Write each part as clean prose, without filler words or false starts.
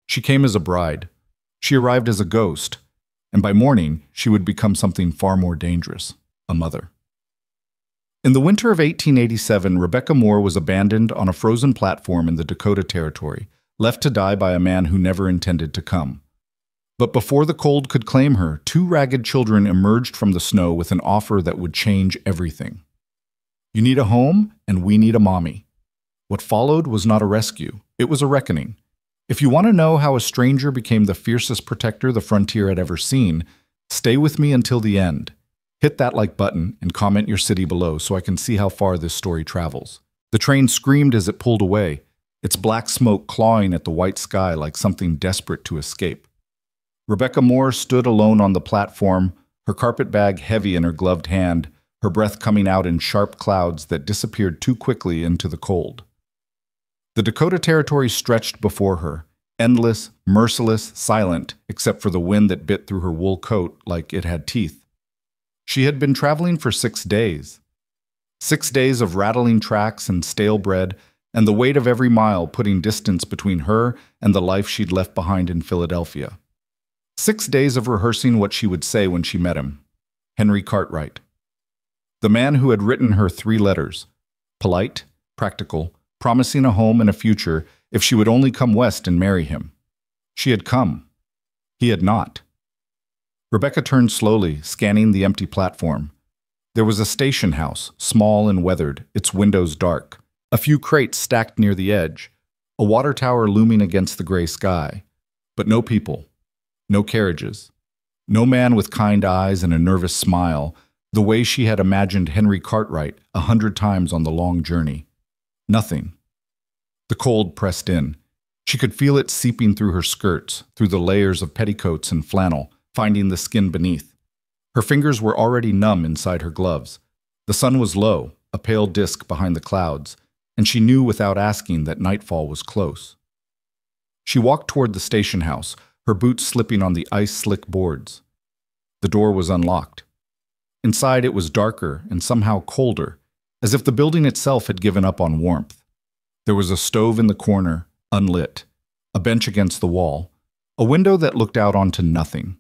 She came as a bride. She arrived as a ghost, and by morning she would become something far more dangerous, a mother. In the winter of 1887, Rebecca Moore was abandoned on a frozen platform in the Dakota Territory, left to die by a man who never intended to come. But before the cold could claim her, two ragged children emerged from the snow with an offer that would change everything. You need a home, and we need a mommy. What followed was not a rescue, it was a reckoning. If you want to know how a stranger became the fiercest protector the frontier had ever seen, stay with me until the end. Hit that like button and comment your city below so I can see how far this story travels. The train screamed as it pulled away, its black smoke clawing at the white sky like something desperate to escape. Rebecca Moore stood alone on the platform, her carpet bag heavy in her gloved hand, her breath coming out in sharp clouds that disappeared too quickly into the cold. The Dakota Territory stretched before her, endless, merciless, silent, except for the wind that bit through her wool coat like it had teeth. She had been traveling for 6 days. 6 days of rattling tracks and stale bread, and the weight of every mile putting distance between her and the life she'd left behind in Philadelphia. 6 days of rehearsing what she would say when she met him. Henry Cartwright. The man who had written her 3 letters. Polite, practical, promising a home and a future if she would only come west and marry him. She had come. He had not. Rebecca turned slowly, scanning the empty platform. There was a station house, small and weathered, its windows dark. A few crates stacked near the edge. A water tower looming against the gray sky. But no people. No carriages. No man with kind eyes and a nervous smile, the way she had imagined Henry Cartwright 100 times on the long journey. Nothing. The cold pressed in. She could feel it seeping through her skirts, through the layers of petticoats and flannel, finding the skin beneath. Her fingers were already numb inside her gloves. The sun was low, a pale disk behind the clouds, and she knew without asking that nightfall was close. She walked toward the station house, her boots slipping on the ice-slick boards. The door was unlocked. Inside it was darker and somehow colder, as if the building itself had given up on warmth. There was a stove in the corner, unlit, a bench against the wall, a window that looked out onto nothing.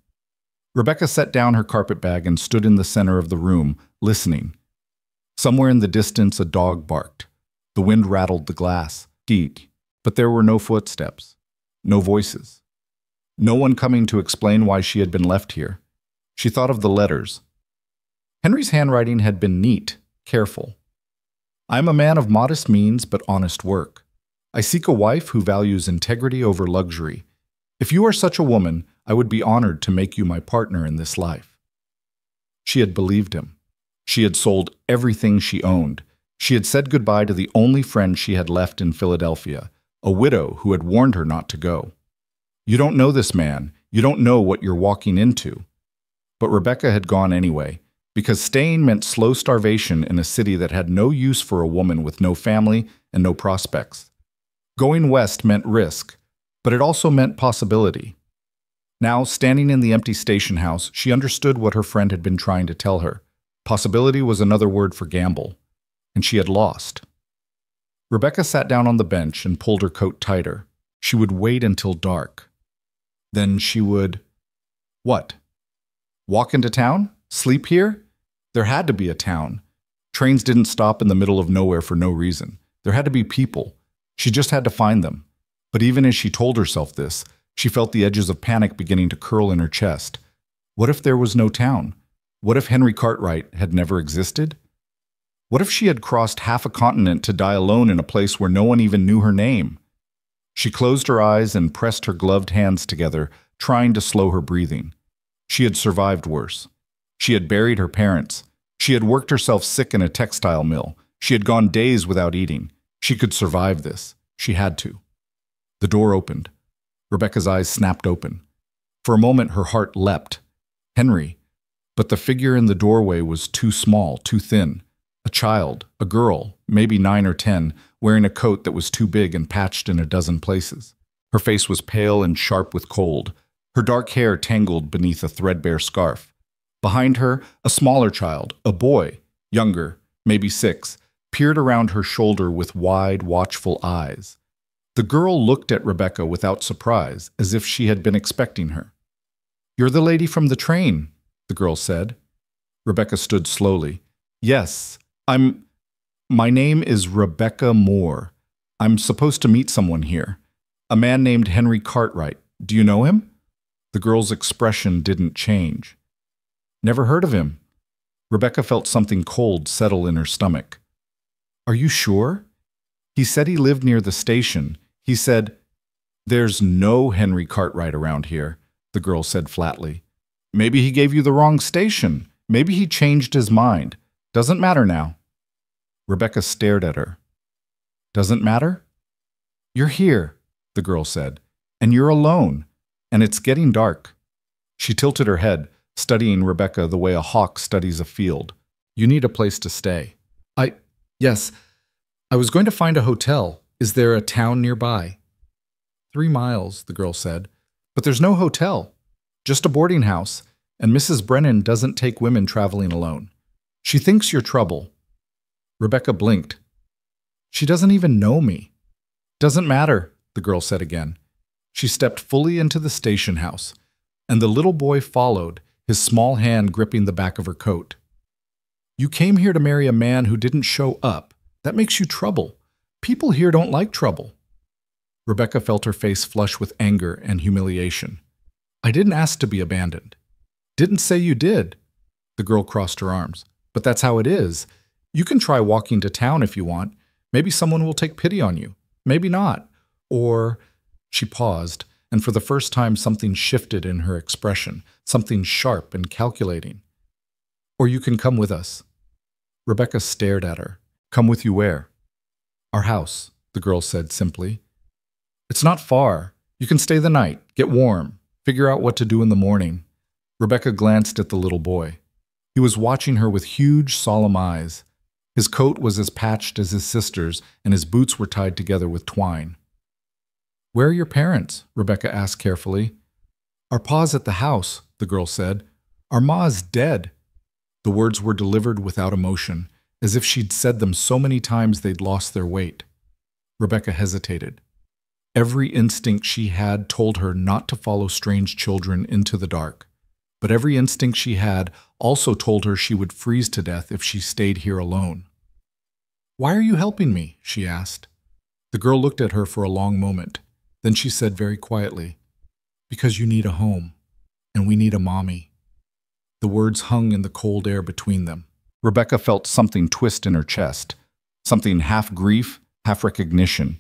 Rebecca set down her carpetbag and stood in the center of the room, listening. Somewhere in the distance a dog barked. The wind rattled the glass, heat, but there were no footsteps, no voices. No one coming to explain why she had been left here. She thought of the letters. Henry's handwriting had been neat, careful. I am a man of modest means but honest work. I seek a wife who values integrity over luxury. If you are such a woman, I would be honored to make you my partner in this life. She had believed him. She had sold everything she owned. She had said goodbye to the only friend she had left in Philadelphia, a widow who had warned her not to go. You don't know this man. You don't know what you're walking into. But Rebecca had gone anyway, because staying meant slow starvation in a city that had no use for a woman with no family and no prospects. Going west meant risk, but it also meant possibility. Now, standing in the empty station house, she understood what her friend had been trying to tell her. Possibility was another word for gamble, and she had lost. Rebecca sat down on the bench and pulled her coat tighter. She would wait until dark. Then she would... What? Walk into town? Sleep here? There had to be a town. Trains didn't stop in the middle of nowhere for no reason. There had to be people. She just had to find them. But even as she told herself this, she felt the edges of panic beginning to curl in her chest. What if there was no town? What if Henry Cartwright had never existed? What if she had crossed half a continent to die alone in a place where no one even knew her name? She closed her eyes and pressed her gloved hands together, trying to slow her breathing. She had survived worse. She had buried her parents. She had worked herself sick in a textile mill. She had gone days without eating. She could survive this. She had to. The door opened. Rebecca's eyes snapped open. For a moment, her heart leapt. Henry. But the figure in the doorway was too small, too thin. A child, a girl, maybe 9 or 10, wearing a coat that was too big and patched in a dozen places. Her face was pale and sharp with cold, her dark hair tangled beneath a threadbare scarf. Behind her, a smaller child, a boy, younger, maybe 6, peered around her shoulder with wide, watchful eyes. The girl looked at Rebecca without surprise, as if she had been expecting her. "You're the lady from the train," the girl said. Rebecca stood slowly. "Yes, my name is Rebecca Moore. I'm supposed to meet someone here. A man named Henry Cartwright. Do you know him?" The girl's expression didn't change. "Never heard of him." Rebecca felt something cold settle in her stomach. "Are you sure? He said he lived near the station. He said—" "There's no Henry Cartwright around here," the girl said flatly. "Maybe he gave you the wrong station. Maybe he changed his mind. Doesn't matter now." Rebecca stared at her. "Doesn't matter?" "You're here," the girl said, "and you're alone, and it's getting dark." She tilted her head, studying Rebecca the way a hawk studies a field. "You need a place to stay." Yes, I was going to find a hotel. Is there a town nearby?" 3 miles, the girl said. "But there's no hotel, just a boarding house, and Mrs. Brennan doesn't take women traveling alone. She thinks you're trouble." Rebecca blinked. "She doesn't even know me." "Doesn't matter," the girl said again. She stepped fully into the station house, and the little boy followed, his small hand gripping the back of her coat. "You came here to marry a man who didn't show up. That makes you trouble. People here don't like trouble." Rebecca felt her face flush with anger and humiliation. "I didn't ask to be abandoned." "Didn't say you did." The girl crossed her arms. "But that's how it is. You can try walking to town if you want. Maybe someone will take pity on you. Maybe not. Or—" She paused, and for the first time something shifted in her expression, something sharp and calculating. "Or you can come with us." Rebecca stared at her. "Come with you where?" "Our house," the girl said simply. "It's not far. You can stay the night, get warm, figure out what to do in the morning." Rebecca glanced at the little boy. He was watching her with huge, solemn eyes. His coat was as patched as his sister's, and his boots were tied together with twine. "Where are your parents?" Rebecca asked carefully. "Our pa's at the house," the girl said. "Our ma's dead." The words were delivered without emotion, as if she'd said them so many times they'd lost their weight. Rebecca hesitated. Every instinct she had told her not to follow strange children into the dark, but every instinct she had also told her she would freeze to death if she stayed here alone. "Why are you helping me?" she asked. The girl looked at her for a long moment. Then she said very quietly, "Because you need a home, and we need a mommy." The words hung in the cold air between them. Rebecca felt something twist in her chest, something half grief, half recognition.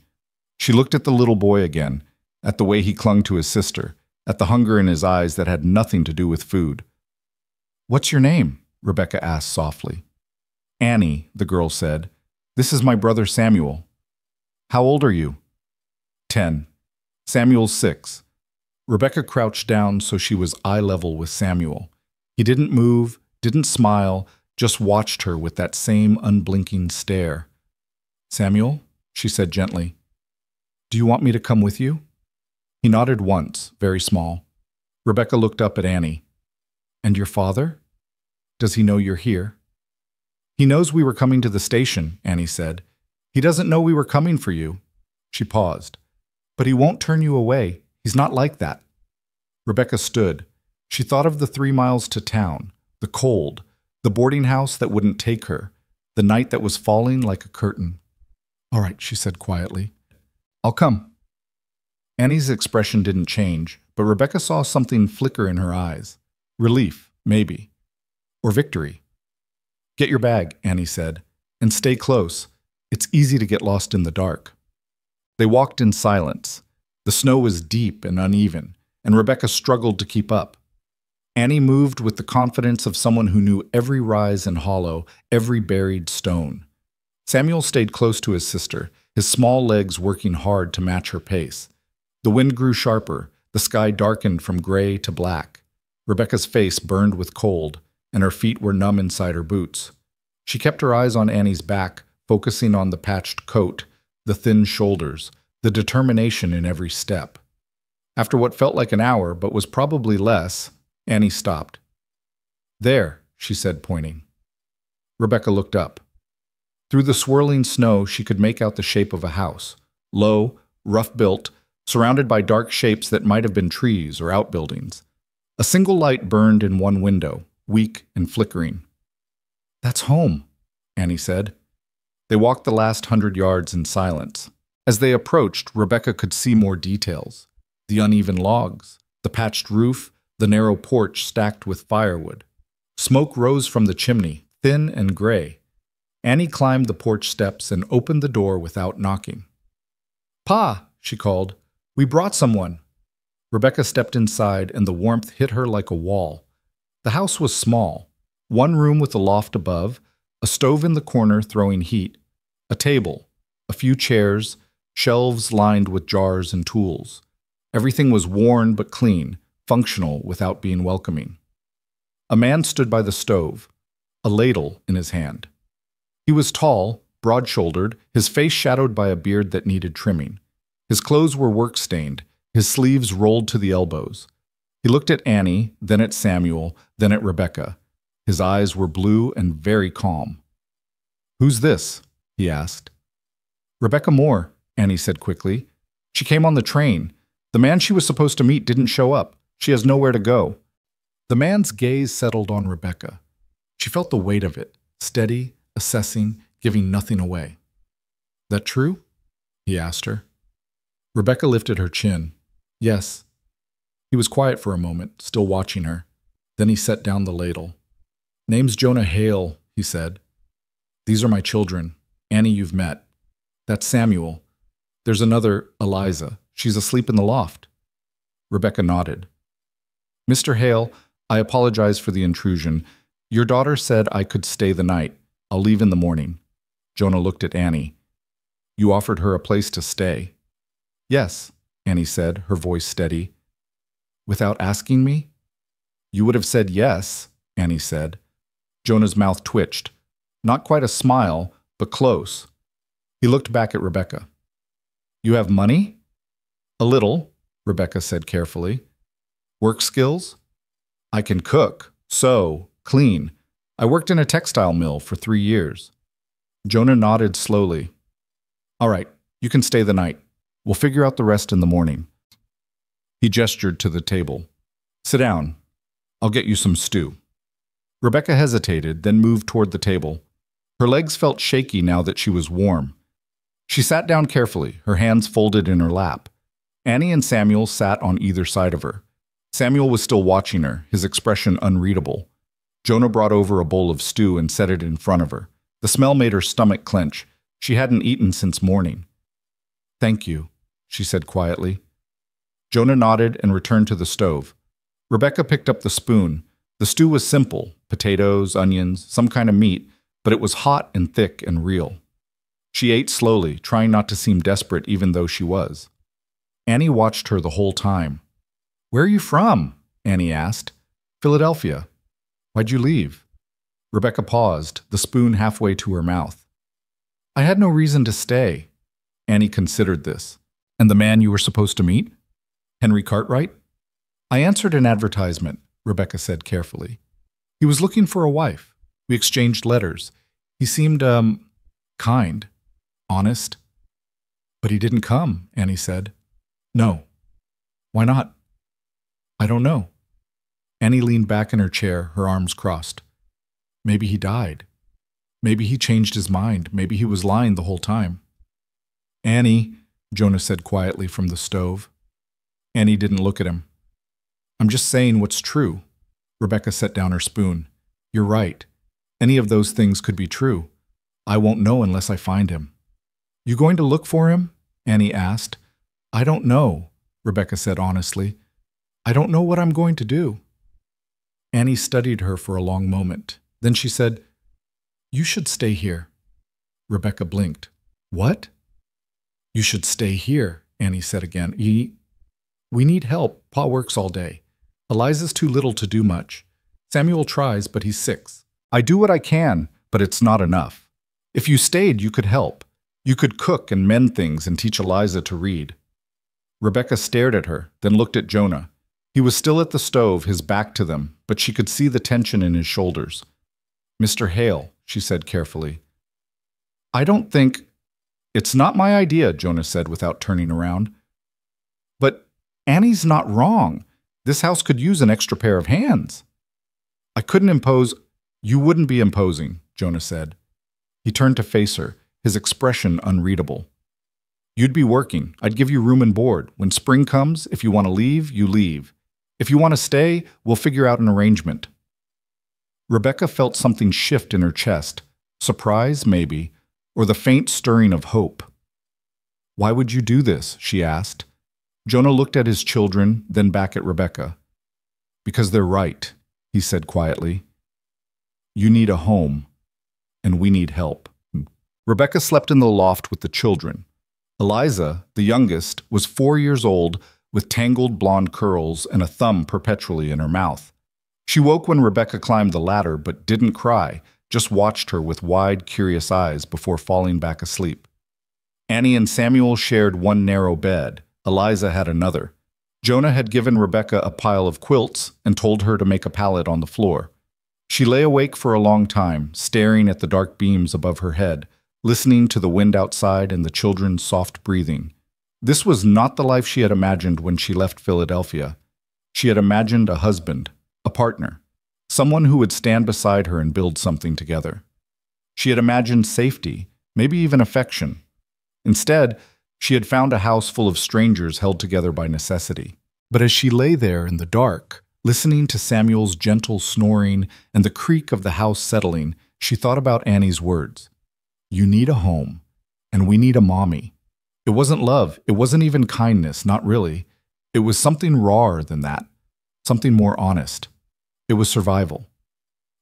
She looked at the little boy again, at the way he clung to his sister, at the hunger in his eyes that had nothing to do with food. "What's your name?" Rebecca asked softly. "Annie," the girl said. "This is my brother Samuel." "How old are you?" 10. Samuel's 6. Rebecca crouched down so she was eye level with Samuel. He didn't move, didn't smile, just watched her with that same unblinking stare. "Samuel," she said gently, "do you want me to come with you?" He nodded once, very small. Rebecca looked up at Annie. "And your father? Does he know you're here?" "He knows we were coming to the station," Annie said. "He doesn't know we were coming for you." She paused. "But he won't turn you away. He's not like that." Rebecca stood. She thought of the 3 miles to town, the cold, the boarding house that wouldn't take her, the night that was falling like a curtain. "All right," she said quietly. "I'll come." Annie's expression didn't change, but Rebecca saw something flicker in her eyes. Relief, maybe. Or victory. "Get your bag," Annie said, "and stay close. It's easy to get lost in the dark." They walked in silence. The snow was deep and uneven, and Rebecca struggled to keep up. Annie moved with the confidence of someone who knew every rise and hollow, every buried stone. Samuel stayed close to his sister, his small legs working hard to match her pace. The wind grew sharper, the sky darkened from gray to black. Rebecca's face burned with cold, and her feet were numb inside her boots. She kept her eyes on Annie's back, focusing on the patched coat, the thin shoulders, the determination in every step. After what felt like an hour, but was probably less, Annie stopped. "There," she said, pointing. Rebecca looked up. Through the swirling snow, she could make out the shape of a house, low, rough-built, surrounded by dark shapes that might have been trees or outbuildings. A single light burned in one window, weak and flickering. "That's home," Annie said. They walked the last 100 yards in silence. As they approached, Rebecca could see more details. The uneven logs, the patched roof, the narrow porch stacked with firewood. Smoke rose from the chimney, thin and gray. Annie climbed the porch steps and opened the door without knocking. "Pa," she called, "we brought someone." Rebecca stepped inside, and the warmth hit her like a wall. The house was small. One room with a loft above, a stove in the corner throwing heat, a table, a few chairs, shelves lined with jars and tools. Everything was worn but clean, functional without being welcoming. A man stood by the stove, a ladle in his hand. He was tall, broad-shouldered, his face shadowed by a beard that needed trimming. His clothes were work-stained, his sleeves rolled to the elbows. He looked at Annie, then at Samuel, then at Rebecca. His eyes were blue and very calm. "Who's this?" he asked. "Rebecca Moore," Annie said quickly. "She came on the train. The man she was supposed to meet didn't show up. She has nowhere to go." The man's gaze settled on Rebecca. She felt the weight of it, steady, assessing, giving nothing away. "That true?" he asked her. Rebecca lifted her chin. "Yes." He was quiet for a moment, still watching her. Then he set down the ladle. "Name's Jonah Hale," he said. "These are my children. Annie you've met. That's Samuel. There's another, Eliza. She's asleep in the loft." Rebecca nodded. "Mr. Hale, I apologize for the intrusion. Your daughter said I could stay the night. I'll leave in the morning." Jonah looked at Annie. "You offered her a place to stay." "Yes," Annie said, her voice steady. "Without asking me?" "You would have said yes," Annie said. Jonah's mouth twitched. Not quite a smile, but close. He looked back at Rebecca. "You have money?" "A little," Rebecca said carefully. "Work skills?" "I can cook, sew, clean. I worked in a textile mill for 3 years." Jonah nodded slowly. "All right, you can stay the night. We'll figure out the rest in the morning." He gestured to the table. "Sit down. I'll get you some stew." Rebecca hesitated, then moved toward the table. Her legs felt shaky now that she was warm. She sat down carefully, her hands folded in her lap. Annie and Samuel sat on either side of her. Samuel was still watching her, his expression unreadable. Jonah brought over a bowl of stew and set it in front of her. The smell made her stomach clench. She hadn't eaten since morning. "Thank you," she said quietly. Jonah nodded and returned to the stove. Rebecca picked up the spoon. The stew was simple, potatoes, onions, some kind of meat, but it was hot and thick and real. She ate slowly, trying not to seem desperate even though she was. Annie watched her the whole time. "Where are you from?" Annie asked. "Philadelphia." "Why'd you leave?" Rebecca paused, the spoon halfway to her mouth. "I had no reason to stay." Annie considered this. "And the man you were supposed to meet? Henry Cartwright?" "I answered an advertisement," Rebecca said carefully. "He was looking for a wife. We exchanged letters. He seemed, kind, honest." "But he didn't come," Annie said. "No." "Why not?" "I don't know." Annie leaned back in her chair, her arms crossed. "Maybe he died. Maybe he changed his mind. Maybe he was lying the whole time." "Annie," Jonah said quietly from the stove. Annie didn't look at him. "I'm just saying what's true." Rebecca set down her spoon. "You're right. Any of those things could be true. I won't know unless I find him." "You going to look for him?" Annie asked. "I don't know," Rebecca said honestly. "I don't know what I'm going to do." Annie studied her for a long moment. Then she said, "You should stay here." Rebecca blinked. "What?" "You should stay here," Annie said again. We need help. Pa works all day. Eliza's too little to do much. Samuel tries, but he's 6. I do what I can, but it's not enough. If you stayed, you could help. You could cook and mend things and teach Eliza to read." Rebecca stared at her, then looked at Jonah. He was still at the stove, his back to them, but she could see the tension in his shoulders. "Mr. Hale," she said carefully, "I don't think It's not my idea, Jonah said without turning around. But Annie's not wrong. This house could use an extra pair of hands. I couldn't impose. You wouldn't be imposing, Jonah said. He turned to face her, his expression unreadable. You'd be working. I'd give you room and board. When spring comes, if you want to leave, you leave. If you want to stay, we'll figure out an arrangement. Rebecca felt something shift in her chest, surprise maybe, or the faint stirring of hope. Why would you do this? She asked. Jonah looked at his children, then back at Rebecca. Because they're right, he said quietly. You need a home, and we need help. Rebecca slept in the loft with the children. Eliza, the youngest, was 4 years old with tangled blonde curls and a thumb perpetually in her mouth. She woke when Rebecca climbed the ladder but didn't cry, just watched her with wide, curious eyes before falling back asleep. Annie and Samuel shared one narrow bed. Eliza had another. Jonah had given Rebecca a pile of quilts and told her to make a pallet on the floor. She lay awake for a long time, staring at the dark beams above her head, listening to the wind outside and the children's soft breathing. This was not the life she had imagined when she left Philadelphia. She had imagined a husband, a partner, someone who would stand beside her and build something together. She had imagined safety, maybe even affection. Instead, she had found a house full of strangers held together by necessity. But as she lay there in the dark, listening to Samuel's gentle snoring and the creak of the house settling, she thought about Annie's words. You need a home, and we need a mommy. It wasn't love, it wasn't even kindness, not really. It was something rawer than that, something more honest. It was survival.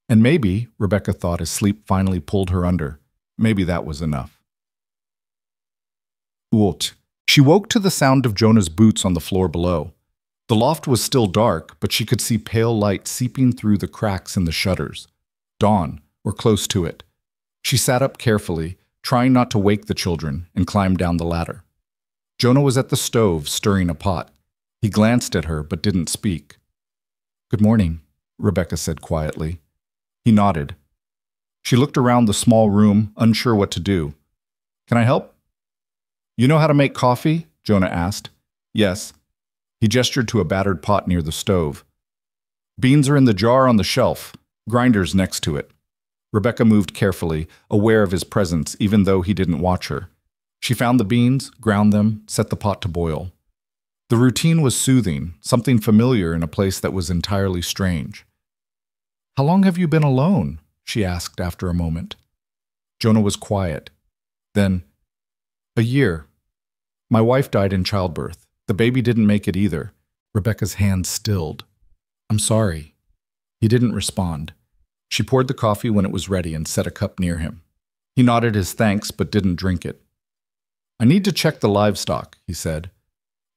And maybe, Rebecca thought as sleep finally pulled her under, maybe that was enough. Oot. She woke to the sound of Jonah's boots on the floor below. The loft was still dark, but she could see pale light seeping through the cracks in the shutters. Dawn, or close to it. She sat up carefully, trying not to wake the children, and climbed down the ladder. Jonah was at the stove, stirring a pot. He glanced at her, but didn't speak. Good morning, Rebecca said quietly. He nodded. She looked around the small room, unsure what to do. Can I help? You know how to make coffee? Jonah asked. Yes. He gestured to a battered pot near the stove. Beans are in the jar on the shelf. Grinder's next to it. Rebecca moved carefully, aware of his presence even though he didn't watch her. She found the beans, ground them, set the pot to boil. The routine was soothing, something familiar in a place that was entirely strange. How long have you been alone? She asked after a moment. Jonah was quiet. Then, a year. My wife died in childbirth. The baby didn't make it either. Rebecca's hand stilled. I'm sorry. He didn't respond. She poured the coffee when it was ready and set a cup near him. He nodded his thanks but didn't drink it. I need to check the livestock, he said.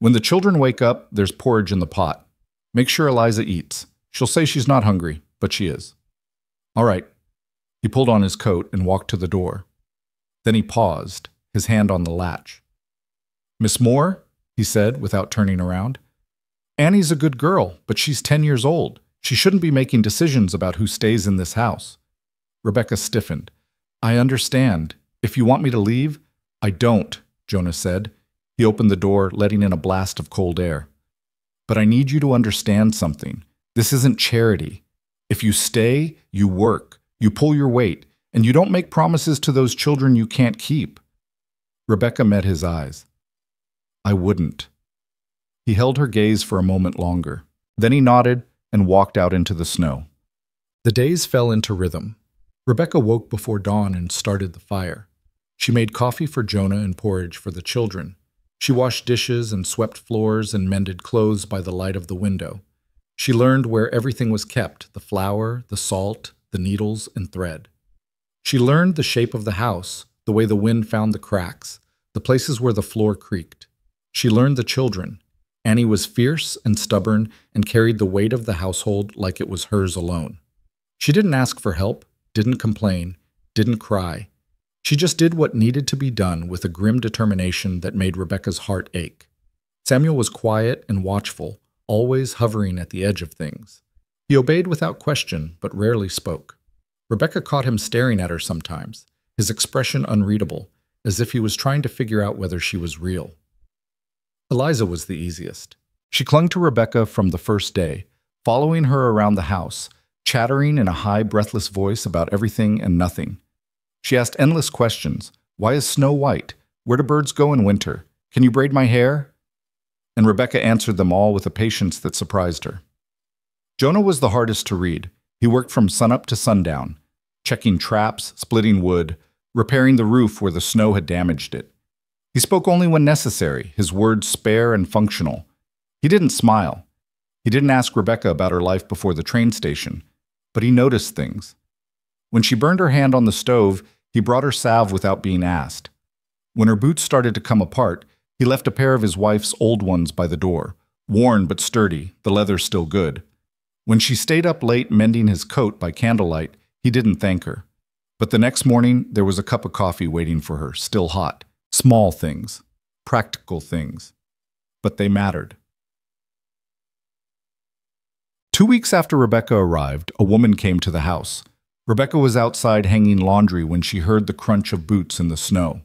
When the children wake up, there's porridge in the pot. Make sure Eliza eats. She'll say she's not hungry, but she is. All right. He pulled on his coat and walked to the door. Then he paused, his hand on the latch. Miss Moore, he said without turning around. Annie's a good girl, but she's 10 years old. She shouldn't be making decisions about who stays in this house. Rebecca stiffened. I understand. If you want me to leave, I don't, Jonah said. He opened the door, letting in a blast of cold air. But I need you to understand something. This isn't charity. If you stay, you work, you pull your weight, and you don't make promises to those children you can't keep. Rebecca met his eyes. I wouldn't. He held her gaze for a moment longer. Then he nodded and walked out into the snow. The days fell into rhythm. Rebecca woke before dawn and started the fire. She made coffee for Jonah and porridge for the children. She washed dishes and swept floors and mended clothes by the light of the window. She learned where everything was kept, the flour, the salt, the needles, and thread. She learned the shape of the house, the way the wind found the cracks, the places where the floor creaked. She learned the children. Annie was fierce and stubborn and carried the weight of the household like it was hers alone. She didn't ask for help, didn't complain, didn't cry. She just did what needed to be done with a grim determination that made Rebecca's heart ache. Samuel was quiet and watchful, always hovering at the edge of things. He obeyed without question, but rarely spoke. Rebecca caught him staring at her sometimes, his expression unreadable, as if he was trying to figure out whether she was real. Eliza was the easiest. She clung to Rebecca from the first day, following her around the house, chattering in a high, breathless voice about everything and nothing. She asked endless questions. Why is snow white? Where do birds go in winter? Can you braid my hair? And Rebecca answered them all with a patience that surprised her. Jonah was the hardest to read. He worked from sunup to sundown, checking traps, splitting wood, repairing the roof where the snow had damaged it. He spoke only when necessary, his words spare and functional. He didn't smile. He didn't ask Rebecca about her life before the train station, but he noticed things. When she burned her hand on the stove, he brought her salve without being asked. When her boots started to come apart, he left a pair of his wife's old ones by the door, worn but sturdy, the leather still good. When she stayed up late mending his coat by candlelight, he didn't thank her. But the next morning, there was a cup of coffee waiting for her, still hot. Small things, practical things. But they mattered. 2 weeks after Rebecca arrived, a woman came to the house. Rebecca was outside hanging laundry when she heard the crunch of boots in the snow.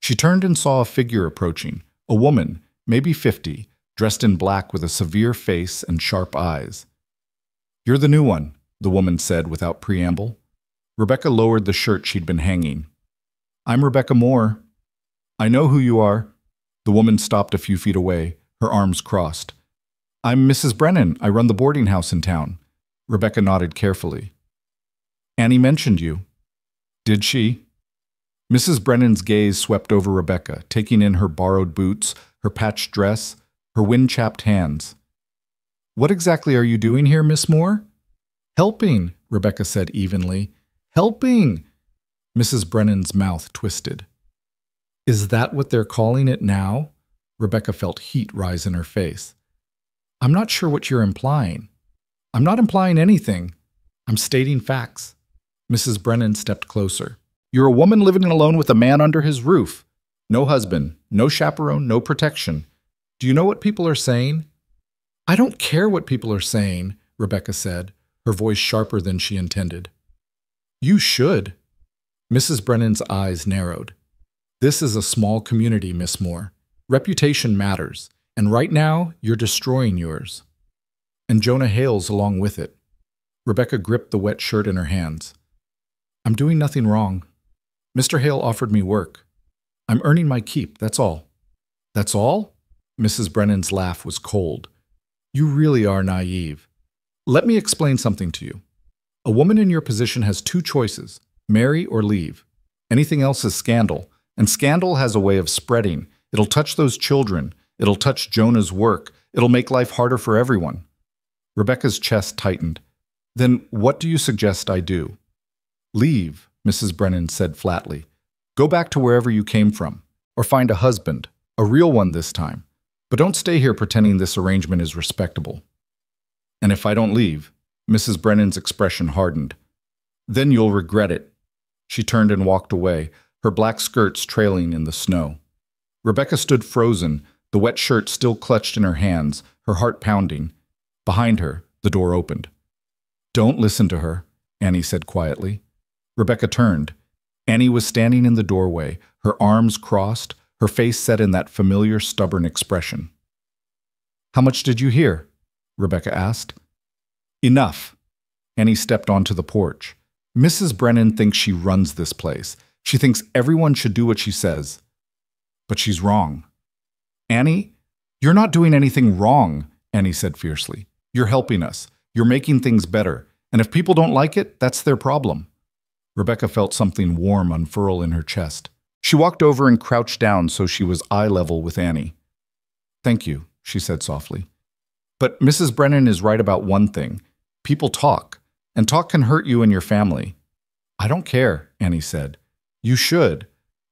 She turned and saw a figure approaching, a woman, maybe 50, dressed in black with a severe face and sharp eyes. "You're the new one," the woman said without preamble. Rebecca lowered the shirt she'd been hanging. "I'm Rebecca Moore." "I know who you are." The woman stopped a few feet away, her arms crossed. "I'm Mrs. Brennan. I run the boarding house in town." Rebecca nodded carefully. "Annie mentioned you." "Did she?" Mrs. Brennan's gaze swept over Rebecca, taking in her borrowed boots, her patched dress, her wind-chapped hands. "What exactly are you doing here, Miss Moore?" "Helping," Rebecca said evenly. "Helping!" Mrs. Brennan's mouth twisted. "Is that what they're calling it now?" Rebecca felt heat rise in her face. "I'm not sure what you're implying." "I'm not implying anything. I'm stating facts." Mrs. Brennan stepped closer. "You're a woman living alone with a man under his roof. No husband, no chaperone, no protection. Do you know what people are saying?" "I don't care what people are saying," Rebecca said, her voice sharper than she intended. "You should." Mrs. Brennan's eyes narrowed. "This is a small community, Miss Moore. Reputation matters, and right now you're destroying yours." And Jonah Hale's along with it. Rebecca gripped the wet shirt in her hands. "I'm doing nothing wrong. Mr. Hale offered me work. I'm earning my keep, that's all." "That's all?" Mrs. Brennan's laugh was cold. "You really are naive. Let me explain something to you. A woman in your position has two choices, marry or leave. Anything else is scandal, and scandal has a way of spreading. It'll touch those children. It'll touch Jonah's work. It'll make life harder for everyone." Rebecca's chest tightened. "Then what do you suggest I do?" "Leave," Mrs. Brennan said flatly. "Go back to wherever you came from, or find a husband, a real one this time. But don't stay here pretending this arrangement is respectable." "And if I don't leave?" Mrs. Brennan's expression hardened. "Then you'll regret it." She turned and walked away, her black skirts trailing in the snow. Rebecca stood frozen, the wet shirt still clutched in her hands, her heart pounding. Behind her, the door opened. "Don't listen to her," Annie said quietly. Rebecca turned. Annie was standing in the doorway, her arms crossed, her face set in that familiar, stubborn expression. "How much did you hear?" Rebecca asked. "Enough." Annie stepped onto the porch. "Mrs. Brennan thinks she runs this place. She thinks everyone should do what she says. But she's wrong." "Annie, you're not doing anything wrong," Annie said fiercely. "You're helping us. You're making things better. And if people don't like it, that's their problem." Rebecca felt something warm unfurl in her chest. She walked over and crouched down so she was eye level with Annie. "Thank you," she said softly. "But Mrs. Brennan is right about one thing. People talk, and talk can hurt you and your family." "I don't care," Annie said. "You should."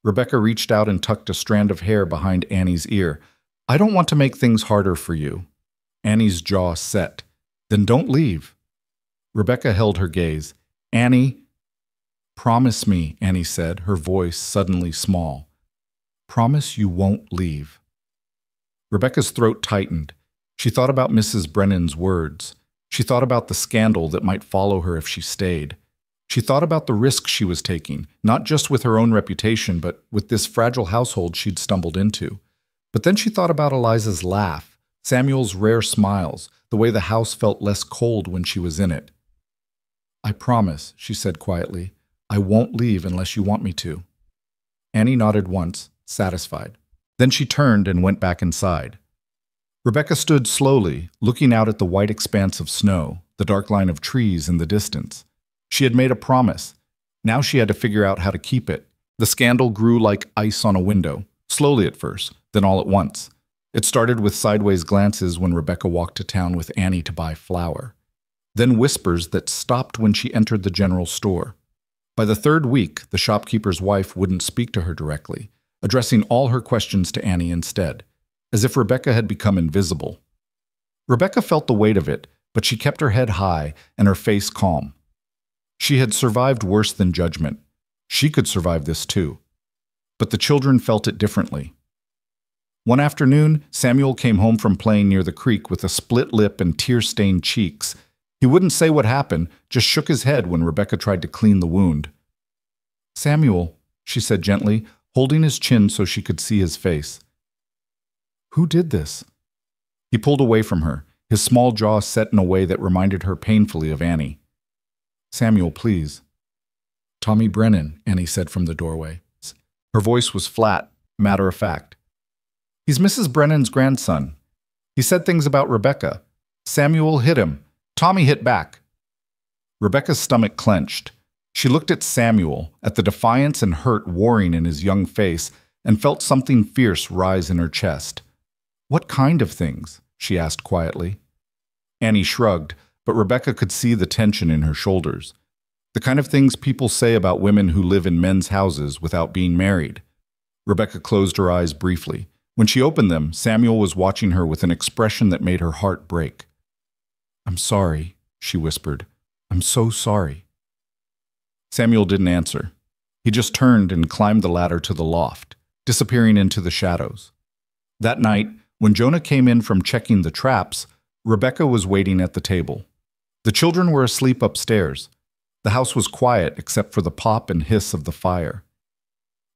Rebecca reached out and tucked a strand of hair behind Annie's ear. "I don't want to make things harder for you." Annie's jaw set. "Then don't leave." Rebecca held her gaze. "Annie—" "Promise me," Annie said, her voice suddenly small. "Promise you won't leave." Rebecca's throat tightened. She thought about Mrs. Brennan's words. She thought about the scandal that might follow her if she stayed. She thought about the risk she was taking, not just with her own reputation, but with this fragile household she'd stumbled into. But then she thought about Eliza's laugh, Samuel's rare smiles, the way the house felt less cold when she was in it. "I promise," she said quietly, "I won't leave unless you want me to." Annie nodded once, satisfied. Then she turned and went back inside. Rebecca stood slowly, looking out at the white expanse of snow, the dark line of trees in the distance. She had made a promise. Now she had to figure out how to keep it. The scandal grew like ice on a window, slowly at first, then all at once. It started with sideways glances when Rebecca walked to town with Annie to buy flour. Then whispers that stopped when she entered the general store. By the third week, the shopkeeper's wife wouldn't speak to her directly, addressing all her questions to Annie instead, as if Rebecca had become invisible. Rebecca felt the weight of it, but she kept her head high and her face calm. She had survived worse than judgment. She could survive this too. But the children felt it differently. One afternoon, Samuel came home from playing near the creek with a split lip and tear-stained cheeks. He wouldn't say what happened, just shook his head when Rebecca tried to clean the wound. "Samuel," she said gently, holding his chin so she could see his face. "Who did this?" He pulled away from her, his small jaw set in a way that reminded her painfully of Annie. "Samuel, please." "Tommy Brennan," Annie said from the doorway. Her voice was flat, matter-of-fact. "He's Mrs. Brennan's grandson. He said things about Rebecca. Samuel hit him. Tommy hit back." Rebecca's stomach clenched. She looked at Samuel, at the defiance and hurt warring in his young face, and felt something fierce rise in her chest. "What kind of things?" she asked quietly. Annie shrugged, but Rebecca could see the tension in her shoulders. The kind of things people say about women who live in men's houses without being married. Rebecca closed her eyes briefly. When she opened them, Samuel was watching her with an expression that made her heart break. "I'm sorry," she whispered. "I'm so sorry." Samuel didn't answer. He just turned and climbed the ladder to the loft, disappearing into the shadows. That night, when Jonah came in from checking the traps, Rebecca was waiting at the table. The children were asleep upstairs. The house was quiet except for the pop and hiss of the fire.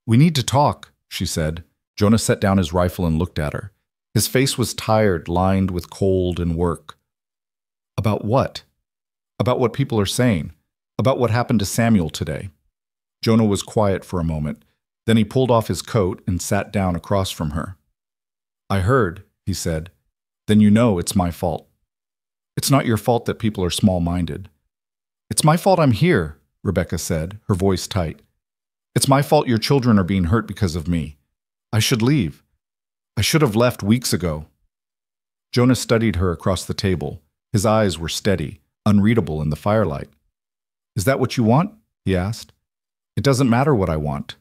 "We need to talk," she said. Jonah set down his rifle and looked at her. His face was tired, lined with cold and work. "About what?" "About what people are saying. About what happened to Samuel today." Jonah was quiet for a moment. Then he pulled off his coat and sat down across from her. "I heard," he said. "Then you know it's my fault." "It's not your fault that people are small-minded." "It's my fault I'm here," Rebecca said, her voice tight. "It's my fault your children are being hurt because of me. I should leave. I should have left weeks ago." Jonah studied her across the table. His eyes were steady, unreadable in the firelight. "Is that what you want?" he asked. "It doesn't matter what I want."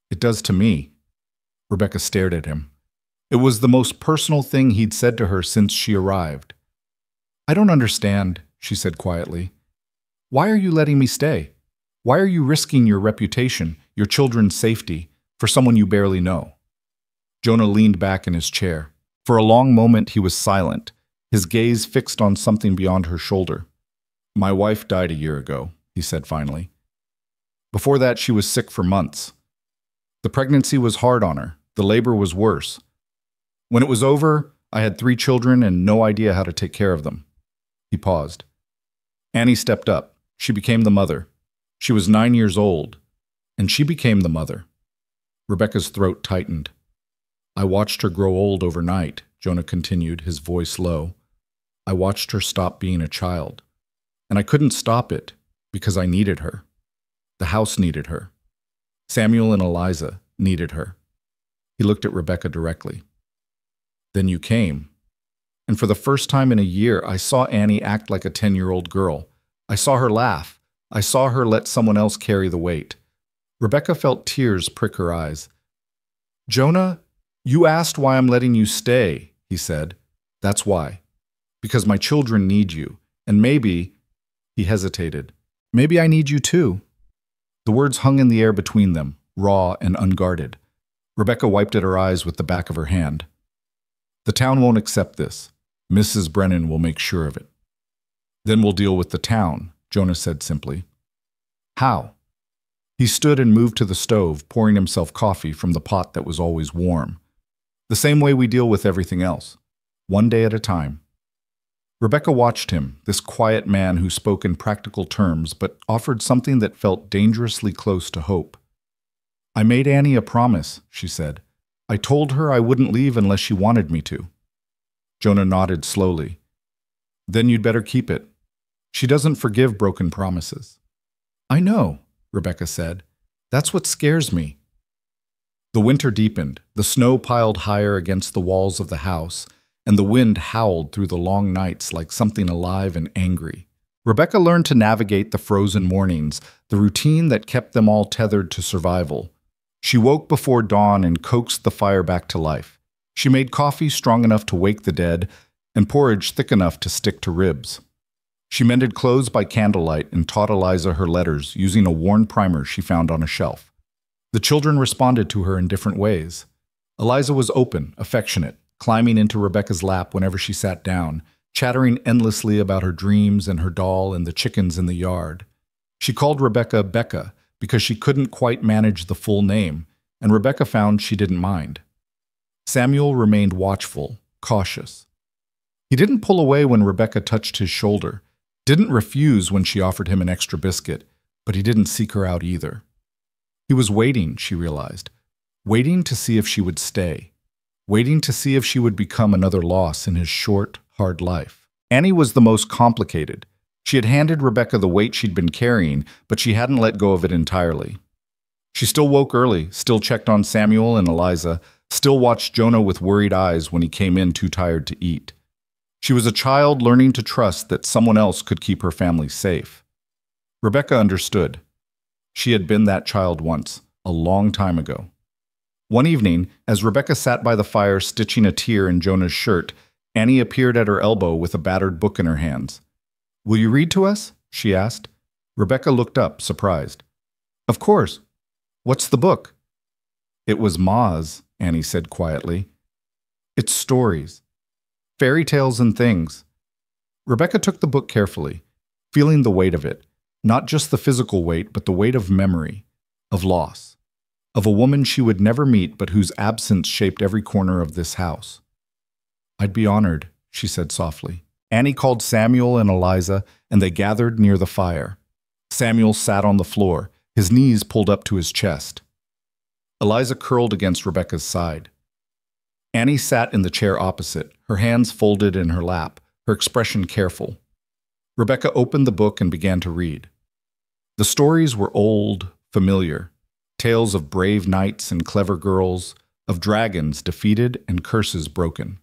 "It does to me." Rebecca stared at him. It was the most personal thing he'd said to her since she arrived. "I don't understand," she said quietly. "Why are you letting me stay? Why are you risking your reputation, your children's safety, for someone you barely know?" Jonah leaned back in his chair. For a long moment he was silent, his gaze fixed on something beyond her shoulder. "My wife died a year ago," he said finally. "Before that, she was sick for months. The pregnancy was hard on her. The labor was worse. When it was over, I had 3 children and no idea how to take care of them." He paused. Annie stepped up. She became the mother. She was 9 years old, and she became the mother. Rebecca's throat tightened. "I watched her grow old overnight," Jonah continued, his voice low. "I watched her stop being a child. And I couldn't stop it because I needed her. The house needed her. Samuel and Eliza needed her." He looked at Rebecca directly. "Then you came. And for the first time in a year, I saw Annie act like a 10-year-old girl. I saw her laugh. I saw her let someone else carry the weight." Rebecca felt tears prick her eyes. "Jonah, you asked why I'm letting you stay," he said. "That's why. Because my children need you. And maybe," he hesitated, "maybe I need you too." The words hung in the air between them, raw and unguarded. Rebecca wiped at her eyes with the back of her hand. "The town won't accept this. Mrs. Brennan will make sure of it." "Then we'll deal with the town," Jonah said simply. How? He stood and moved to the stove, pouring himself coffee from the pot that was always warm. The same way we deal with everything else, one day at a time. Rebecca watched him, this quiet man who spoke in practical terms but offered something that felt dangerously close to hope. "I made Annie a promise," she said. "I told her I wouldn't leave unless she wanted me to." Jonah nodded slowly. "Then you'd better keep it. She doesn't forgive broken promises." "I know," Rebecca said. "That's what scares me." The winter deepened, the snow piled higher against the walls of the house, and the wind howled through the long nights like something alive and angry. Rebecca learned to navigate the frozen mornings, the routine that kept them all tethered to survival. She woke before dawn and coaxed the fire back to life. She made coffee strong enough to wake the dead and porridge thick enough to stick to ribs. She mended clothes by candlelight and taught Eliza her letters using a worn primer she found on a shelf. The children responded to her in different ways. Eliza was open, affectionate, climbing into Rebecca's lap whenever she sat down, chattering endlessly about her dreams and her doll and the chickens in the yard. She called Rebecca Becca because she couldn't quite manage the full name, and Rebecca found she didn't mind. Samuel remained watchful, cautious. He didn't pull away when Rebecca touched his shoulder, didn't refuse when she offered him an extra biscuit, but he didn't seek her out either. He was waiting, she realized, waiting to see if she would stay, waiting to see if she would become another loss in his short, hard life. Annie was the most complicated. She had handed Rebecca the weight she'd been carrying, but she hadn't let go of it entirely. She still woke early, still checked on Samuel and Eliza, still watched Jonah with worried eyes when he came in too tired to eat. She was a child learning to trust that someone else could keep her family safe. Rebecca understood. She had been that child once, a long time ago. One evening, as Rebecca sat by the fire stitching a tear in Jonah's shirt, Annie appeared at her elbow with a battered book in her hands. "Will you read to us?" she asked. Rebecca looked up, surprised. "Of course. What's the book?" "It was Ma's," Annie said quietly. "It's stories. Fairy tales and things." Rebecca took the book carefully, feeling the weight of it, not just the physical weight, but the weight of memory, of loss, of a woman she would never meet but whose absence shaped every corner of this house. "I'd be honored," she said softly. Annie called Samuel and Eliza, and they gathered near the fire. Samuel sat on the floor, his knees pulled up to his chest. Eliza curled against Rebecca's side. Annie sat in the chair opposite, her hands folded in her lap, her expression careful. Rebecca opened the book and began to read. The stories were old, familiar, tales of brave knights and clever girls, of dragons defeated and curses broken.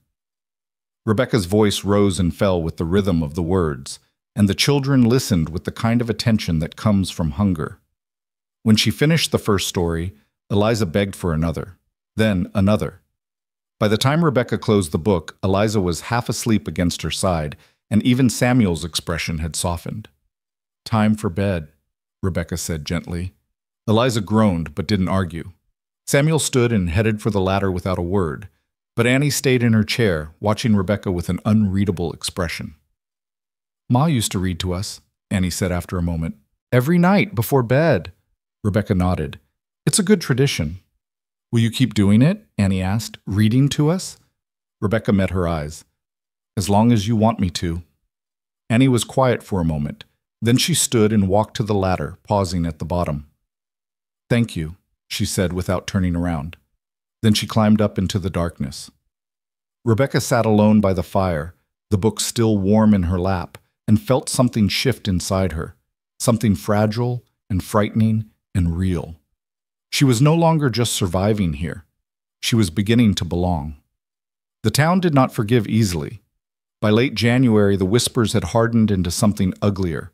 Rebecca's voice rose and fell with the rhythm of the words, and the children listened with the kind of attention that comes from hunger. When she finished the first story, Eliza begged for another, then another. By the time Rebecca closed the book, Eliza was half asleep against her side, and even Samuel's expression had softened. "Time for bed," Rebecca said gently. Eliza groaned but didn't argue. Samuel stood and headed for the ladder without a word, but Annie stayed in her chair, watching Rebecca with an unreadable expression. "Ma used to read to us," Annie said after a moment. "Every night before bed." Rebecca nodded. "It's a good tradition." "Will you keep doing it?" Annie asked. "Reading to us?" Rebecca met her eyes. "As long as you want me to." Annie was quiet for a moment. Then she stood and walked to the ladder, pausing at the bottom. "Thank you," she said without turning around. Then she climbed up into the darkness. Rebecca sat alone by the fire, the book still warm in her lap, and felt something shift inside her, something fragile and frightening and real. She was no longer just surviving here. She was beginning to belong. The town did not forgive easily. By late January, the whispers had hardened into something uglier.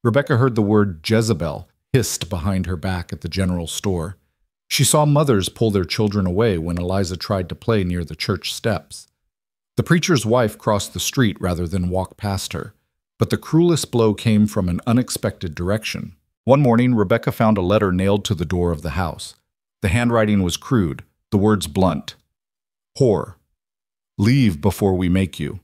Rebecca heard the word Jezebel hissed behind her back at the general store. She saw mothers pull their children away when Eliza tried to play near the church steps. The preacher's wife crossed the street rather than walk past her, but the cruelest blow came from an unexpected direction. One morning, Rebecca found a letter nailed to the door of the house. The handwriting was crude, the words blunt. "Whore. Leave before we make you."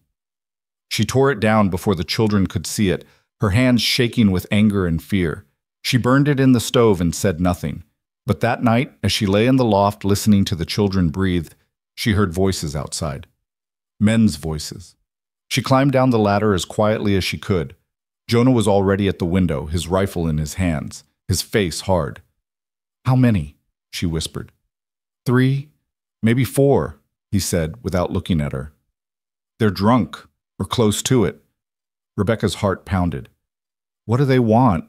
She tore it down before the children could see it, her hands shaking with anger and fear. She burned it in the stove and said nothing. But that night, as she lay in the loft listening to the children breathe, she heard voices outside. Men's voices. She climbed down the ladder as quietly as she could. Jonah was already at the window, his rifle in his hands, his face hard. "How many?" she whispered. "3, maybe 4, he said without looking at her. "They're drunk, or close to it." Rebecca's heart pounded. "What do they want?"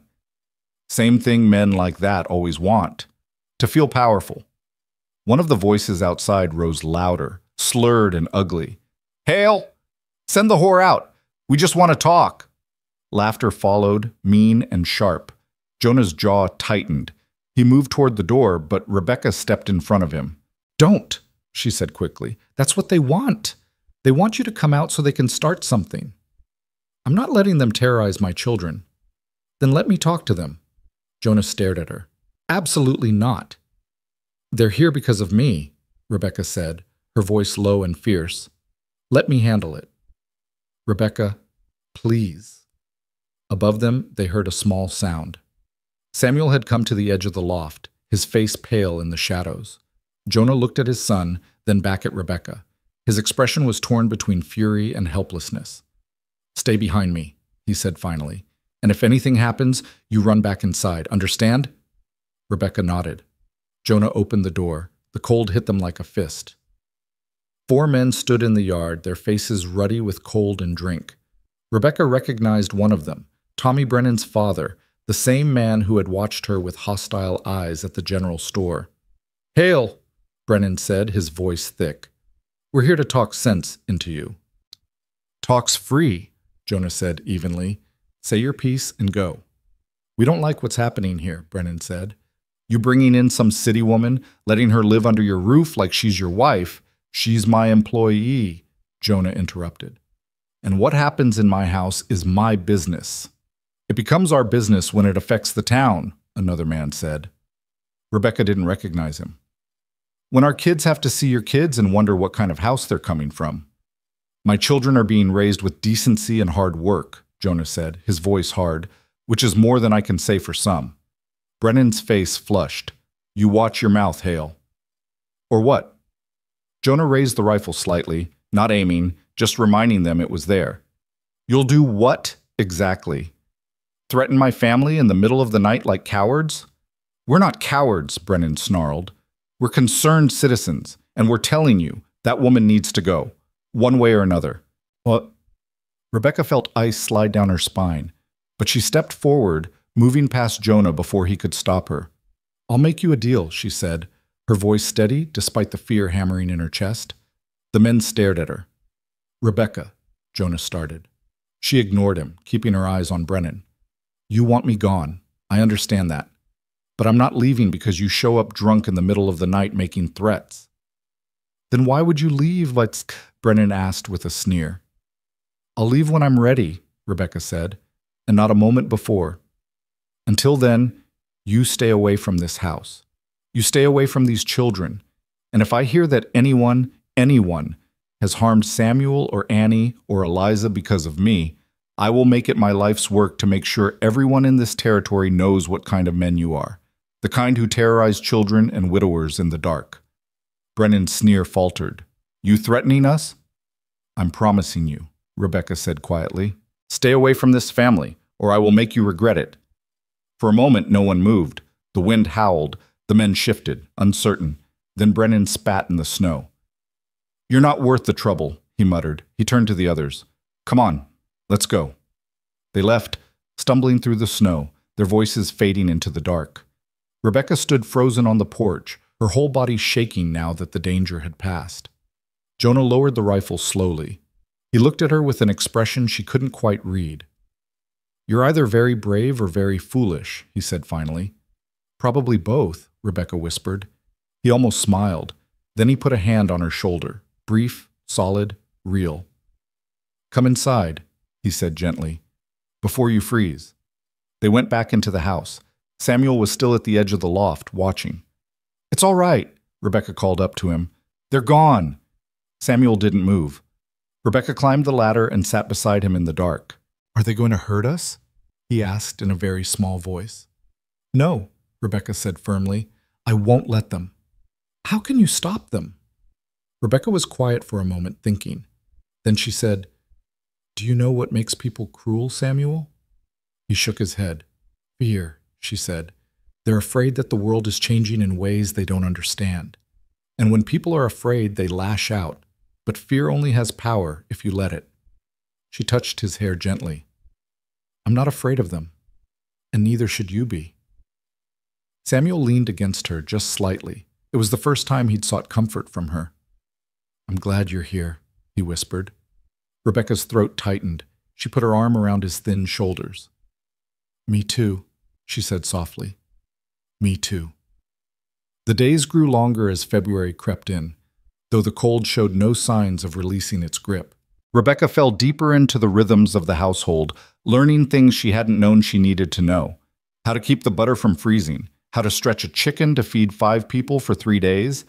Same thing men like that always want. To feel powerful. One of the voices outside rose louder, slurred and ugly. "Hale! Send the whore out! We just want to talk!" Laughter followed, mean and sharp. Jonah's jaw tightened. He moved toward the door, but Rebecca stepped in front of him. "Don't," she said quickly. "That's what they want. They want you to come out so they can start something." "I'm not letting them terrorize my children." "Then let me talk to them." Jonah stared at her. "Absolutely not." "They're here because of me," Rebecca said, her voice low and fierce. "Let me handle it." "Rebecca, please." Above them, they heard a small sound. Samuel had come to the edge of the loft, his face pale in the shadows. Jonah looked at his son, then back at Rebecca. His expression was torn between fury and helplessness. "Stay behind me," he said finally. "And if anything happens, you run back inside. Understand?" Rebecca nodded. Jonah opened the door. The cold hit them like a fist. 4 men stood in the yard, their faces ruddy with cold and drink. Rebecca recognized one of them, Tommy Brennan's father, the same man who had watched her with hostile eyes at the general store. "Hale," Brennan said, his voice thick. "We're here to talk sense into you." "Talk's free," Jonah said evenly. "Say your piece and go." "We don't like what's happening here," Brennan said. "You bringing in some city woman, letting her live under your roof like she's your wife. She's my employee," Jonah interrupted. "And what happens in my house is my business." "It becomes our business when it affects the town," another man said. Rebecca didn't recognize him. "When our kids have to see your kids and wonder what kind of house they're coming from." "My children are being raised with decency and hard work," Jonah said, his voice hard, which is more than I can say for some. Brennan's face flushed. "You watch your mouth, Hale." "Or what?" Jonah raised the rifle slightly, not aiming, just reminding them it was there. "You'll do what exactly? Threaten my family in the middle of the night like cowards?" "We're not cowards," Brennan snarled. "We're concerned citizens, and we're telling you that woman needs to go, one way or another." "What?" Rebecca felt ice slide down her spine, but she stepped forward, moving past Jonah before he could stop her. "I'll make you a deal," she said, her voice steady despite the fear hammering in her chest. The men stared at her. "Rebecca," Jonah started. She ignored him, keeping her eyes on Brennan. "You want me gone. I understand that. But I'm not leaving because you show up drunk in the middle of the night making threats." "Then why would you leave?" Brennan asked with a sneer. "I'll leave when I'm ready," Rebecca said, "and not a moment before. Until then, you stay away from this house. You stay away from these children. And if I hear that anyone has harmed Samuel or Annie or Eliza because of me, I will make it my life's work to make sure everyone in this territory knows what kind of men you are, the kind who terrorize children and widowers in the dark." Brennan's sneer faltered. "You threatening us?" "I'm promising you," Rebecca said quietly. "Stay away from this family, or I will make you regret it." For a moment, no one moved. The wind howled. The men shifted, uncertain. Then Brennan spat in the snow. "You're not worth the trouble," he muttered. He turned to the others. "Come on, let's go." They left, stumbling through the snow, their voices fading into the dark. Rebecca stood frozen on the porch, her whole body shaking now that the danger had passed. Jonah lowered the rifle slowly. He looked at her with an expression she couldn't quite read. "You're either very brave or very foolish," he said finally. "Probably both," Rebecca whispered. He almost smiled. Then he put a hand on her shoulder, brief, solid, real. "Come inside," he said gently, "before you freeze." They went back into the house. Samuel was still at the edge of the loft, watching. "It's all right," Rebecca called up to him. "They're gone." Samuel didn't move. Rebecca climbed the ladder and sat beside him in the dark. "Are they going to hurt us?" he asked in a very small voice. No, Rebecca said firmly. I won't let them. How can you stop them? Rebecca was quiet for a moment, thinking. Then she said, Do you know what makes people cruel, Samuel? He shook his head. Fear, she said. They're afraid that the world is changing in ways they don't understand. And when people are afraid, they lash out. But fear only has power if you let it. She touched his hair gently. I'm not afraid of them, and neither should you be. Samuel leaned against her just slightly. It was the first time he'd sought comfort from her. I'm glad you're here, he whispered. Rebecca's throat tightened. She put her arm around his thin shoulders. Me too, she said softly. Me too. The days grew longer as February crept in, though the cold showed no signs of releasing its grip. Rebecca fell deeper into the rhythms of the household, learning things she hadn't known she needed to know. How to keep the butter from freezing, how to stretch a chicken to feed 5 people for 3 days,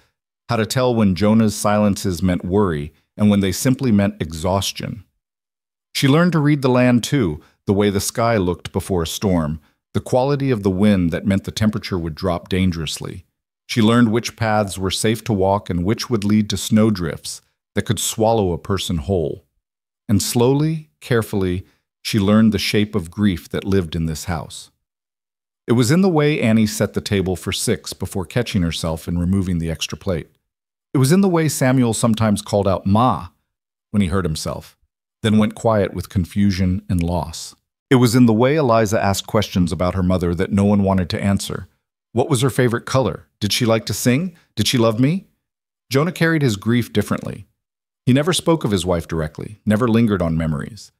how to tell when Jonah's silences meant worry and when they simply meant exhaustion. She learned to read the land too, the way the sky looked before a storm, the quality of the wind that meant the temperature would drop dangerously. She learned which paths were safe to walk and which would lead to snowdrifts that could swallow a person whole. And slowly, carefully, she learned the shape of grief that lived in this house. It was in the way Annie set the table for 6 before catching herself and removing the extra plate. It was in the way Samuel sometimes called out "Ma" when he hurt himself, then went quiet with confusion and loss. It was in the way Eliza asked questions about her mother that no one wanted to answer. What was her favorite color? Did she like to sing? Did she love me? Jonah carried his grief differently. He never spoke of his wife directly, never lingered on memories.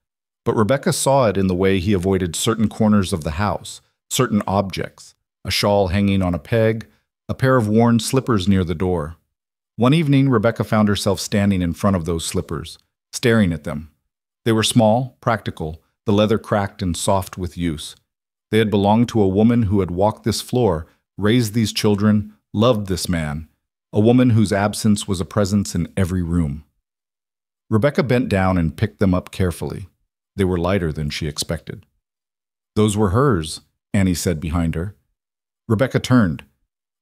But Rebecca saw it in the way he avoided certain corners of the house, certain objects, a shawl hanging on a peg, a pair of worn slippers near the door. One evening, Rebecca found herself standing in front of those slippers, staring at them. They were small, practical, the leather cracked and soft with use. They had belonged to a woman who had walked this floor, raised these children, loved this man, a woman whose absence was a presence in every room. Rebecca bent down and picked them up carefully. They were lighter than she expected. Those were hers, Annie said behind her. Rebecca turned.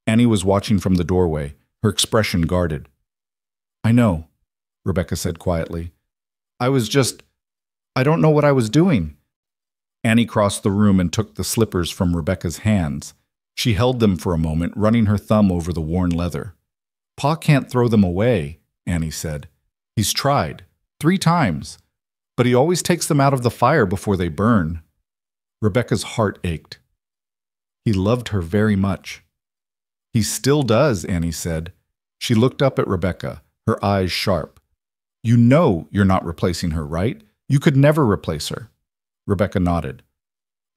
Annie was watching from the doorway, her expression guarded. I know, Rebecca said quietly. I don't know what I was doing. Annie crossed the room and took the slippers from Rebecca's hands. She held them for a moment, running her thumb over the worn leather. Pa can't throw them away, Annie said. He's tried, 3 times, but he always takes them out of the fire before they burn. Rebecca's heart ached. He loved her very much. He still does, Annie said. She looked up at Rebecca, her eyes sharp. You know you're not replacing her, right? You could never replace her. Rebecca nodded.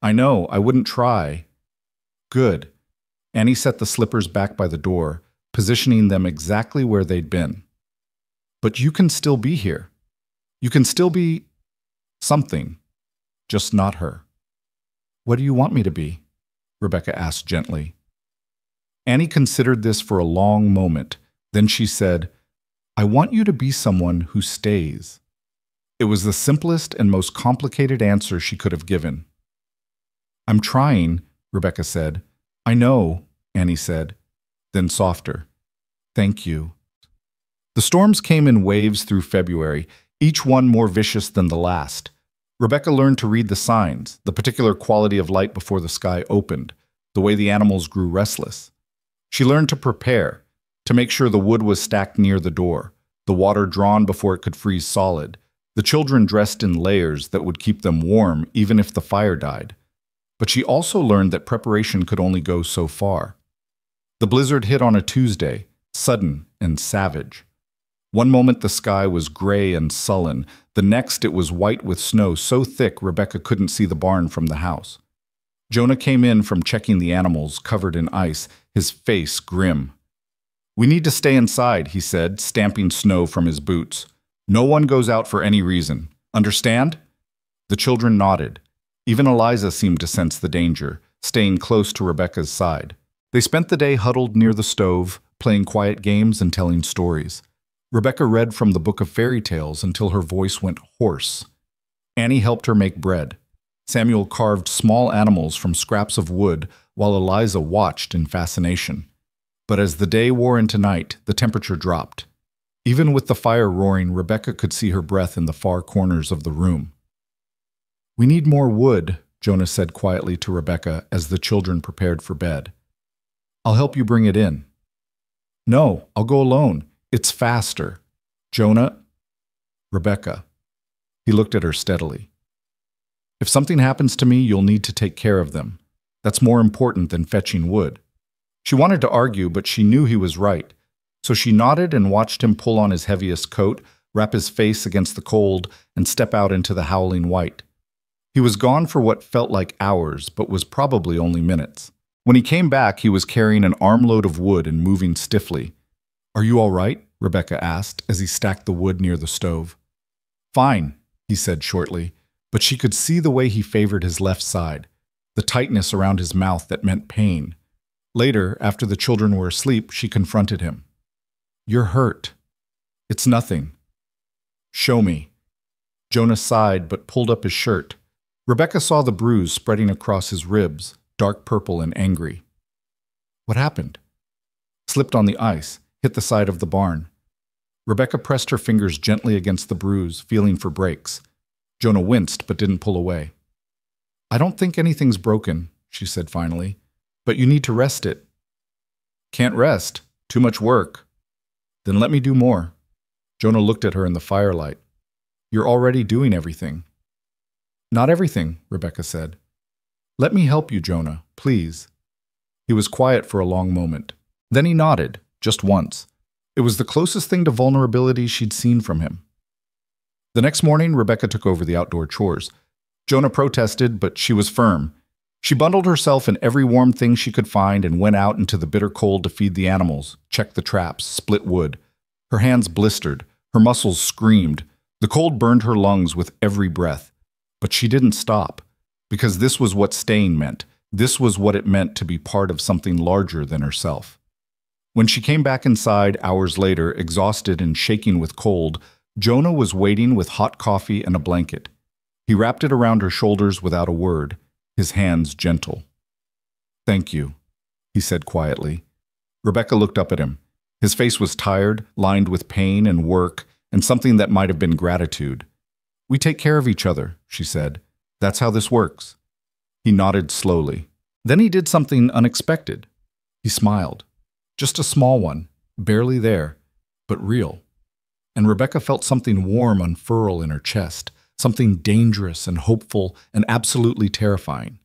I know, I wouldn't try. Good. Annie set the slippers back by the door, positioning them exactly where they'd been. But you can still be here. You can still be something, just not her. What do you want me to be? Rebecca asked gently. Annie considered this for a long moment. Then she said, I want you to be someone who stays. It was the simplest and most complicated answer she could have given. I'm trying, Rebecca said. I know, Annie said, then softer. Thank you. The storms came in waves through February, each one more vicious than the last. Rebecca learned to read the signs, the particular quality of light before the sky opened, the way the animals grew restless. She learned to prepare, to make sure the wood was stacked near the door, the water drawn before it could freeze solid, the children dressed in layers that would keep them warm even if the fire died. But she also learned that preparation could only go so far. The blizzard hit on a Tuesday, sudden and savage. One moment the sky was gray and sullen, the next it was white with snow so thick Rebecca couldn't see the barn from the house. Jonah came in from checking the animals covered in ice, his face grim. We need to stay inside, he said, stamping snow from his boots. No one goes out for any reason. Understand? The children nodded. Even Eliza seemed to sense the danger, staying close to Rebecca's side. They spent the day huddled near the stove, playing quiet games and telling stories. Rebecca read from the book of fairy tales until her voice went hoarse. Annie helped her make bread. Samuel carved small animals from scraps of wood, while Eliza watched in fascination. But as the day wore into night, the temperature dropped. Even with the fire roaring, Rebecca could see her breath in the far corners of the room. "We need more wood," Jonah said quietly to Rebecca as the children prepared for bed. "I'll help you bring it in." "No, I'll go alone. It's faster." "Jonah." "Rebecca." He looked at her steadily. "If something happens to me, you'll need to take care of them. That's more important than fetching wood." She wanted to argue, but she knew he was right. So she nodded and watched him pull on his heaviest coat, wrap his face against the cold, and step out into the howling white. He was gone for what felt like hours, but was probably only minutes. When he came back, he was carrying an armload of wood and moving stiffly. "Are you all right?" Rebecca asked as he stacked the wood near the stove. "Fine," he said shortly, but she could see the way he favored his left side, the tightness around his mouth that meant pain. Later, after the children were asleep, she confronted him. "You're hurt." "It's nothing." "Show me." Jonah sighed but pulled up his shirt. Rebecca saw the bruise spreading across his ribs, dark purple and angry. "What happened?" "Slipped on the ice, hit the side of the barn." Rebecca pressed her fingers gently against the bruise, feeling for breaks. Jonah winced but didn't pull away. "I don't think anything's broken," she said finally, "but you need to rest it." "Can't rest. Too much work." "Then let me do more." Jonah looked at her in the firelight. "You're already doing everything." "Not everything," Rebecca said. "Let me help you, Jonah, please." He was quiet for a long moment. Then he nodded, just once. It was the closest thing to vulnerability she'd seen from him. The next morning, Rebecca took over the outdoor chores. Jonah protested, but she was firm. She bundled herself in every warm thing she could find and went out into the bitter cold to feed the animals, check the traps, split wood. Her hands blistered. Her muscles screamed. The cold burned her lungs with every breath. But she didn't stop, because this was what staying meant. This was what it meant to be part of something larger than herself. When she came back inside hours later, exhausted and shaking with cold, Jonah was waiting with hot coffee and a blanket. He wrapped it around her shoulders without a word, his hands gentle. "Thank you," he said quietly. Rebecca looked up at him. His face was tired, lined with pain and work, and something that might have been gratitude. "We take care of each other," she said. "That's how this works." He nodded slowly. Then he did something unexpected. He smiled. Just a small one, barely there, but real. And Rebecca felt something warm unfurl in her chest, something dangerous and hopeful and absolutely terrifying.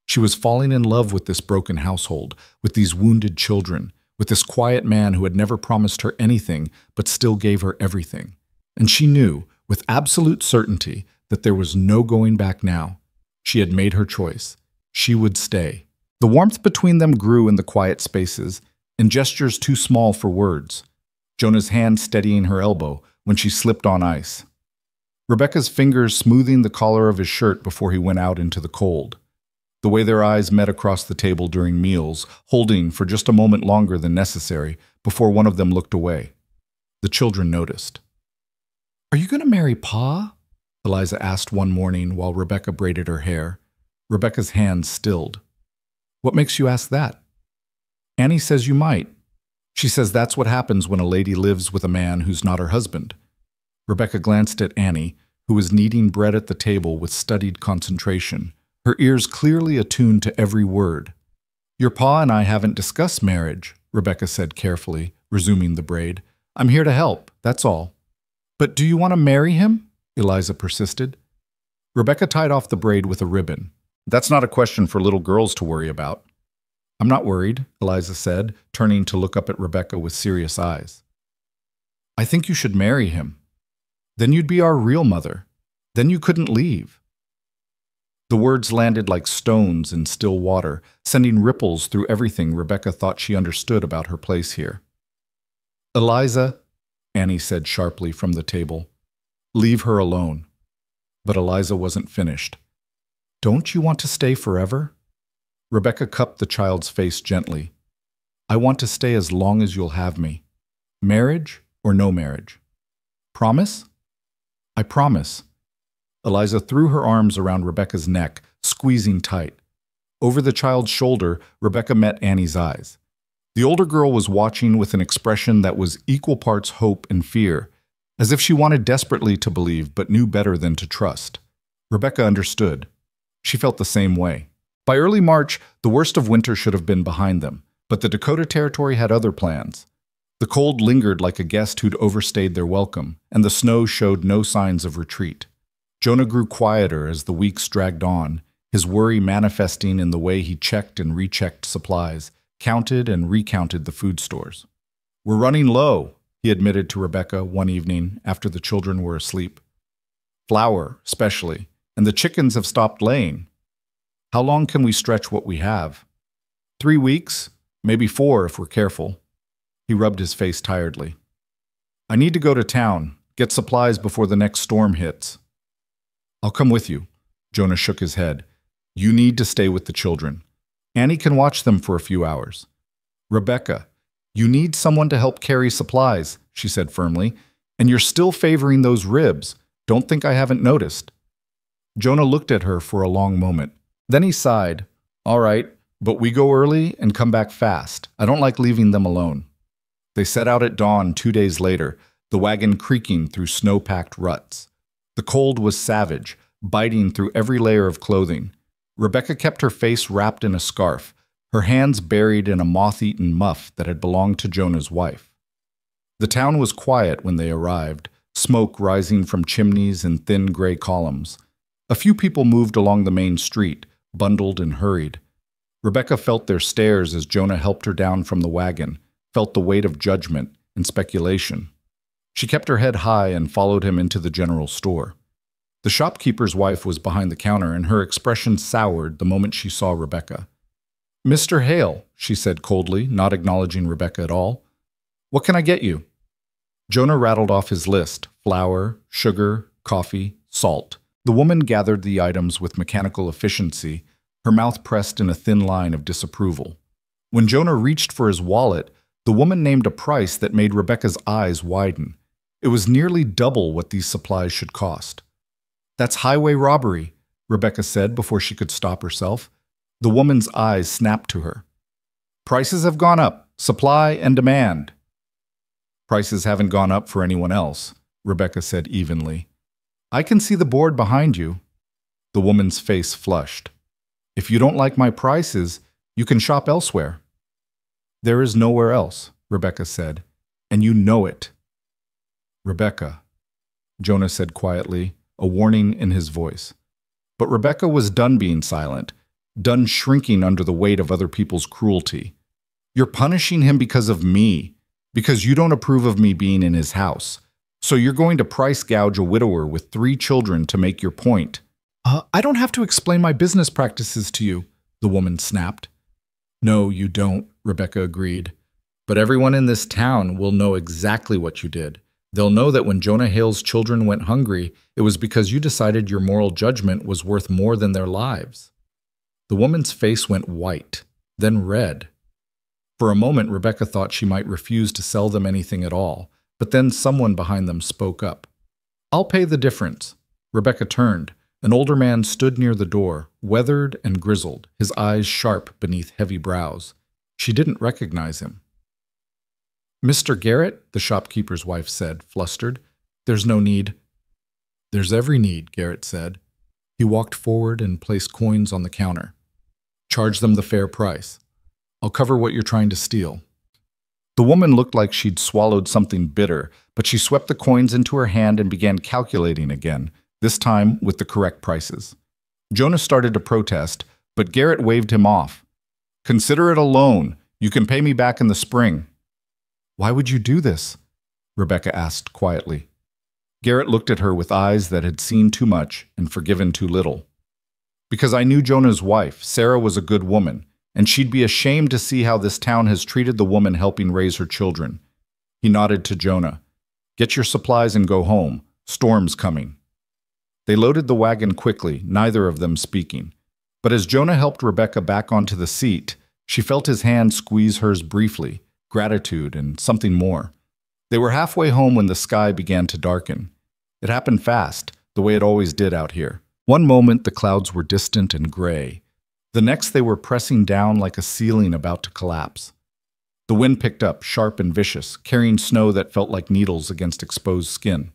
She was falling in love with this broken household, with these wounded children, with this quiet man who had never promised her anything but still gave her everything. And she knew, with absolute certainty, that there was no going back now. She had made her choice. She would stay. The warmth between them grew in the quiet spaces, in gestures too small for words. Jonah's hand steadying her elbow when she slipped on ice. Rebecca's fingers smoothing the collar of his shirt before he went out into the cold. The way their eyes met across the table during meals, holding for just a moment longer than necessary before one of them looked away. The children noticed. "Are you going to marry Pa?" Eliza asked one morning while Rebecca braided her hair. Rebecca's hands stilled. "What makes you ask that?" "Annie says you might. She says that's what happens when a lady lives with a man who's not her husband." Rebecca glanced at Annie, who was kneading bread at the table with studied concentration, her ears clearly attuned to every word. "Your pa and I haven't discussed marriage," Rebecca said carefully, resuming the braid. "I'm here to help, that's all." "But do you want to marry him?" Eliza persisted. Rebecca tied off the braid with a ribbon. "That's not a question for little girls to worry about." "I'm not worried," Eliza said, turning to look up at Rebecca with serious eyes. "I think you should marry him. Then you'd be our real mother. Then you couldn't leave." The words landed like stones in still water, sending ripples through everything Rebecca thought she understood about her place here. "Eliza," Annie said sharply from the table, "leave her alone." But Eliza wasn't finished. "Don't you want to stay forever?" Rebecca cupped the child's face gently. "I want to stay as long as you'll have me. Marriage or no marriage. Promise?" "I promise." Eliza threw her arms around Rebecca's neck, squeezing tight. Over the child's shoulder, Rebecca met Annie's eyes. The older girl was watching with an expression that was equal parts hope and fear, as if she wanted desperately to believe but knew better than to trust. Rebecca understood. She felt the same way. By early March, the worst of winter should have been behind them, but the Dakota Territory had other plans. The cold lingered like a guest who'd overstayed their welcome, and the snow showed no signs of retreat. Jonah grew quieter as the weeks dragged on, his worry manifesting in the way he checked and rechecked supplies, counted and recounted the food stores. "We're running low," he admitted to Rebecca one evening after the children were asleep. "Flour, especially, and the chickens have stopped laying. How long can we stretch what we have?" 3 weeks, maybe 4 if we're careful." He rubbed his face tiredly. "I need to go to town, get supplies before the next storm hits." "I'll come with you." Jonah shook his head. "You need to stay with the children. Annie can watch them for a few hours." "Rebecca, you need someone to help carry supplies," she said firmly, "and you're still favoring those ribs. Don't think I haven't noticed." Jonah looked at her for a long moment. Then he sighed. "All right, but we go early and come back fast. I don't like leaving them alone." They set out at dawn 2 days later, the wagon creaking through snow-packed ruts. The cold was savage, biting through every layer of clothing. Rebecca kept her face wrapped in a scarf, her hands buried in a moth-eaten muff that had belonged to Jonah's wife. The town was quiet when they arrived, smoke rising from chimneys and thin gray columns. A few people moved along the main street, bundled and hurried. Rebecca felt their stares as Jonah helped her down from the wagon, felt the weight of judgment and speculation. She kept her head high and followed him into the general store. The shopkeeper's wife was behind the counter, and her expression soured the moment she saw Rebecca. "Mr. Hale," she said coldly, not acknowledging Rebecca at all. "What can I get you?" Jonah rattled off his list: flour, sugar, coffee, salt. The woman gathered the items with mechanical efficiency, her mouth pressed in a thin line of disapproval. When Jonah reached for his wallet, the woman named a price that made Rebecca's eyes widen. It was nearly double what these supplies should cost. "That's highway robbery," Rebecca said before she could stop herself. The woman's eyes snapped to her. "Prices have gone up, supply and demand." "Prices haven't gone up for anyone else," Rebecca said evenly. "I can see the board behind you." The woman's face flushed. "If you don't like my prices, you can shop elsewhere." "There is nowhere else," Rebecca said, "and you know it." "Rebecca," Jonah said quietly, a warning in his voice. But Rebecca was done being silent, done shrinking under the weight of other people's cruelty. "You're punishing him because of me, because you don't approve of me being in his house. So you're going to price gouge a widower with 3 children to make your point." I don't have to explain my business practices to you," the woman snapped. "No, you don't," Rebecca agreed. "But everyone in this town will know exactly what you did. They'll know that when Jonah Hale's children went hungry, it was because you decided your moral judgment was worth more than their lives." The woman's face went white, then red. For a moment, Rebecca thought she might refuse to sell them anything at all, but then someone behind them spoke up. "I'll pay the difference." Rebecca turned. An older man stood near the door, weathered and grizzled, his eyes sharp beneath heavy brows. She didn't recognize him. "Mr. Garrett," the shopkeeper's wife said, flustered. "There's no need." "There's every need," Garrett said. He walked forward and placed coins on the counter. "Charge them the fair price. I'll cover what you're trying to steal." The woman looked like she'd swallowed something bitter, but she swept the coins into her hand and began calculating again, this time with the correct prices. Jonah started to protest, but Garrett waved him off. "Consider it a loan. You can pay me back in the spring." "Why would you do this?" Rebecca asked quietly. Garrett looked at her with eyes that had seen too much and forgiven too little. "Because I knew Jonah's wife. Sarah was a good woman, and she'd be ashamed to see how this town has treated the woman helping raise her children." He nodded to Jonah. "Get your supplies and go home. Storm's coming." They loaded the wagon quickly, neither of them speaking. But as Jonah helped Rebecca back onto the seat, she felt his hand squeeze hers briefly, gratitude and something more. They were halfway home when the sky began to darken. It happened fast, the way it always did out here. One moment the clouds were distant and gray. The next, they were pressing down like a ceiling about to collapse. The wind picked up, sharp and vicious, carrying snow that felt like needles against exposed skin.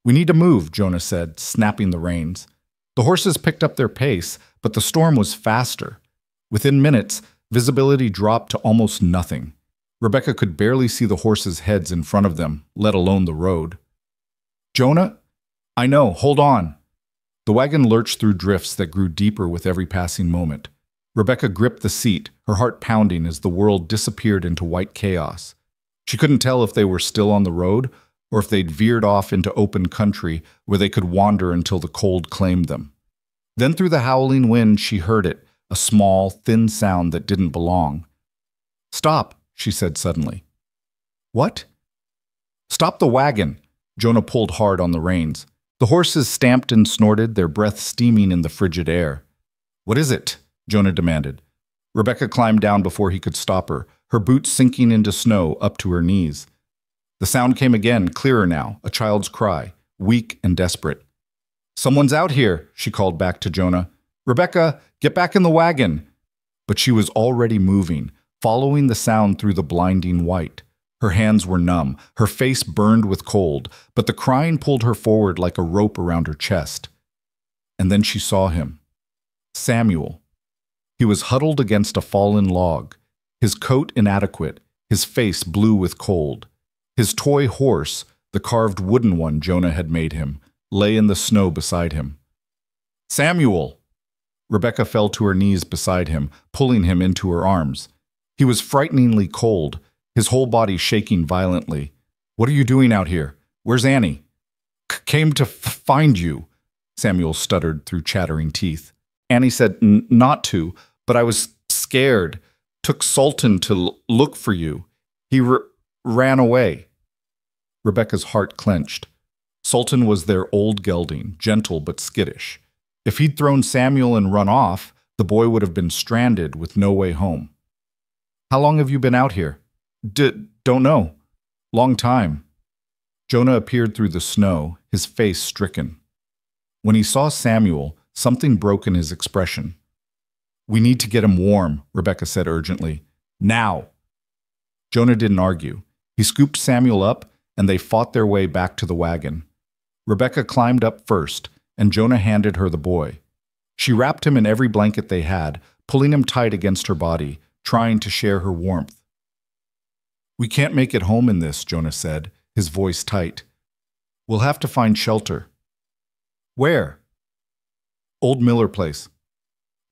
"We need to move," Jonah said, snapping the reins. The horses picked up their pace, but the storm was faster. Within minutes, visibility dropped to almost nothing. Rebecca could barely see the horses' heads in front of them, let alone the road. "Jonah? I know, hold on." The wagon lurched through drifts that grew deeper with every passing moment. Rebecca gripped the seat, her heart pounding as the world disappeared into white chaos. She couldn't tell if they were still on the road or if they'd veered off into open country where they could wander until the cold claimed them. Then through the howling wind she heard it, a small, thin sound that didn't belong. "Stop," she said suddenly. "What?" "Stop the wagon." Jonah pulled hard on the reins. The horses stamped and snorted, their breath steaming in the frigid air. "What is it?" Jonah demanded. Rebecca climbed down before he could stop her, her boots sinking into snow up to her knees. The sound came again, clearer now, a child's cry, weak and desperate. "Someone's out here," she called back to Jonah. "Rebecca, get back in the wagon." But she was already moving, following the sound through the blinding white. Her hands were numb, her face burned with cold, but the crying pulled her forward like a rope around her chest. And then she saw him. Samuel. He was huddled against a fallen log, his coat inadequate, his face blue with cold. His toy horse, the carved wooden one Jonah had made him, lay in the snow beside him. "Samuel!" Rebecca fell to her knees beside him, pulling him into her arms. He was frighteningly cold, his whole body shaking violently. "What are you doing out here? Where's Annie?" "Came to find you," Samuel stuttered through chattering teeth. "Annie said not to, but I was scared. Took Sultan to look for you. He ran away." Rebecca's heart clenched. Sultan was their old gelding, gentle but skittish. If he'd thrown Samuel and run off, the boy would have been stranded with no way home. "How long have you been out here?" Don't know. Long time." Jonah appeared through the snow, his face stricken. When he saw Samuel, something broke in his expression. "We need to get him warm," Rebecca said urgently. "Now!" Jonah didn't argue. He scooped Samuel up, and they fought their way back to the wagon. Rebecca climbed up first, and Jonah handed her the boy. She wrapped him in every blanket they had, pulling him tight against her body, trying to share her warmth. "We can't make it home in this," Jonah said, his voice tight. "We'll have to find shelter." "Where?" "Old Miller Place.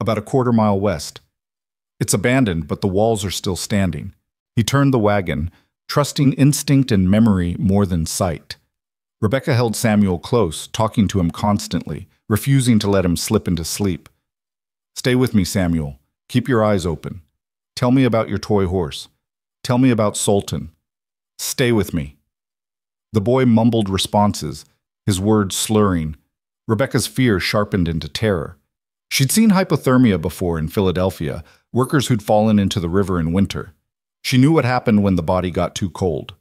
About a quarter-mile west. It's abandoned, but the walls are still standing." He turned the wagon, trusting instinct and memory more than sight. Rebecca held Samuel close, talking to him constantly, refusing to let him slip into sleep. "Stay with me, Samuel. Keep your eyes open. Tell me about your toy horse. Tell me about Sultan. Stay with me." The boy mumbled responses, his words slurring. Rebecca's fear sharpened into terror. She'd seen hypothermia before in Philadelphia, workers who'd fallen into the river in winter. She knew what happened when the body got too cold.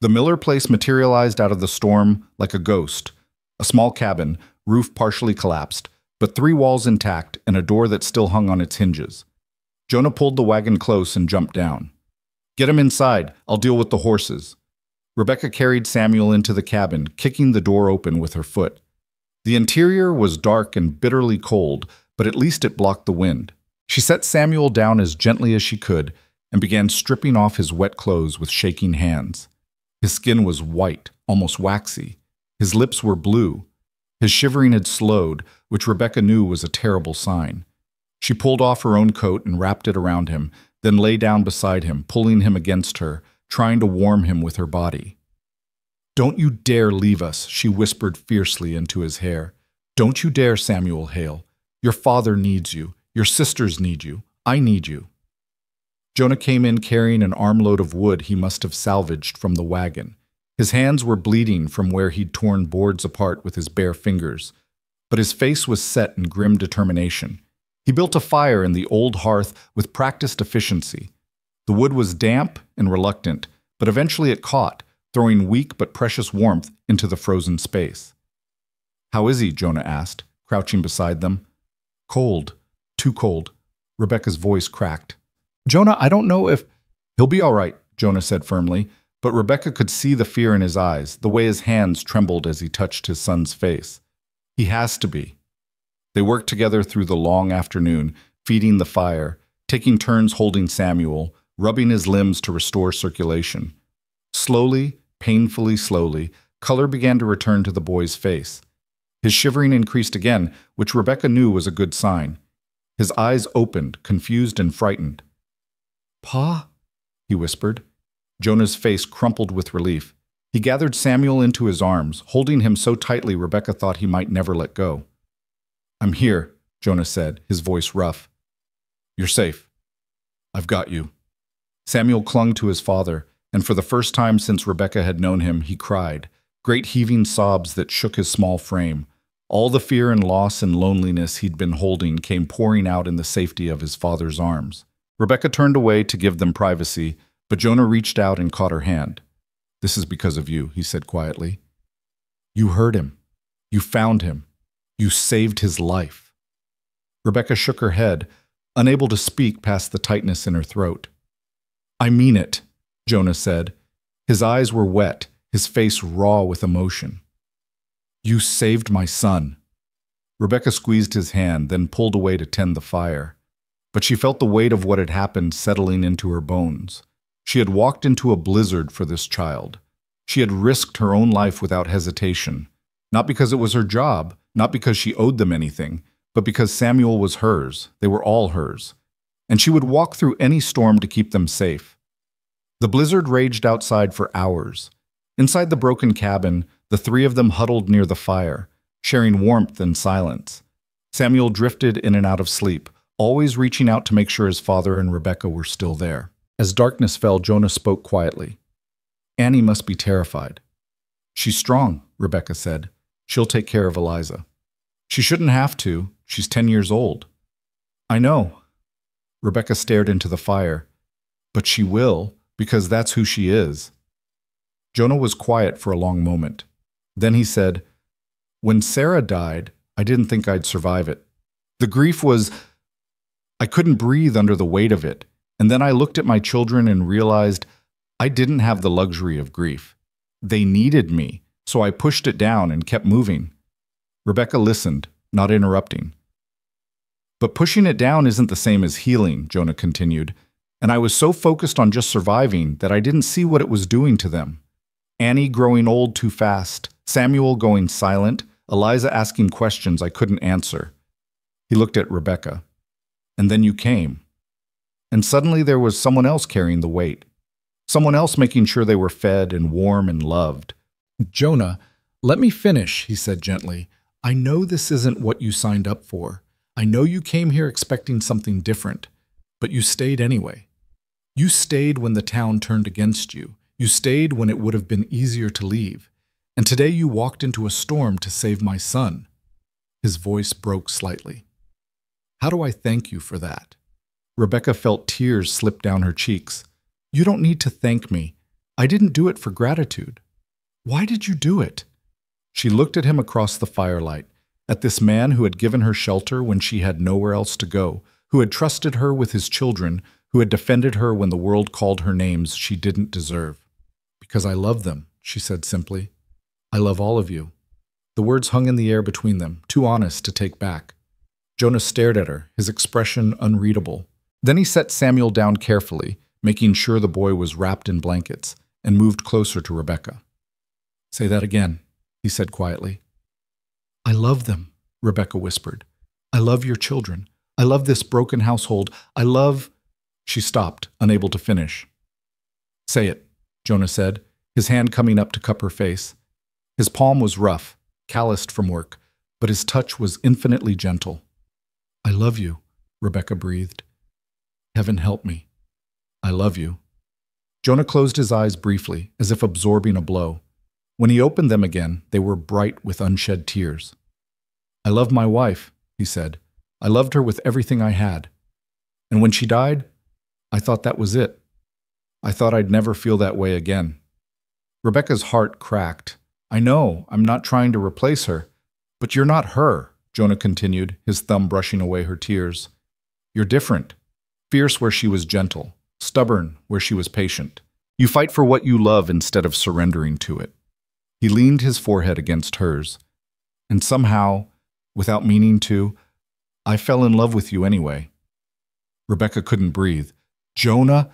The Miller place materialized out of the storm like a ghost. A small cabin, roof partially collapsed, but 3 walls intact and a door that still hung on its hinges. Jonah pulled the wagon close and jumped down. "Get him inside. I'll deal with the horses." Rebecca carried Samuel into the cabin, kicking the door open with her foot. The interior was dark and bitterly cold, but at least it blocked the wind. She set Samuel down as gently as she could and began stripping off his wet clothes with shaking hands. His skin was white, almost waxy. His lips were blue. His shivering had slowed, which Rebecca knew was a terrible sign. She pulled off her own coat and wrapped it around him, then lay down beside him, pulling him against her, trying to warm him with her body. "Don't you dare leave us," she whispered fiercely into his hair. "Don't you dare, Samuel Hale. Your father needs you. Your sisters need you. I need you." Jonah came in carrying an armload of wood he must have salvaged from the wagon. His hands were bleeding from where he'd torn boards apart with his bare fingers, but his face was set in grim determination. He built a fire in the old hearth with practiced efficiency. The wood was damp and reluctant, but eventually it caught, throwing weak but precious warmth into the frozen space. "How is he?" Jonah asked, crouching beside them. "Cold. too cold. Rebecca's voice cracked. Jonah, I don't know if... He'll be all right, Jonah said firmly, but Rebecca could see the fear in his eyes, the way his hands trembled as he touched his son's face. He has to be. They worked together through the long afternoon, feeding the fire, taking turns holding Samuel, rubbing his limbs to restore circulation. Slowly, painfully slowly, color began to return to the boy's face. His shivering increased again, which Rebecca knew was a good sign. His eyes opened, confused and frightened. Pa? He whispered. Jonah's face crumpled with relief. He gathered Samuel into his arms, holding him so tightly Rebecca thought he might never let go. I'm here, Jonah said, his voice rough. You're safe. I've got you. Samuel clung to his father, and for the first time since Rebecca had known him, he cried, great heaving sobs that shook his small frame. All the fear and loss and loneliness he'd been holding came pouring out in the safety of his father's arms. Rebecca turned away to give them privacy, but Jonah reached out and caught her hand. This is because of you, he said quietly. You heard him. You found him. You saved his life. Rebecca shook her head, unable to speak past the tightness in her throat. I mean it, Jonah said. His eyes were wet, his face raw with emotion. You saved my son. Rebecca squeezed his hand, then pulled away to tend the fire. But she felt the weight of what had happened settling into her bones. She had walked into a blizzard for this child. She had risked her own life without hesitation, not because it was her job, not because she owed them anything, but because Samuel was hers. They were all hers. And she would walk through any storm to keep them safe. The blizzard raged outside for hours. Inside the broken cabin, the three of them huddled near the fire, sharing warmth and silence. Samuel drifted in and out of sleep, always reaching out to make sure his father and Rebecca were still there. As darkness fell, Jonah spoke quietly. Annie must be terrified. She's strong, Rebecca said. She'll take care of Eliza. She shouldn't have to. She's 10 years old. I know. Rebecca stared into the fire. But she will, because that's who she is. Jonah was quiet for a long moment. Then he said, when Sarah died, I didn't think I'd survive it. The grief was... I couldn't breathe under the weight of it. And then I looked at my children and realized I didn't have the luxury of grief. They needed me, so I pushed it down and kept moving. Rebecca listened, not interrupting. But pushing it down isn't the same as healing, Jonah continued, and I was so focused on just surviving that I didn't see what it was doing to them. Annie growing old too fast, Samuel going silent, Eliza asking questions I couldn't answer. He looked at Rebecca. And then you came. And suddenly there was someone else carrying the weight. Someone else making sure they were fed and warm and loved. Jonah, let me finish, he said gently. I know this isn't what you signed up for. I know you came here expecting something different, but you stayed anyway. You stayed when the town turned against you. You stayed when it would have been easier to leave. And today you walked into a storm to save my son. His voice broke slightly. How do I thank you for that? Rebecca felt tears slip down her cheeks. You don't need to thank me. I didn't do it for gratitude. Why did you do it? She looked at him across the firelight, at this man who had given her shelter when she had nowhere else to go, who had trusted her with his children, who had defended her when the world called her names she didn't deserve. Because I love them, she said simply. I love all of you. The words hung in the air between them, too honest to take back. Jonah stared at her, his expression unreadable. Then he set Samuel down carefully, making sure the boy was wrapped in blankets, and moved closer to Rebecca. Say that again, he said quietly. I love them, Rebecca whispered. I love your children. I love this broken household. I love... She stopped, unable to finish. Say it, Jonah said, his hand coming up to cup her face. His palm was rough, calloused from work, but his touch was infinitely gentle. I love you, Rebecca breathed. Heaven help me. I love you. Jonah closed his eyes briefly, as if absorbing a blow. When he opened them again, they were bright with unshed tears. I love my wife, he said. I loved her with everything I had. And when she died, I thought that was it. I thought I'd never feel that way again. Rebecca's heart cracked. I know, I'm not trying to replace her. But you're not her, Jonah continued, his thumb brushing away her tears. You're different. Fierce where she was gentle. Stubborn where she was patient. You fight for what you love instead of surrendering to it. He leaned his forehead against hers. And somehow, without meaning to, I fell in love with you anyway. Rebecca couldn't breathe. Jonah,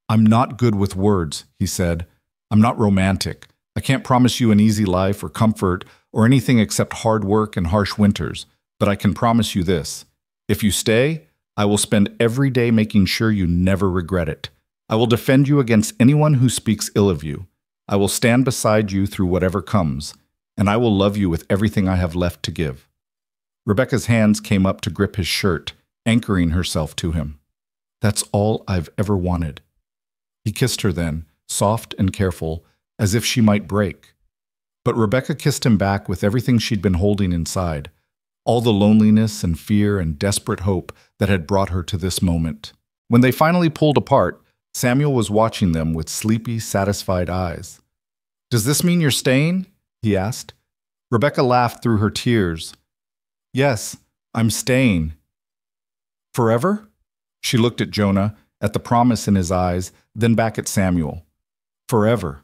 I'm not good with words, he said. I'm not romantic. I can't promise you an easy life or comfort or anything except hard work and harsh winters, but I can promise you this. If you stay, I will spend every day making sure you never regret it. I will defend you against anyone who speaks ill of you. I will stand beside you through whatever comes, and I will love you with everything I have left to give. Rebecca's hands came up to grip his shirt, anchoring herself to him. That's all I've ever wanted. He kissed her then, soft and careful, as if she might break. But Rebecca kissed him back with everything she'd been holding inside, all the loneliness and fear and desperate hope that had brought her to this moment. When they finally pulled apart, Samuel was watching them with sleepy, satisfied eyes. Does this mean you're staying? He asked. Rebecca laughed through her tears. Yes, I'm staying. Forever? She looked at Jonah, at the promise in his eyes, then back at Samuel. Forever.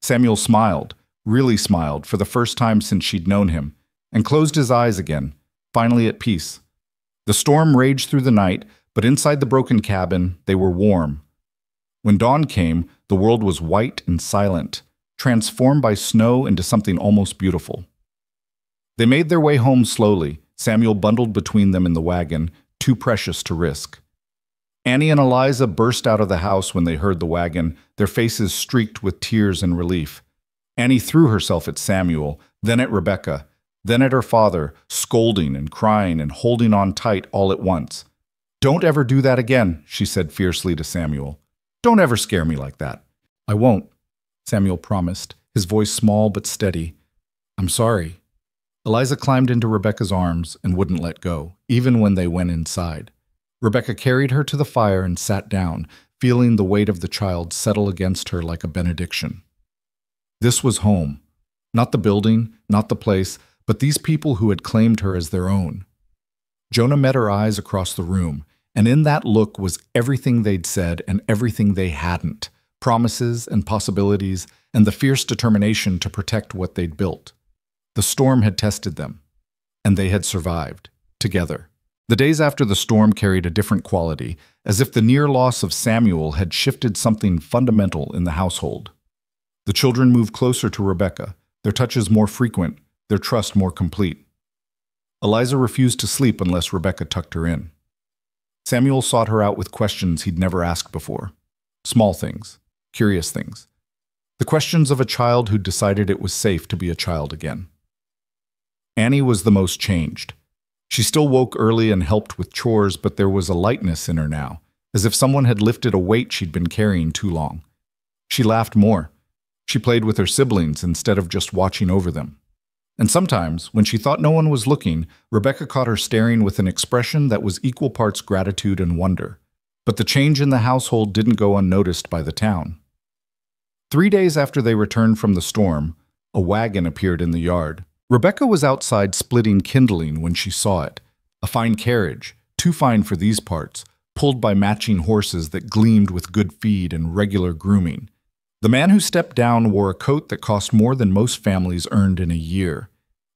Samuel smiled, really smiled, for the first time since she'd known him, and closed his eyes again, finally at peace. The storm raged through the night, but inside the broken cabin, they were warm. When dawn came, the world was white and silent, transformed by snow into something almost beautiful. They made their way home slowly, Samuel bundled between them in the wagon, too precious to risk. Annie and Eliza burst out of the house when they heard the wagon, their faces streaked with tears and relief. Annie threw herself at Samuel, then at Rebecca, then at her father, scolding and crying and holding on tight all at once. Don't ever do that again, she said fiercely to Samuel. Don't ever scare me like that. I won't, Samuel promised, his voice small but steady. I'm sorry. Eliza climbed into Rebecca's arms and wouldn't let go, even when they went inside. Rebecca carried her to the fire and sat down, feeling the weight of the child settle against her like a benediction. This was home. Not the building, not the place, but these people who had claimed her as their own. Jonah met her eyes across the room, and in that look was everything they'd said and everything they hadn't, promises and possibilities, and the fierce determination to protect what they'd built. The storm had tested them, and they had survived, together. The days after the storm carried a different quality, as if the near loss of Samuel had shifted something fundamental in the household. The children moved closer to Rebecca, their touches more frequent, their trust more complete. Eliza refused to sleep unless Rebecca tucked her in. Samuel sought her out with questions he'd never asked before. Small things, curious things. The questions of a child who decided it was safe to be a child again. Annie was the most changed. She still woke early and helped with chores, but there was a lightness in her now, as if someone had lifted a weight she'd been carrying too long. She laughed more. She played with her siblings instead of just watching over them. And sometimes, when she thought no one was looking, Rebecca caught her staring with an expression that was equal parts gratitude and wonder. But the change in the household didn't go unnoticed by the town. 3 days after they returned from the storm, a wagon appeared in the yard. Rebecca was outside splitting kindling when she saw it. A fine carriage, too fine for these parts, pulled by matching horses that gleamed with good feed and regular grooming. The man who stepped down wore a coat that cost more than most families earned in a year.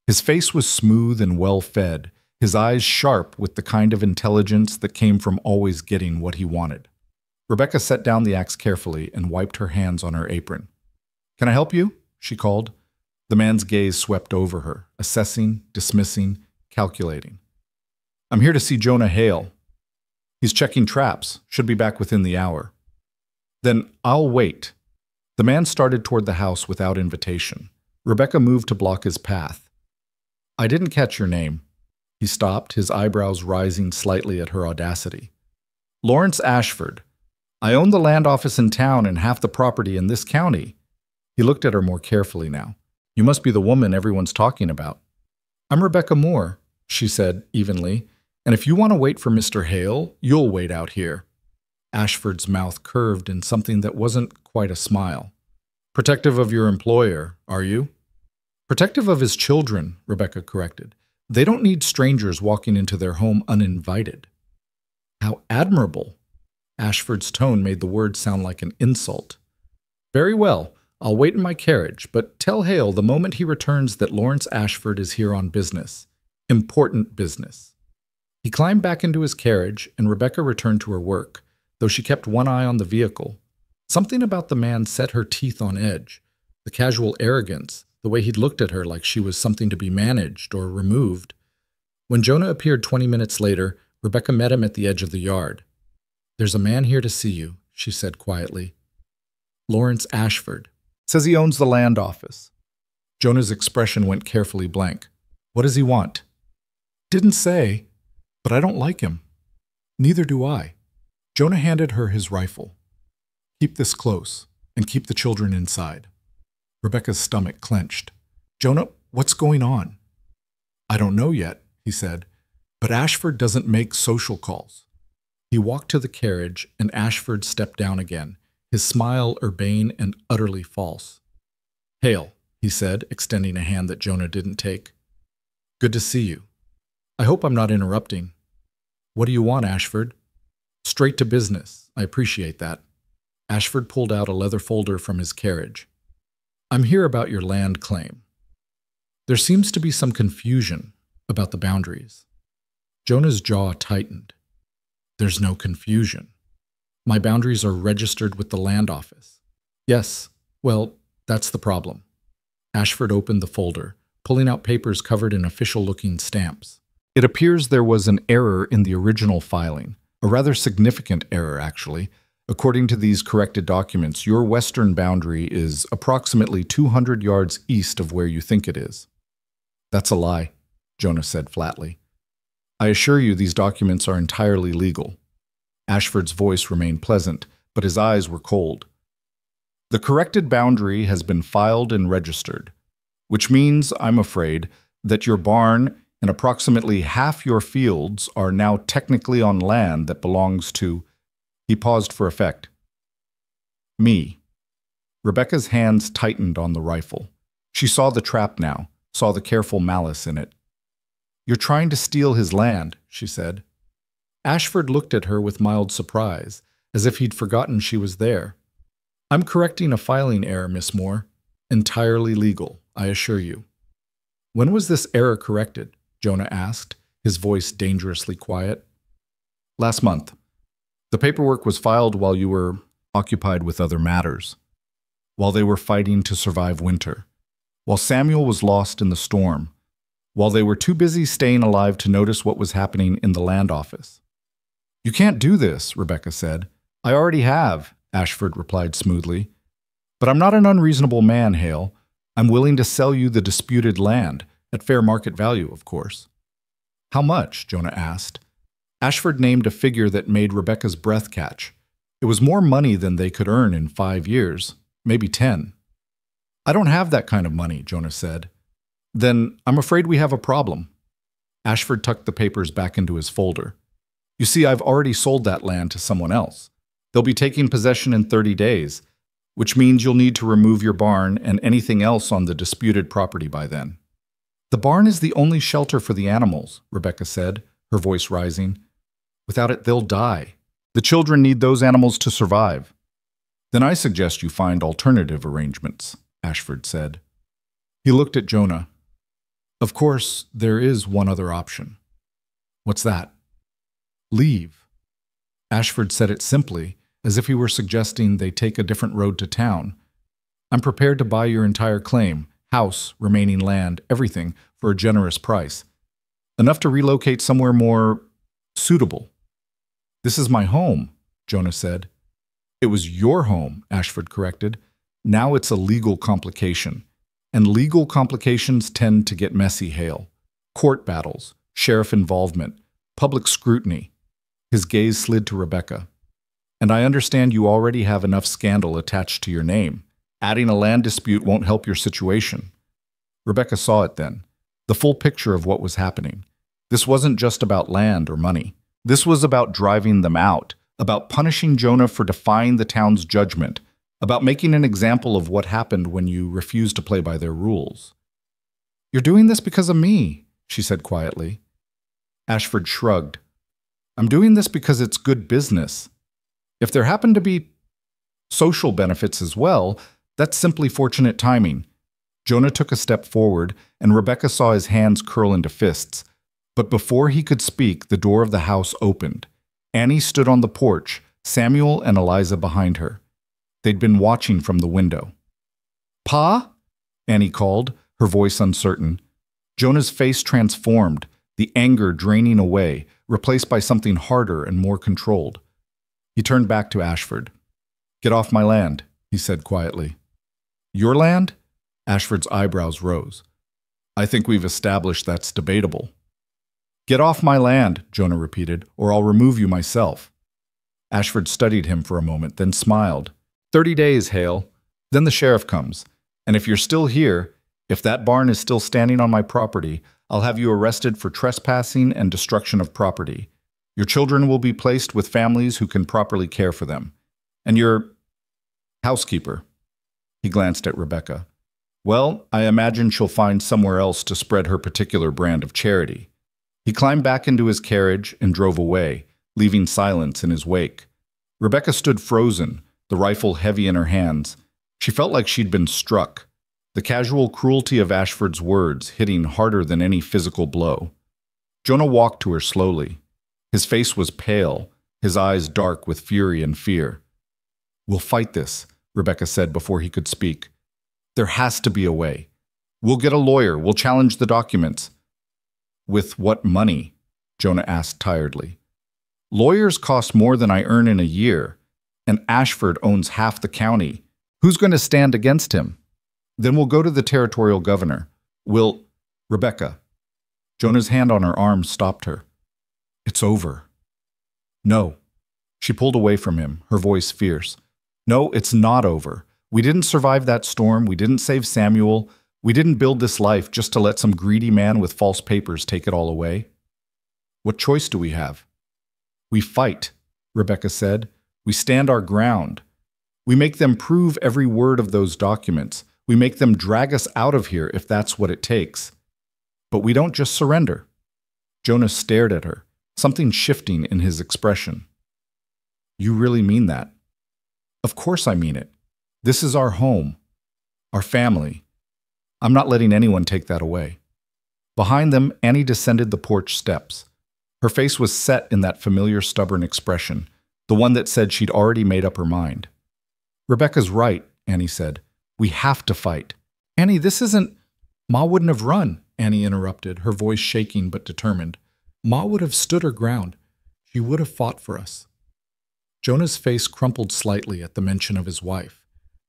His face was smooth and well-fed, his eyes sharp with the kind of intelligence that came from always getting what he wanted. Rebecca set down the axe carefully and wiped her hands on her apron. "Can I help you?" she called. The man's gaze swept over her, assessing, dismissing, calculating. "I'm here to see Jonah Hale. He's checking traps, should be back within the hour." "Then I'll wait." The man started toward the house without invitation. Rebecca moved to block his path. "I didn't catch your name." He stopped, his eyebrows rising slightly at her audacity. "Lawrence Ashford. I own the land office in town and half the property in this county." He looked at her more carefully now. "You must be the woman everyone's talking about." "I'm Rebecca Moore," she said evenly, "and if you want to wait for Mr. Hale, you'll wait out here." Ashford's mouth curved in something that wasn't quite a smile. "Protective of your employer, are you?" "Protective of his children," Rebecca corrected. "They don't need strangers walking into their home uninvited." How admirable. Ashford's tone made the word sound like an insult. Very well. I'll wait in my carriage, but tell Hale the moment he returns that Lawrence Ashford is here on business. Important business. He climbed back into his carriage, and Rebecca returned to her work, though she kept one eye on the vehicle. Something about the man set her teeth on edge. The casual arrogance, the way he'd looked at her like she was something to be managed or removed. When Jonah appeared 20 minutes later, Rebecca met him at the edge of the yard. "There's a man here to see you," she said quietly. "Lawrence Ashford. Says he owns the land office." Jonah's expression went carefully blank. "What does he want?" "Didn't say, but I don't like him." "Neither do I." Jonah handed her his rifle. "Keep this close, and keep the children inside." Rebecca's stomach clenched. "Jonah, what's going on?" "I don't know yet," he said, "but Ashford doesn't make social calls." He walked to the carriage, and Ashford stepped down again, his smile urbane and utterly false. "Hale," he said, extending a hand that Jonah didn't take. "Good to see you. I hope I'm not interrupting." "What do you want, Ashford?" "Straight to business. I appreciate that." Ashford pulled out a leather folder from his carriage. "I'm here about your land claim. There seems to be some confusion about the boundaries." Jonah's jaw tightened. "There's no confusion. My boundaries are registered with the land office." "Yes, well, that's the problem." Ashford opened the folder, pulling out papers covered in official-looking stamps. It appears there was an error in the original filing, a rather significant error, actually. According to these corrected documents, your western boundary is approximately 200 yards east of where you think it is. "That's a lie," Jonah said flatly. "I assure you these documents are entirely legal." Ashford's voice remained pleasant, but his eyes were cold. "The corrected boundary has been filed and registered, which means, I'm afraid, that your barn and approximately half your fields are now technically on land that belongs to—" He paused for effect. "Me." Rebecca's hands tightened on the rifle. She saw the trap now, saw the careful malice in it. "You're trying to steal his land," she said. Ashford looked at her with mild surprise, as if he'd forgotten she was there. "I'm correcting a filing error, Miss Moore. Entirely legal, I assure you." "When was this error corrected?" Jonah asked, his voice dangerously quiet. "Last month. The paperwork was filed while you were occupied with other matters, while they were fighting to survive winter, while Samuel was lost in the storm, while they were too busy staying alive to notice what was happening in the land office." "You can't do this," Rebecca said. "I already have," Ashford replied smoothly. "But I'm not an unreasonable man, Hale. I'm willing to sell you the disputed land, at fair market value, of course." "How much?" Jonah asked. Ashford named a figure that made Rebecca's breath catch. It was more money than they could earn in 5 years, maybe 10. "I don't have that kind of money," Jonah said. "Then I'm afraid we have a problem." Ashford tucked the papers back into his folder. "You see, I've already sold that land to someone else. They'll be taking possession in 30 days, which means you'll need to remove your barn and anything else on the disputed property by then." "The barn is the only shelter for the animals," Rebecca said, her voice rising. "Without it, they'll die. The children need those animals to survive." "Then I suggest you find alternative arrangements," Ashford said. He looked at Jonah. "Of course, there is one other option." "What's that?" "Leave." Ashford said it simply, as if he were suggesting they take a different road to town. "I'm prepared to buy your entire claim, house, remaining land, everything, for a generous price. Enough to relocate somewhere more suitable." "This is my home," Jonah said. "It was your home," Ashford corrected. "Now it's a legal complication. And legal complications tend to get messy, Hale. Court battles, sheriff involvement, public scrutiny." His gaze slid to Rebecca. "And I understand you already have enough scandal attached to your name. Adding a land dispute won't help your situation." Rebecca saw it then, the full picture of what was happening. This wasn't just about land or money. This was about driving them out, about punishing Jonah for defying the town's judgment, about making an example of what happened when you refused to play by their rules. "You're doing this because of me," she said quietly. Ashford shrugged. I'm doing this because it's good business. If there happen to be social benefits as well, that's simply fortunate timing. Jonah took a step forward, and Rebecca saw his hands curl into fists. But before he could speak, the door of the house opened. Annie stood on the porch, Samuel and Eliza behind her. They'd been watching from the window. "Pa?" Annie called, her voice uncertain. Jonah's face transformed, the anger draining away, replaced by something harder and more controlled. He turned back to Ashford. "Get off my land," he said quietly. "Your land?" Ashford's eyebrows rose. "I think we've established that's debatable." "Get off my land," Jonah repeated, "or I'll remove you myself." Ashford studied him for a moment, then smiled. 30 days, Hale. Then the sheriff comes. And if you're still here, if that barn is still standing on my property, I'll have you arrested for trespassing and destruction of property. Your children will be placed with families who can properly care for them. And your housekeeper." He glanced at Rebecca. "Well, I imagine she'll find somewhere else to spread her particular brand of charity." He climbed back into his carriage and drove away, leaving silence in his wake. Rebecca stood frozen, the rifle heavy in her hands. She felt like she'd been struck, the casual cruelty of Ashford's words hitting harder than any physical blow. Jonah walked to her slowly. His face was pale, his eyes dark with fury and fear. "We'll fight this," Rebecca said before he could speak. "There has to be a way. We'll get a lawyer, we'll challenge the documents." "With what money?" Jonah asked tiredly. "Lawyers cost more than I earn in a year, and Ashford owns half the county. Who's going to stand against him? Then we'll go to the territorial governor. Rebecca." Jonah's hand on her arm stopped her. "It's over." "No." She pulled away from him, her voice fierce. "No, it's not over. We didn't survive that storm. We didn't save Samuel. We didn't build this life just to let some greedy man with false papers take it all away. What choice do we have?" "We fight," Rebecca said. "We stand our ground. We make them prove every word of those documents. We make them drag us out of here if that's what it takes. But we don't just surrender." Jonah stared at her, something shifting in his expression. "You really mean that?" "Of course I mean it. This is our home, our family. I'm not letting anyone take that away." Behind them, Annie descended the porch steps. Her face was set in that familiar stubborn expression, the one that said she'd already made up her mind. "Rebecca's right," Annie said. "We have to fight." "Annie, this isn't—" "Ma wouldn't have run," Annie interrupted, her voice shaking but determined. "Ma would have stood her ground. She would have fought for us." Jonah's face crumpled slightly at the mention of his wife.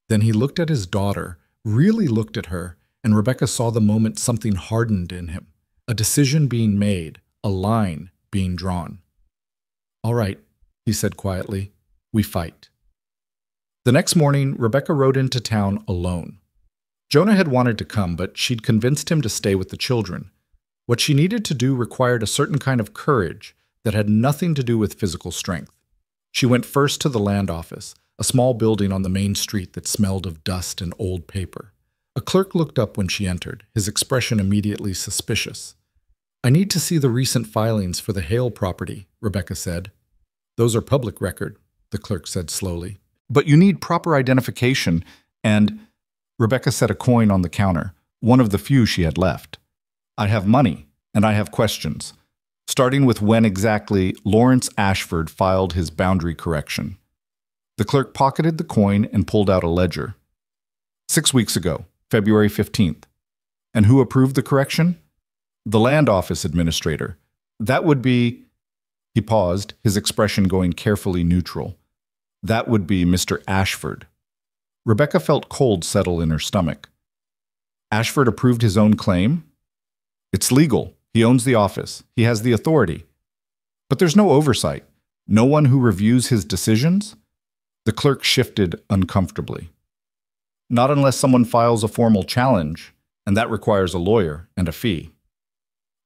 Then he looked at his daughter, really looked at her, and Rebecca saw the moment something hardened in him, a decision being made, a line being drawn. "All right," he said quietly, "we fight." The next morning, Rebecca rode into town alone. Jonah had wanted to come, but she'd convinced him to stay with the children. What she needed to do required a certain kind of courage that had nothing to do with physical strength. She went first to the land office, a small building on the main street that smelled of dust and old paper. A clerk looked up when she entered, his expression immediately suspicious. "I need to see the recent filings for the Hale property," Rebecca said. "Those are public record," the clerk said slowly. "But you need proper identification, and—" Rebecca set a coin on the counter, one of the few she had left. "I have money, and I have questions, starting with when exactly Lawrence Ashford filed his boundary correction." The clerk pocketed the coin and pulled out a ledger. 6 weeks ago, February 15th. "And who approved the correction?" "The land office administrator. That would be—" He paused, his expression going carefully neutral. "That would be Mr. Ashford." Rebecca felt cold settle in her stomach. "Ashford approved his own claim?" "It's legal. He owns the office. He has the authority. But there's no oversight. No one who reviews his decisions?" The clerk shifted uncomfortably. "Not unless someone files a formal challenge, and that requires a lawyer and a fee."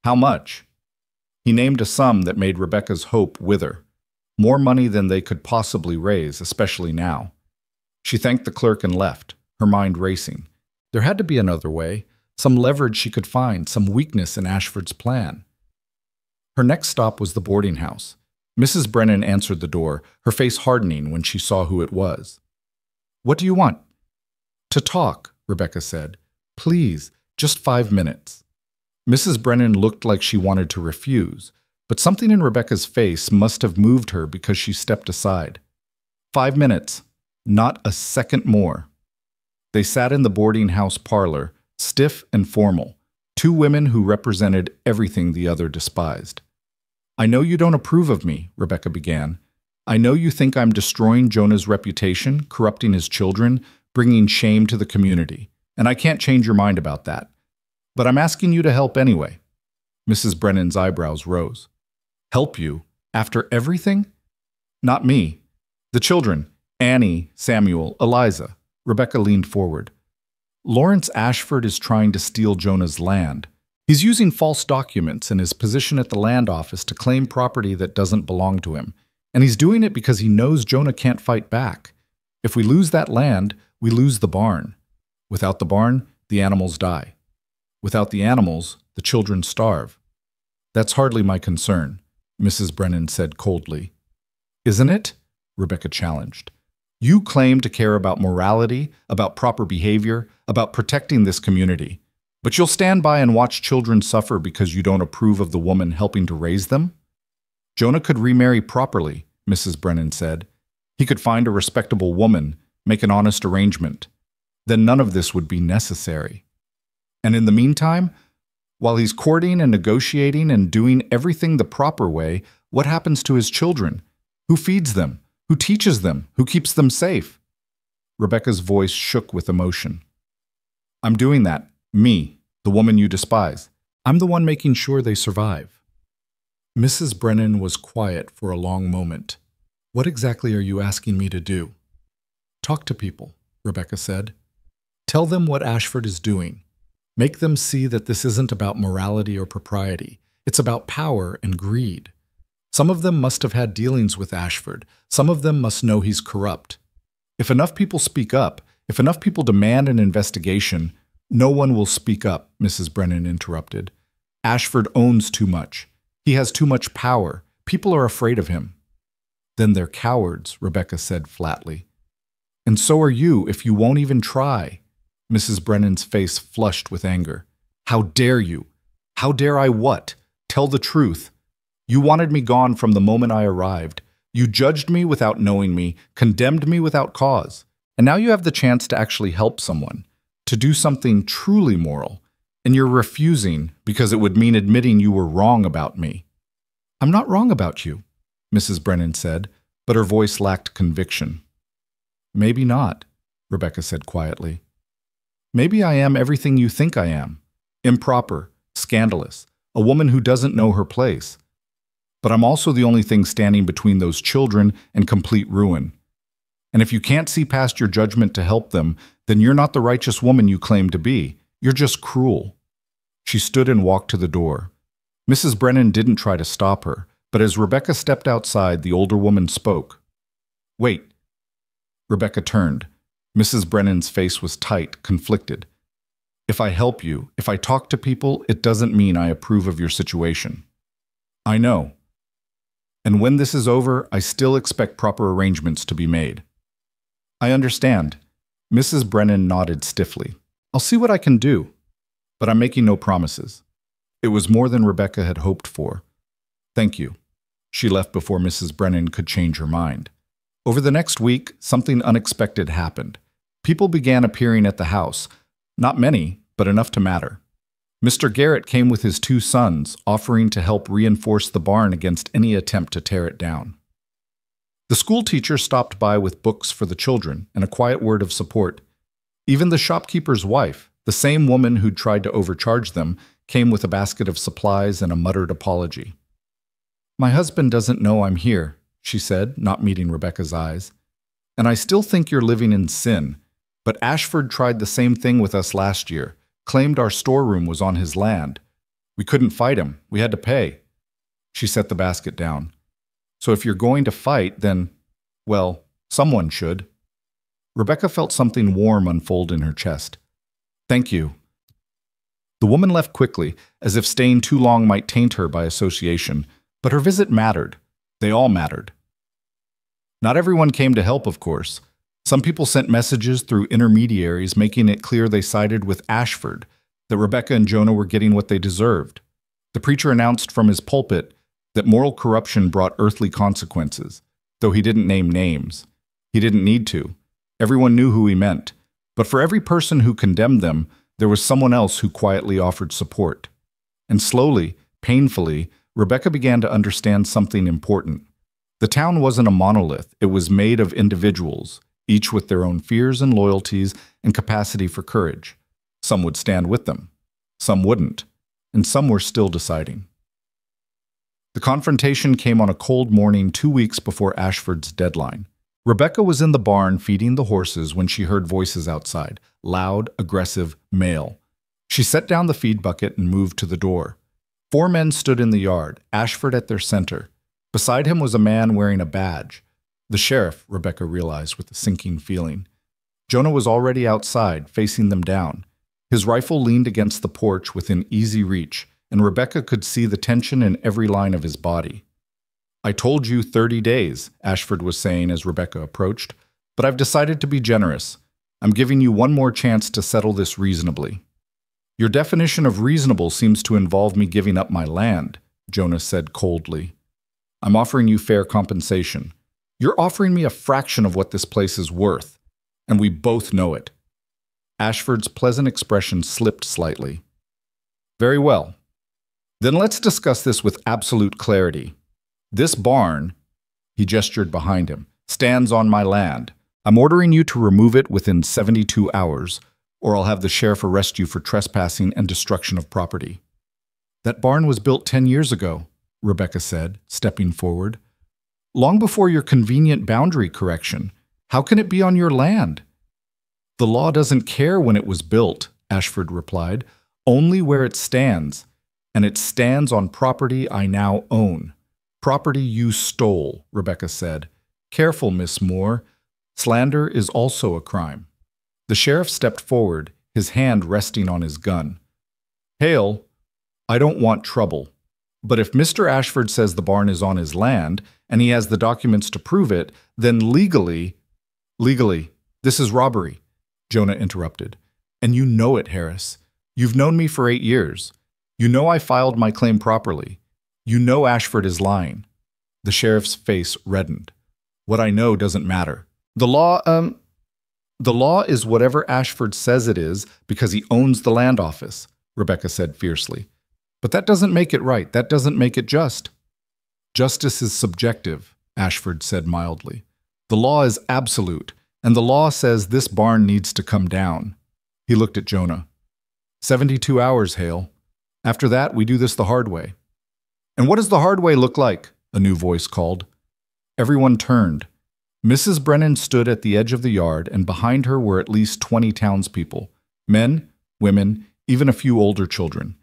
"How much?" He named a sum that made Rebecca's hope wither. More money than they could possibly raise, especially now. She thanked the clerk and left, her mind racing. There had to be another way, some leverage she could find, some weakness in Ashford's plan. Her next stop was the boarding house. Mrs. Brennan answered the door, her face hardening when she saw who it was. "What do you want?" "To talk," Rebecca said. "Please, just 5 minutes." Mrs. Brennan looked like she wanted to refuse, but something in Rebecca's face must have moved her because she stepped aside. 5 minutes, not a second more. They sat in the boarding house parlor, stiff and formal, two women who represented everything the other despised. "I know you don't approve of me," Rebecca began. "I know you think I'm destroying Jonah's reputation, corrupting his children, bringing shame to the community, and I can't change your mind about that. But I'm asking you to help anyway." Mrs. Brennan's eyebrows rose. "Help you? After everything?" "Not me. The children, Annie, Samuel, Eliza." Rebecca leaned forward. "Lawrence Ashford is trying to steal Jonah's land. He's using false documents and his position at the land office to claim property that doesn't belong to him. And he's doing it because he knows Jonah can't fight back. If we lose that land, we lose the barn. Without the barn, the animals die. Without the animals, the children starve." "That's hardly my concern," Mrs. Brennan said coldly. "Isn't it?" Rebecca challenged. "You claim to care about morality, about proper behavior, about protecting this community. But you'll stand by and watch children suffer because you don't approve of the woman helping to raise them?" "Jonah could remarry properly," Mrs. Brennan said. "He could find a respectable woman, make an honest arrangement. Then none of this would be necessary. And in the meantime, while he's courting and negotiating and doing everything the proper way, what happens to his children? Who feeds them? Who teaches them? Who keeps them safe?" Rebecca's voice shook with emotion. "I'm doing that. Me, the woman you despise. I'm the one making sure they survive." Mrs. Brennan was quiet for a long moment. "What exactly are you asking me to do?" "Talk to people," Rebecca said. "Tell them what Ashford is doing. Make them see that this isn't about morality or propriety. It's about power and greed. Some of them must have had dealings with Ashford. Some of them must know he's corrupt. If enough people speak up, if enough people demand an investigation—" "No one will speak up," Mrs. Brennan interrupted. "Ashford owns too much. He has too much power. People are afraid of him." "Then they're cowards," Rebecca said flatly. "And so are you if you won't even try." Mrs. Brennan's face flushed with anger. "How dare you? How dare I what? Tell the truth. You wanted me gone from the moment I arrived. You judged me without knowing me, condemned me without cause. And now you have the chance to actually help someone, to do something truly moral, and you're refusing because it would mean admitting you were wrong about me." "I'm not wrong about you," Mrs. Brennan said, but her voice lacked conviction. "Maybe not," Rebecca said quietly. "Maybe I am everything you think I am. Improper, scandalous, a woman who doesn't know her place. But I'm also the only thing standing between those children and complete ruin. And if you can't see past your judgment to help them, then you're not the righteous woman you claim to be. You're just cruel." She stood and walked to the door. Mrs. Brennan didn't try to stop her, but as Rebecca stepped outside, the older woman spoke. "Wait." Rebecca turned. Mrs. Brennan's face was tight, conflicted. "If I help you, if I talk to people, it doesn't mean I approve of your situation." "I know. And when this is over, I still expect proper arrangements to be made." "I understand." Mrs. Brennan nodded stiffly. "I'll see what I can do. But I'm making no promises." It was more than Rebecca had hoped for. "Thank you." She left before Mrs. Brennan could change her mind. Over the next week, something unexpected happened. People began appearing at the house. Not many, but enough to matter. Mr. Garrett came with his 2 sons, offering to help reinforce the barn against any attempt to tear it down. The school teacher stopped by with books for the children and a quiet word of support. Even the shopkeeper's wife, the same woman who'd tried to overcharge them, came with a basket of supplies and a muttered apology. "My husband doesn't know I'm here," she said, not meeting Rebecca's eyes. "And I still think you're living in sin. But Ashford tried the same thing with us last year. Claimed our storeroom was on his land. We couldn't fight him. We had to pay." She set the basket down. "So if you're going to fight, then, well, someone should." Rebecca felt something warm unfold in her chest. "Thank you." The woman left quickly, as if staying too long might taint her by association, but her visit mattered. They all mattered. Not everyone came to help, of course. Some people sent messages through intermediaries making it clear they sided with Ashford, that Rebecca and Jonah were getting what they deserved. The preacher announced from his pulpit that moral corruption brought earthly consequences, though he didn't name names. He didn't need to. Everyone knew who he meant. But for every person who condemned them, there was someone else who quietly offered support. And slowly, painfully, Rebecca began to understand something important. The town wasn't a monolith. It was made of individuals, each with their own fears and loyalties and capacity for courage. Some would stand with them. Some wouldn't. And some were still deciding. The confrontation came on a cold morning 2 weeks before Ashford's deadline. Rebecca was in the barn feeding the horses when she heard voices outside, loud, aggressive, male. She set down the feed bucket and moved to the door. 4 men stood in the yard, Ashford at their center. Beside him was a man wearing a badge. The sheriff, Rebecca realized with a sinking feeling. Jonah was already outside, facing them down. His rifle leaned against the porch within easy reach, and Rebecca could see the tension in every line of his body. "I told you 30 days, Ashford was saying as Rebecca approached, "but I've decided to be generous. I'm giving you one more chance to settle this reasonably." "Your definition of reasonable seems to involve me giving up my land," Jonah said coldly. "I'm offering you fair compensation. You're offering me a fraction of what this place is worth, and we both know it." Ashford's pleasant expression slipped slightly. "Very well. Then let's discuss this with absolute clarity. This barn," he gestured behind him, "stands on my land. I'm ordering you to remove it within 72 hours, or I'll have the sheriff arrest you for trespassing and destruction of property." "That barn was built 10 years ago," Rebecca said, stepping forward. "Long before your convenient boundary correction. How can it be on your land?" "The law doesn't care when it was built," Ashford replied, "only where it stands, and it stands on property I now own." "Property you stole," Rebecca said. "Careful, Miss Moore. Slander is also a crime." The sheriff stepped forward, his hand resting on his gun. "Hale, I don't want trouble. But if Mr. Ashford says the barn is on his land, and he has the documents to prove it, then legally, this is robbery," Jonah interrupted. "And you know it, Harris. You've known me for 8 years. You know I filed my claim properly. You know Ashford is lying." The sheriff's face reddened. "What I know doesn't matter. The law is whatever Ashford says it is because he owns the land office," Rebecca said fiercely. "But that doesn't make it right. That doesn't make it just." "Justice is subjective," Ashford said mildly. "The law is absolute, and the law says this barn needs to come down." He looked at Jonah. 72 hours, Hale. After that, we do this the hard way." "And what does the hard way look like?" a new voice called. Everyone turned. Mrs. Brennan stood at the edge of the yard, and behind her were at least 20 townspeople. Men, women, even a few older children.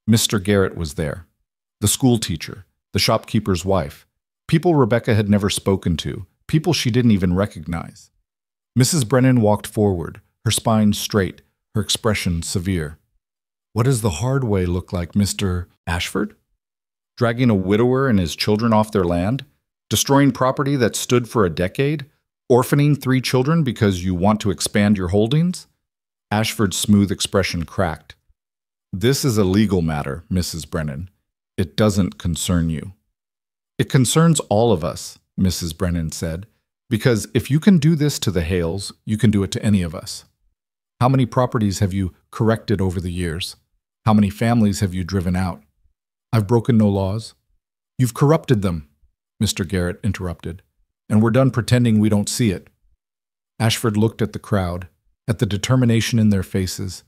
Mr. Garrett was there. The school teacher, the shopkeeper's wife. People Rebecca had never spoken to. People she didn't even recognize. Mrs. Brennan walked forward, her spine straight, her expression severe. "What does the hard way look like, Mr. Ashford? Dragging a widower and his children off their land? Destroying property that stood for a decade? Orphaning 3 children because you want to expand your holdings?" Ashford's smooth expression cracked. "This is a legal matter, Mrs. Brennan. It doesn't concern you." "It concerns all of us," Mrs. Brennan said, "because if you can do this to the Hales, you can do it to any of us. How many properties have you corrected over the years? How many families have you driven out? I've broken no laws. You've corrupted them," Mr. Garrett interrupted, "and we're done pretending we don't see it." Ashford looked at the crowd, at the determination in their faces,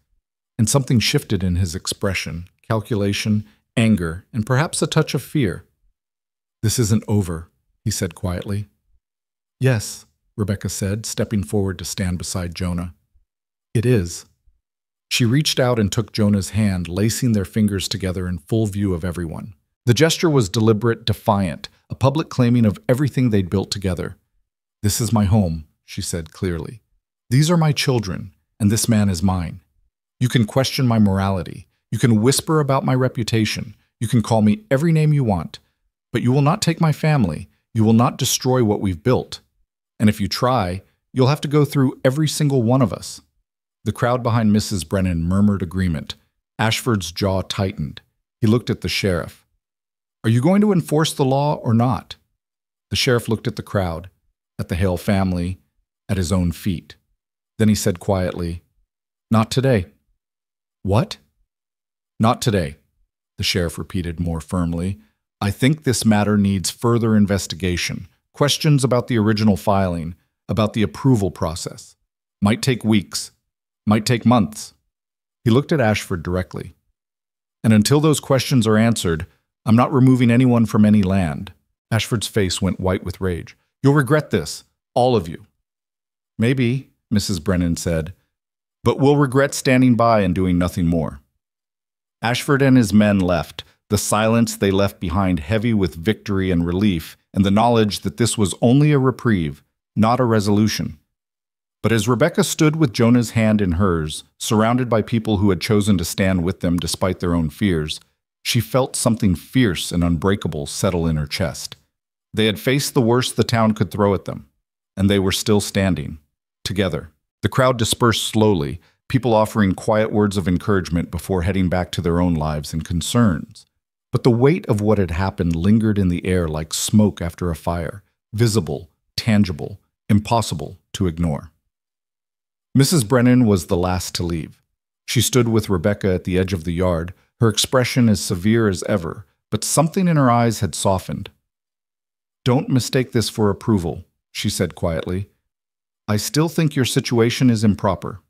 and something shifted in his expression, calculation, anger, and perhaps a touch of fear. "This isn't over," he said quietly. "Yes," Rebecca said, stepping forward to stand beside Jonah. "It is." She reached out and took Jonah's hand, lacing their fingers together in full view of everyone. The gesture was deliberate, defiant, a public claiming of everything they'd built together. "This is my home," she said clearly. "These are my children, and this man is mine. You can question my morality. You can whisper about my reputation. You can call me every name you want. But you will not take my family. You will not destroy what we've built. And if you try, you'll have to go through every single one of us." The crowd behind Mrs. Brennan murmured agreement. Ashford's jaw tightened. He looked at the sheriff. "Are you going to enforce the law or not?" The sheriff looked at the crowd, at the Hale family, at his own feet. Then he said quietly, "Not today." "What?" "Not today," the sheriff repeated more firmly. "I think this matter needs further investigation. Questions about the original filing, about the approval process. Might take weeks, might take months." He looked at Ashford directly. "And until those questions are answered, I'm not removing anyone from any land." Ashford's face went white with rage. "You'll regret this, all of you." "Maybe," Mrs. Brennan said, "but we'll regret standing by and doing nothing more." Ashford and his men left, the silence they left behind heavy with victory and relief, and the knowledge that this was only a reprieve, not a resolution. But as Rebecca stood with Jonah's hand in hers, surrounded by people who had chosen to stand with them despite their own fears, she felt something fierce and unbreakable settle in her chest. They had faced the worst the town could throw at them, and they were still standing, together. The crowd dispersed slowly, people offering quiet words of encouragement before heading back to their own lives and concerns. But the weight of what had happened lingered in the air like smoke after a fire, visible, tangible, impossible to ignore. Mrs. Brennan was the last to leave. She stood with Rebecca at the edge of the yard, her expression as severe as ever, but something in her eyes had softened. "Don't mistake this for approval," she said quietly. "I still think your situation is improper."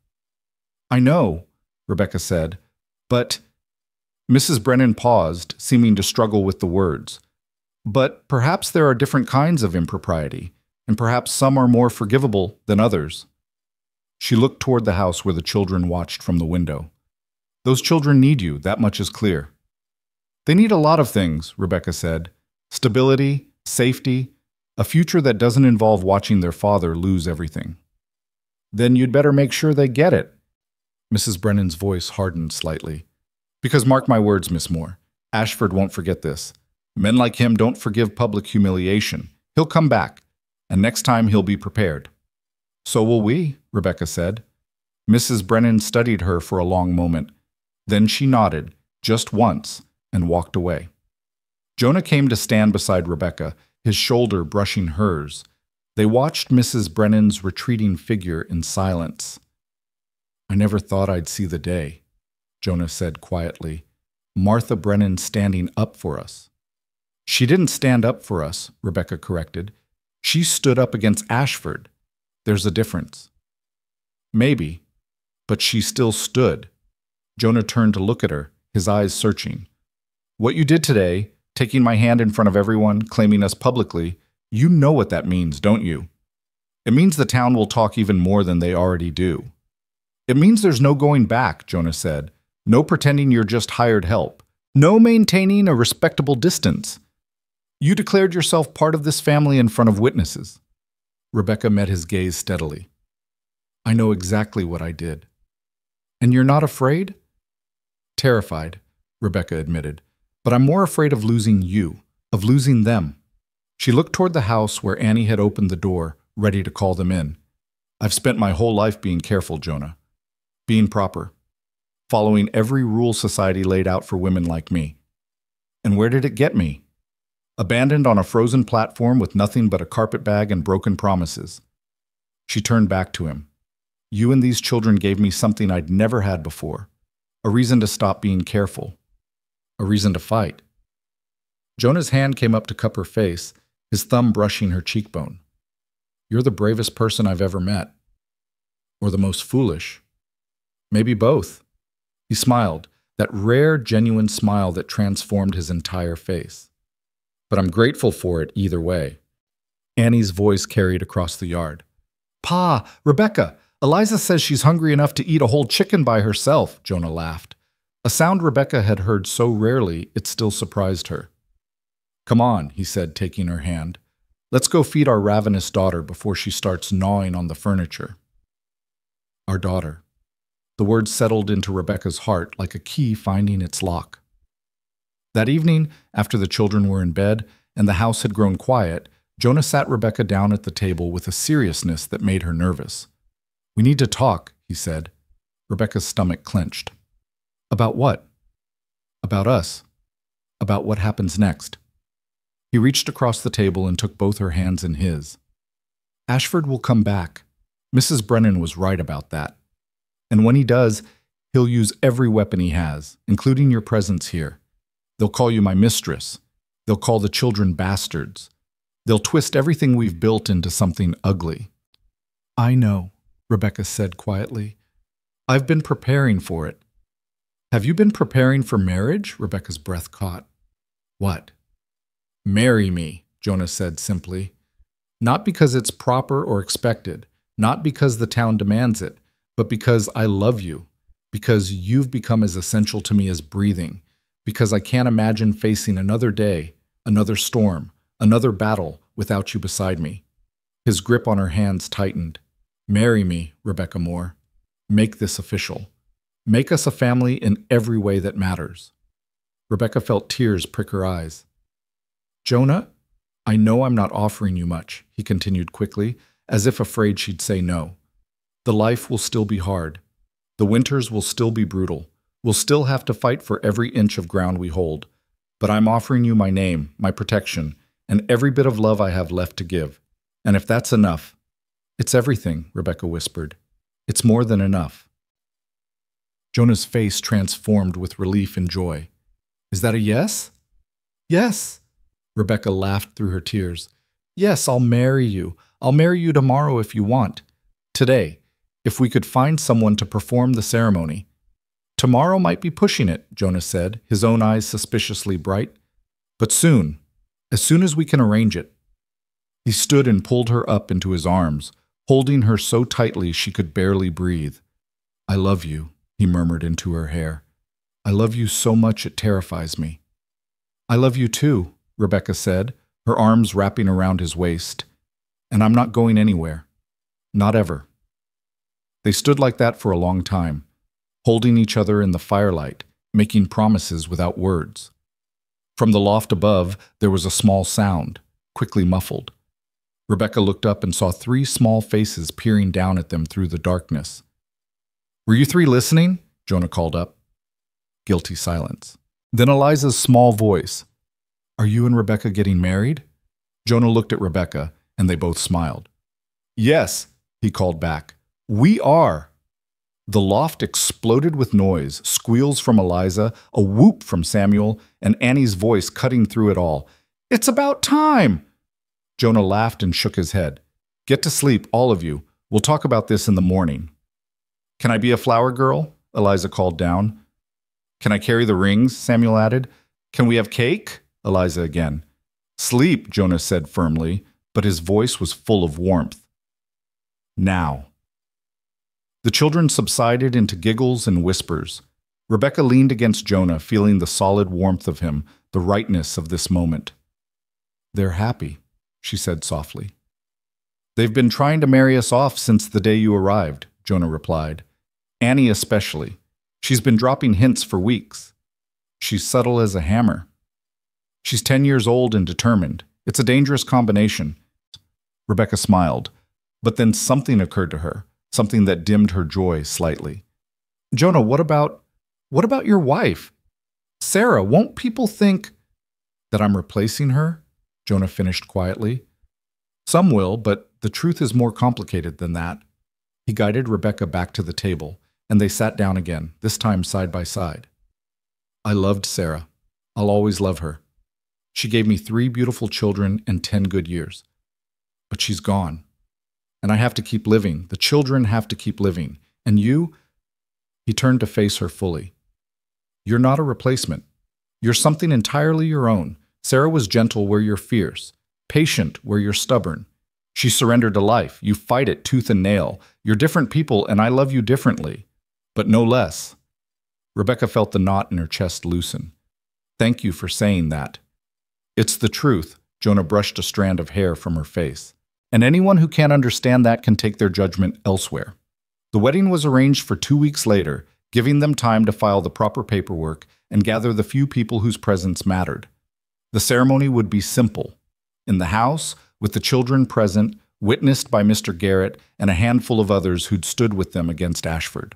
"I know," Rebecca said, "but—" Mrs. Brennan paused, seeming to struggle with the words. "But perhaps there are different kinds of impropriety, and perhaps some are more forgivable than others." She looked toward the house where the children watched from the window. "Those children need you, that much is clear." "They need a lot of things," Rebecca said. "Stability, safety, a future that doesn't involve watching their father lose everything." "Then you'd better make sure they get it." Mrs. Brennan's voice hardened slightly. "Because mark my words, Miss Moore, Ashford won't forget this. Men like him don't forgive public humiliation. He'll come back, and next time he'll be prepared." "So will we," Rebecca said. Mrs. Brennan studied her for a long moment. Then she nodded, just once, and walked away. Jonah came to stand beside Rebecca, his shoulder brushing hers. They watched Mrs. Brennan's retreating figure in silence. "I never thought I'd see the day," Jonah said quietly. "Martha Brennan standing up for us." "She didn't stand up for us," Rebecca corrected. "She stood up against Ashford. There's a difference." "Maybe, but she still stood." Jonah turned to look at her, his eyes searching. "What you did today, taking my hand in front of everyone, claiming us publicly, you know what that means, don't you? It means the town will talk even more than they already do." "It means there's no going back," Jonah said. "No pretending you're just hired help. No maintaining a respectable distance. You declared yourself part of this family in front of witnesses." Rebecca met his gaze steadily. "I know exactly what I did." "And you're not afraid?" "Terrified," Rebecca admitted. "But I'm more afraid of losing you, of losing them." She looked toward the house where Annie had opened the door, ready to call them in. "I've spent my whole life being careful, Jonah. Being proper. Following every rule society laid out for women like me. And where did it get me? Abandoned on a frozen platform with nothing but a carpet bag and broken promises." She turned back to him. "You and these children gave me something I'd never had before. A reason to stop being careful. A reason to fight." Jonah's hand came up to cup her face, his thumb brushing her cheekbone. "You're the bravest person I've ever met. Or the most foolish. Maybe both." He smiled, that rare, genuine smile that transformed his entire face. "But I'm grateful for it either way." Annie's voice carried across the yard. "Pa, Rebecca, Eliza says she's hungry enough to eat a whole chicken by herself," Jonah laughed. A sound Rebecca had heard so rarely it still surprised her. "Come on," he said, taking her hand. "Let's go feed our ravenous daughter before she starts gnawing on the furniture." Our daughter. The word settled into Rebecca's heart like a key finding its lock. That evening, after the children were in bed and the house had grown quiet, Jonah sat Rebecca down at the table with a seriousness that made her nervous. "We need to talk," he said. Rebecca's stomach clenched. "About what?" "About us. About what happens next." He reached across the table and took both her hands in his. "Ashford will come back. Mrs. Brennan was right about that. And when he does, he'll use every weapon he has, including your presence here. They'll call you my mistress. They'll call the children bastards. They'll twist everything we've built into something ugly." "I know," Rebecca said quietly. "I've been preparing for it." "Have you been preparing for marriage?" Rebecca's breath caught. "What?" "Marry me," Jonah said simply. "Not because it's proper or expected, not because the town demands it, but because I love you, because you've become as essential to me as breathing, because I can't imagine facing another day, another storm, another battle without you beside me." His grip on her hands tightened. "Marry me, Rebecca Moore. Make this official. Make us a family in every way that matters." Rebecca felt tears prick her eyes. "Jonah, I know I'm not offering you much," he continued quickly, as if afraid she'd say no. "The life will still be hard. The winters will still be brutal. We'll still have to fight for every inch of ground we hold. But I'm offering you my name, my protection, and every bit of love I have left to give. And if that's enough—" "It's everything," Rebecca whispered. "It's more than enough." Jonah's face transformed with relief and joy. "Is that a yes?" "Yes." Rebecca laughed through her tears. "Yes, I'll marry you. I'll marry you tomorrow if you want. Today, if we could find someone to perform the ceremony." "Tomorrow might be pushing it," Jonah said, his own eyes suspiciously bright. "But soon, as soon as we can arrange it." He stood and pulled her up into his arms, holding her so tightly she could barely breathe. "I love you," he murmured into her hair. "I love you so much it terrifies me." "I love you too," Rebecca said, her arms wrapping around his waist. "And I'm not going anywhere. Not ever." They stood like that for a long time, holding each other in the firelight, making promises without words. From the loft above, there was a small sound, quickly muffled. Rebecca looked up and saw 3 small faces peering down at them through the darkness. "Were you 3 listening?" Jonah called up. Guilty silence. Then Eliza's small voice. "Are you and Rebecca getting married?" Jonah looked at Rebecca, and they both smiled. "Yes," he called back. "We are." The loft exploded with noise, squeals from Eliza, a whoop from Samuel, and Annie's voice cutting through it all. "It's about time!" Jonah laughed and shook his head. "Get to sleep, all of you. We'll talk about this in the morning." "Can I be a flower girl?" Eliza called down. "Can I carry the rings?" Samuel added. "Can we have cake?" Eliza again. "Sleep," Jonah said firmly, but his voice was full of warmth. "Now." The children subsided into giggles and whispers. Rebecca leaned against Jonah, feeling the solid warmth of him, the rightness of this moment. "They're happy," she said softly. "They've been trying to marry us off since the day you arrived," Jonah replied. "Annie especially. She's been dropping hints for weeks. She's subtle as a hammer. She's 10 years old and determined. It's a dangerous combination." Rebecca smiled, but then something occurred to her, something that dimmed her joy slightly. "Jonah, what about your wife? Sarah, won't people think—" "That I'm replacing her?" Jonah finished quietly. "Some will, but the truth is more complicated than that." He guided Rebecca back to the table, and they sat down again, this time side by side. "I loved Sarah. I'll always love her. She gave me 3 beautiful children and 10 good years. But she's gone. And I have to keep living. The children have to keep living. And you—" He turned to face her fully. "You're not a replacement. You're something entirely your own. Sarah was gentle where you're fierce, patient where you're stubborn. She surrendered to life. You fight it tooth and nail. You're different people, and I love you differently, but no less." Rebecca felt the knot in her chest loosen. "Thank you for saying that." "It's the truth." Jonah brushed a strand of hair from her face. "And anyone who can't understand that can take their judgment elsewhere." The wedding was arranged for 2 weeks later, giving them time to file the proper paperwork and gather the few people whose presence mattered. The ceremony would be simple. In the house, with the children present, witnessed by Mr. Garrett and a handful of others who'd stood with them against Ashford.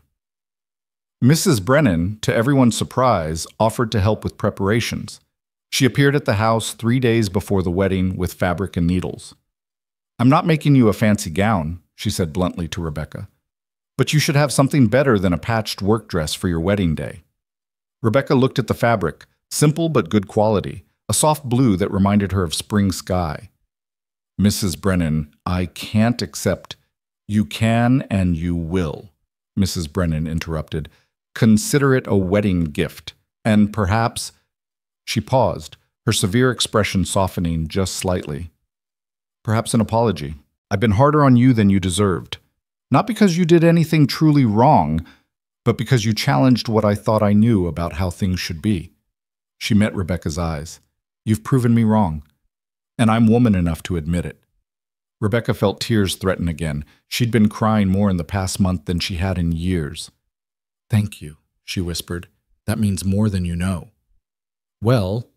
Mrs. Brennan, to everyone's surprise, offered to help with preparations. She appeared at the house 3 days before the wedding with fabric and needles. "I'm not making you a fancy gown," she said bluntly to Rebecca, "but you should have something better than a patched work dress for your wedding day." Rebecca looked at the fabric, simple but good quality, a soft blue that reminded her of spring sky. "Mrs. Brennan, I can't accept—" "You can and you will," Mrs. Brennan interrupted. "Consider it a wedding gift, and perhaps—" She paused, her severe expression softening just slightly. "Perhaps an apology. I've been harder on you than you deserved. Not because you did anything truly wrong, but because you challenged what I thought I knew about how things should be." She met Rebecca's eyes. "You've proven me wrong, and I'm woman enough to admit it." Rebecca felt tears threaten again. She'd been crying more in the past month than she had in years. "Thank you," she whispered. "That means more than you know." "Well,"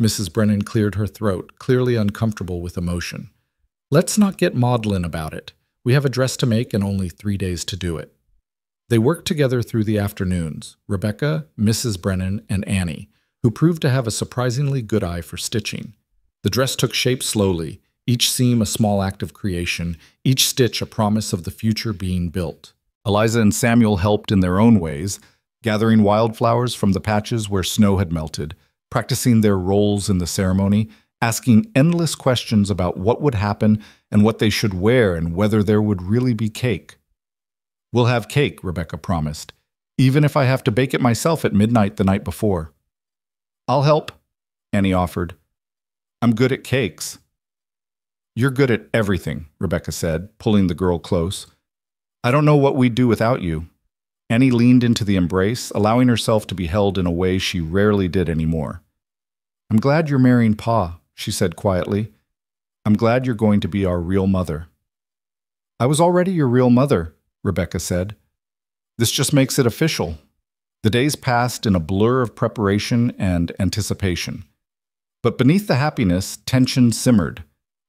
Mrs. Brennan cleared her throat, clearly uncomfortable with emotion. "Let's not get maudlin about it. We have a dress to make and only 3 days to do it." They worked together through the afternoons, Rebecca, Mrs. Brennan, and Annie, who proved to have a surprisingly good eye for stitching. The dress took shape slowly, each seam a small act of creation, each stitch a promise of the future being built. Eliza and Samuel helped in their own ways, gathering wildflowers from the patches where snow had melted, practicing their roles in the ceremony, asking endless questions about what would happen and what they should wear and whether there would really be cake. "We'll have cake," Rebecca promised, "even if I have to bake it myself at midnight the night before." "I'll help," Annie offered. "I'm good at cakes." "You're good at everything," Rebecca said, pulling the girl close. "I don't know what we'd do without you." Annie leaned into the embrace, allowing herself to be held in a way she rarely did anymore. "I'm glad you're marrying Pa," she said quietly. "I'm glad you're going to be our real mother." "I was already your real mother," Rebecca said. "This just makes it official." The days passed in a blur of preparation and anticipation. But beneath the happiness, tension simmered.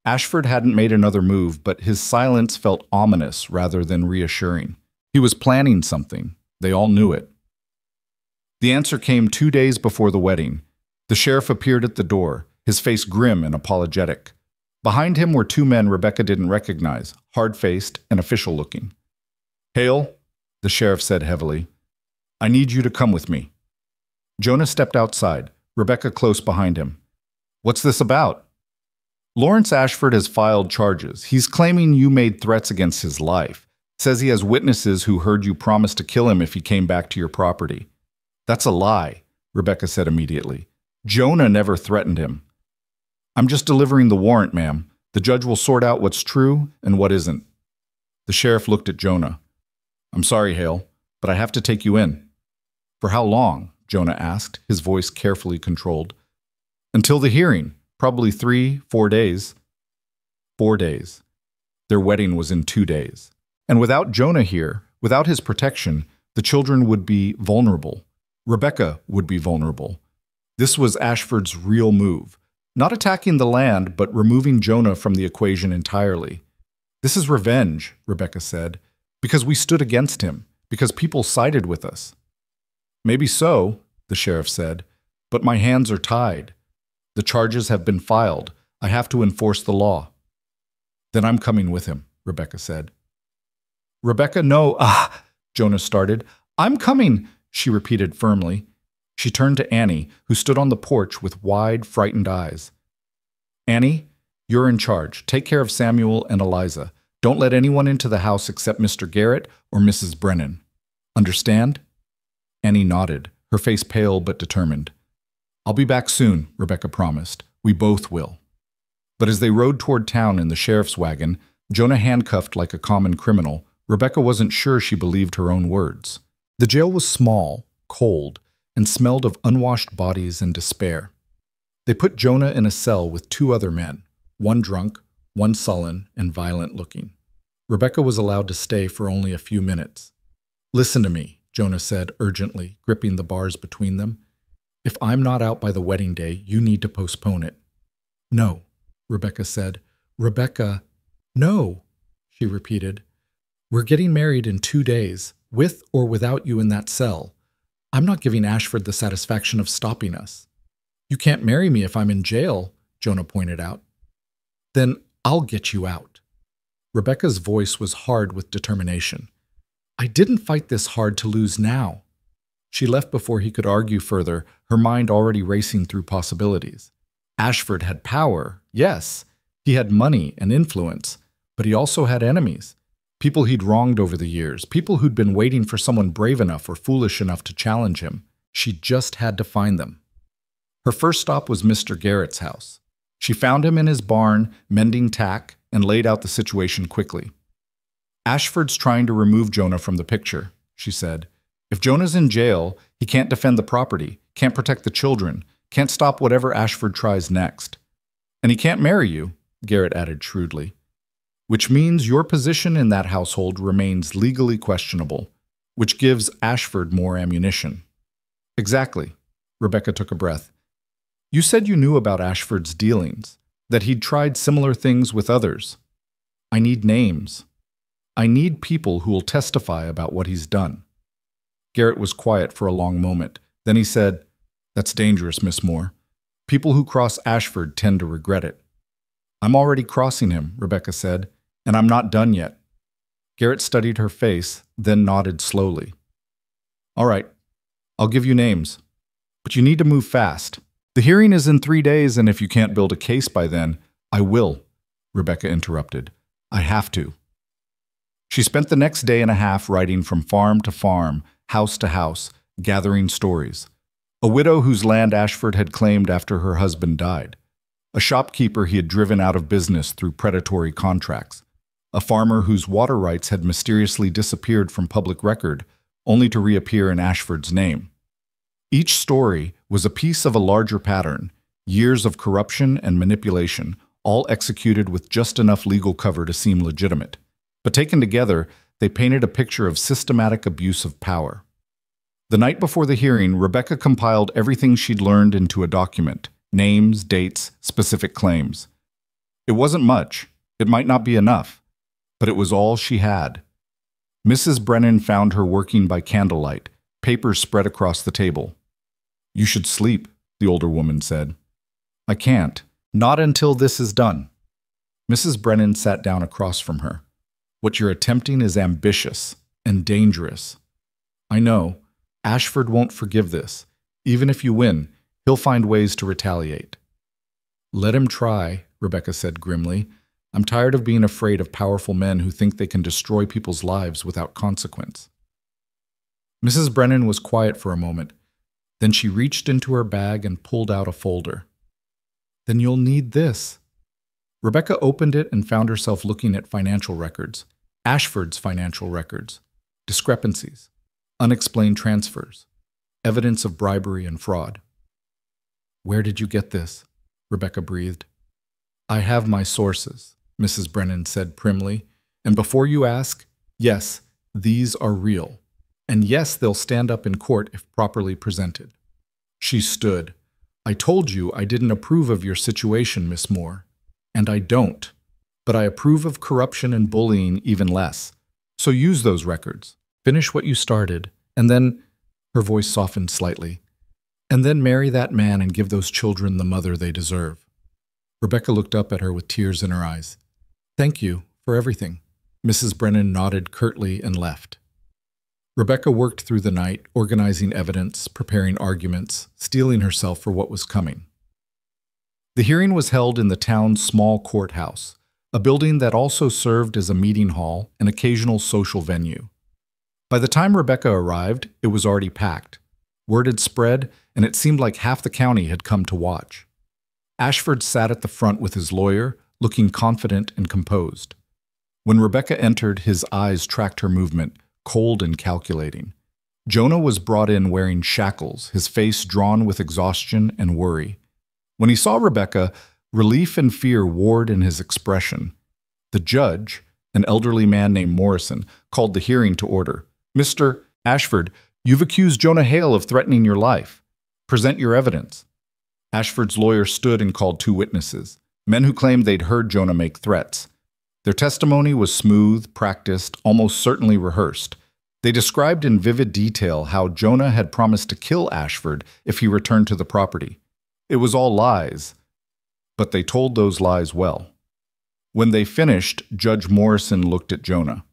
Ashford hadn't made another move, but his silence felt ominous rather than reassuring. He was planning something. They all knew it. The answer came 2 days before the wedding. The sheriff appeared at the door, his face grim and apologetic. Behind him were 2 men Rebecca didn't recognize, hard-faced and official-looking. "Hale," the sheriff said heavily, "I need you to come with me." Jonah stepped outside, Rebecca close behind him. "What's this about?" "Lawrence Ashford has filed charges. He's claiming you made threats against his life. Says he has witnesses who heard you promise to kill him if he came back to your property." "That's a lie," Rebecca said immediately. "Jonah never threatened him." "I'm just delivering the warrant, ma'am. The judge will sort out what's true and what isn't." The sheriff looked at Jonah. "I'm sorry, Hale, but I have to take you in." "For how long?" Jonah asked, his voice carefully controlled. "Until the hearing. Probably 3-4 days." 4 days. Their wedding was in 2 days. And without Jonah here, without his protection, the children would be vulnerable. Rebecca would be vulnerable. This was Ashford's real move. Not attacking the land, but removing Jonah from the equation entirely. "This is revenge," Rebecca said, "because we stood against him, because people sided with us." "Maybe so," the sheriff said, "but my hands are tied. The charges have been filed. I have to enforce the law." "Then I'm coming with him," Rebecca said. "Rebecca, no." Jonah started. "I'm coming," she repeated firmly. She turned to Annie, who stood on the porch with wide, frightened eyes. "Annie, you're in charge. Take care of Samuel and Eliza. Don't let anyone into the house except Mr. Garrett or Mrs. Brennan. Understand?" Annie nodded, her face pale but determined. "I'll be back soon," Rebecca promised. "We both will." But as they rode toward town in the sheriff's wagon, Jonah handcuffed like a common criminal, Rebecca wasn't sure she believed her own words. The jail was small, cold, and smelled of unwashed bodies and despair. They put Jonah in a cell with 2 other men, one drunk, one sullen and violent-looking. Rebecca was allowed to stay for only a few minutes. "Listen to me," Jonah said urgently, gripping the bars between them. "If I'm not out by the wedding day, you need to postpone it." "No," Rebecca said. Rebecca, no, she repeated. We're getting married in 2 days, with or without you in that cell. I'm not giving Ashford the satisfaction of stopping us. You can't marry me if I'm in jail, Jonah pointed out. Then I'll get you out. Rebecca's voice was hard with determination. I didn't fight this hard to lose now. She left before he could argue further, her mind already racing through possibilities. Ashford had power, yes. He had money and influence, but he also had enemies. People he'd wronged over the years, people who'd been waiting for someone brave enough or foolish enough to challenge him. She just had to find them. Her first stop was Mr. Garrett's house. She found him in his barn, mending tack, and laid out the situation quickly. Ashford's trying to remove Jonah from the picture, she said. If Jonah's in jail, he can't defend the property, can't protect the children, can't stop whatever Ashford tries next. And he can't marry you, Garrett added shrewdly. Which means your position in that household remains legally questionable, which gives Ashford more ammunition. Exactly. Rebecca took a breath. You said you knew about Ashford's dealings, that he'd tried similar things with others. I need names. I need people who will testify about what he's done. Garrett was quiet for a long moment. Then he said, That's dangerous, Miss Moore. People who cross Ashford tend to regret it. I'm already crossing him, Rebecca said, and I'm not done yet. Garrett studied her face, then nodded slowly. All right, I'll give you names, but you need to move fast. The hearing is in 3 days, and if you can't build a case by then, I will, Rebecca interrupted. I have to. She spent the next day and a half riding from farm to farm, house to house, gathering stories. A widow whose land Ashford had claimed after her husband died. A shopkeeper he had driven out of business through predatory contracts. A farmer whose water rights had mysteriously disappeared from public record, only to reappear in Ashford's name. Each story was a piece of a larger pattern, years of corruption and manipulation, all executed with just enough legal cover to seem legitimate. But taken together, they painted a picture of systematic abuse of power. The night before the hearing, Rebecca compiled everything she'd learned into a document, names, dates, specific claims. It wasn't much, it might not be enough, but it was all she had. Mrs. Brennan found her working by candlelight, papers spread across the table. You should sleep, the older woman said. I can't, not until this is done. Mrs. Brennan sat down across from her. What you're attempting is ambitious and dangerous. I know, Ashford won't forgive this. Even if you win, he'll find ways to retaliate. Let him try, Rebecca said grimly. I'm tired of being afraid of powerful men who think they can destroy people's lives without consequence. Mrs. Brennan was quiet for a moment. Then she reached into her bag and pulled out a folder. Then you'll need this. Rebecca opened it and found herself looking at financial records, Ashford's financial records, discrepancies, unexplained transfers, evidence of bribery and fraud. Where did you get this? Rebecca breathed. I have my sources, Mrs. Brennan said primly, and before you ask, yes, these are real. And yes, they'll stand up in court if properly presented. She stood. I told you I didn't approve of your situation, Miss Moore. And I don't. But I approve of corruption and bullying even less. So use those records. Finish what you started. And then, her voice softened slightly, and then marry that man and give those children the mother they deserve. Rebecca looked up at her with tears in her eyes. Thank you for everything. Mrs. Brennan nodded curtly and left. Rebecca worked through the night, organizing evidence, preparing arguments, steeling herself for what was coming. The hearing was held in the town's small courthouse, a building that also served as a meeting hall and occasional social venue. By the time Rebecca arrived, it was already packed. Word had spread, and it seemed like half the county had come to watch. Ashford sat at the front with his lawyer, looking confident and composed. When Rebecca entered, his eyes tracked her movement, cold and calculating. Jonah was brought in wearing shackles, his face drawn with exhaustion and worry. When he saw Rebecca, relief and fear warred in his expression. The judge, an elderly man named Morrison, called the hearing to order. Mr. Ashford, you've accused Jonah Hale of threatening your life. Present your evidence. Ashford's lawyer stood and called 2 witnesses. Men who claimed they'd heard Jonah make threats. Their testimony was smooth, practiced, almost certainly rehearsed. They described in vivid detail how Jonah had promised to kill Ashford if he returned to the property. It was all lies, but they told those lies well. When they finished, Judge Morrison looked at Jonah.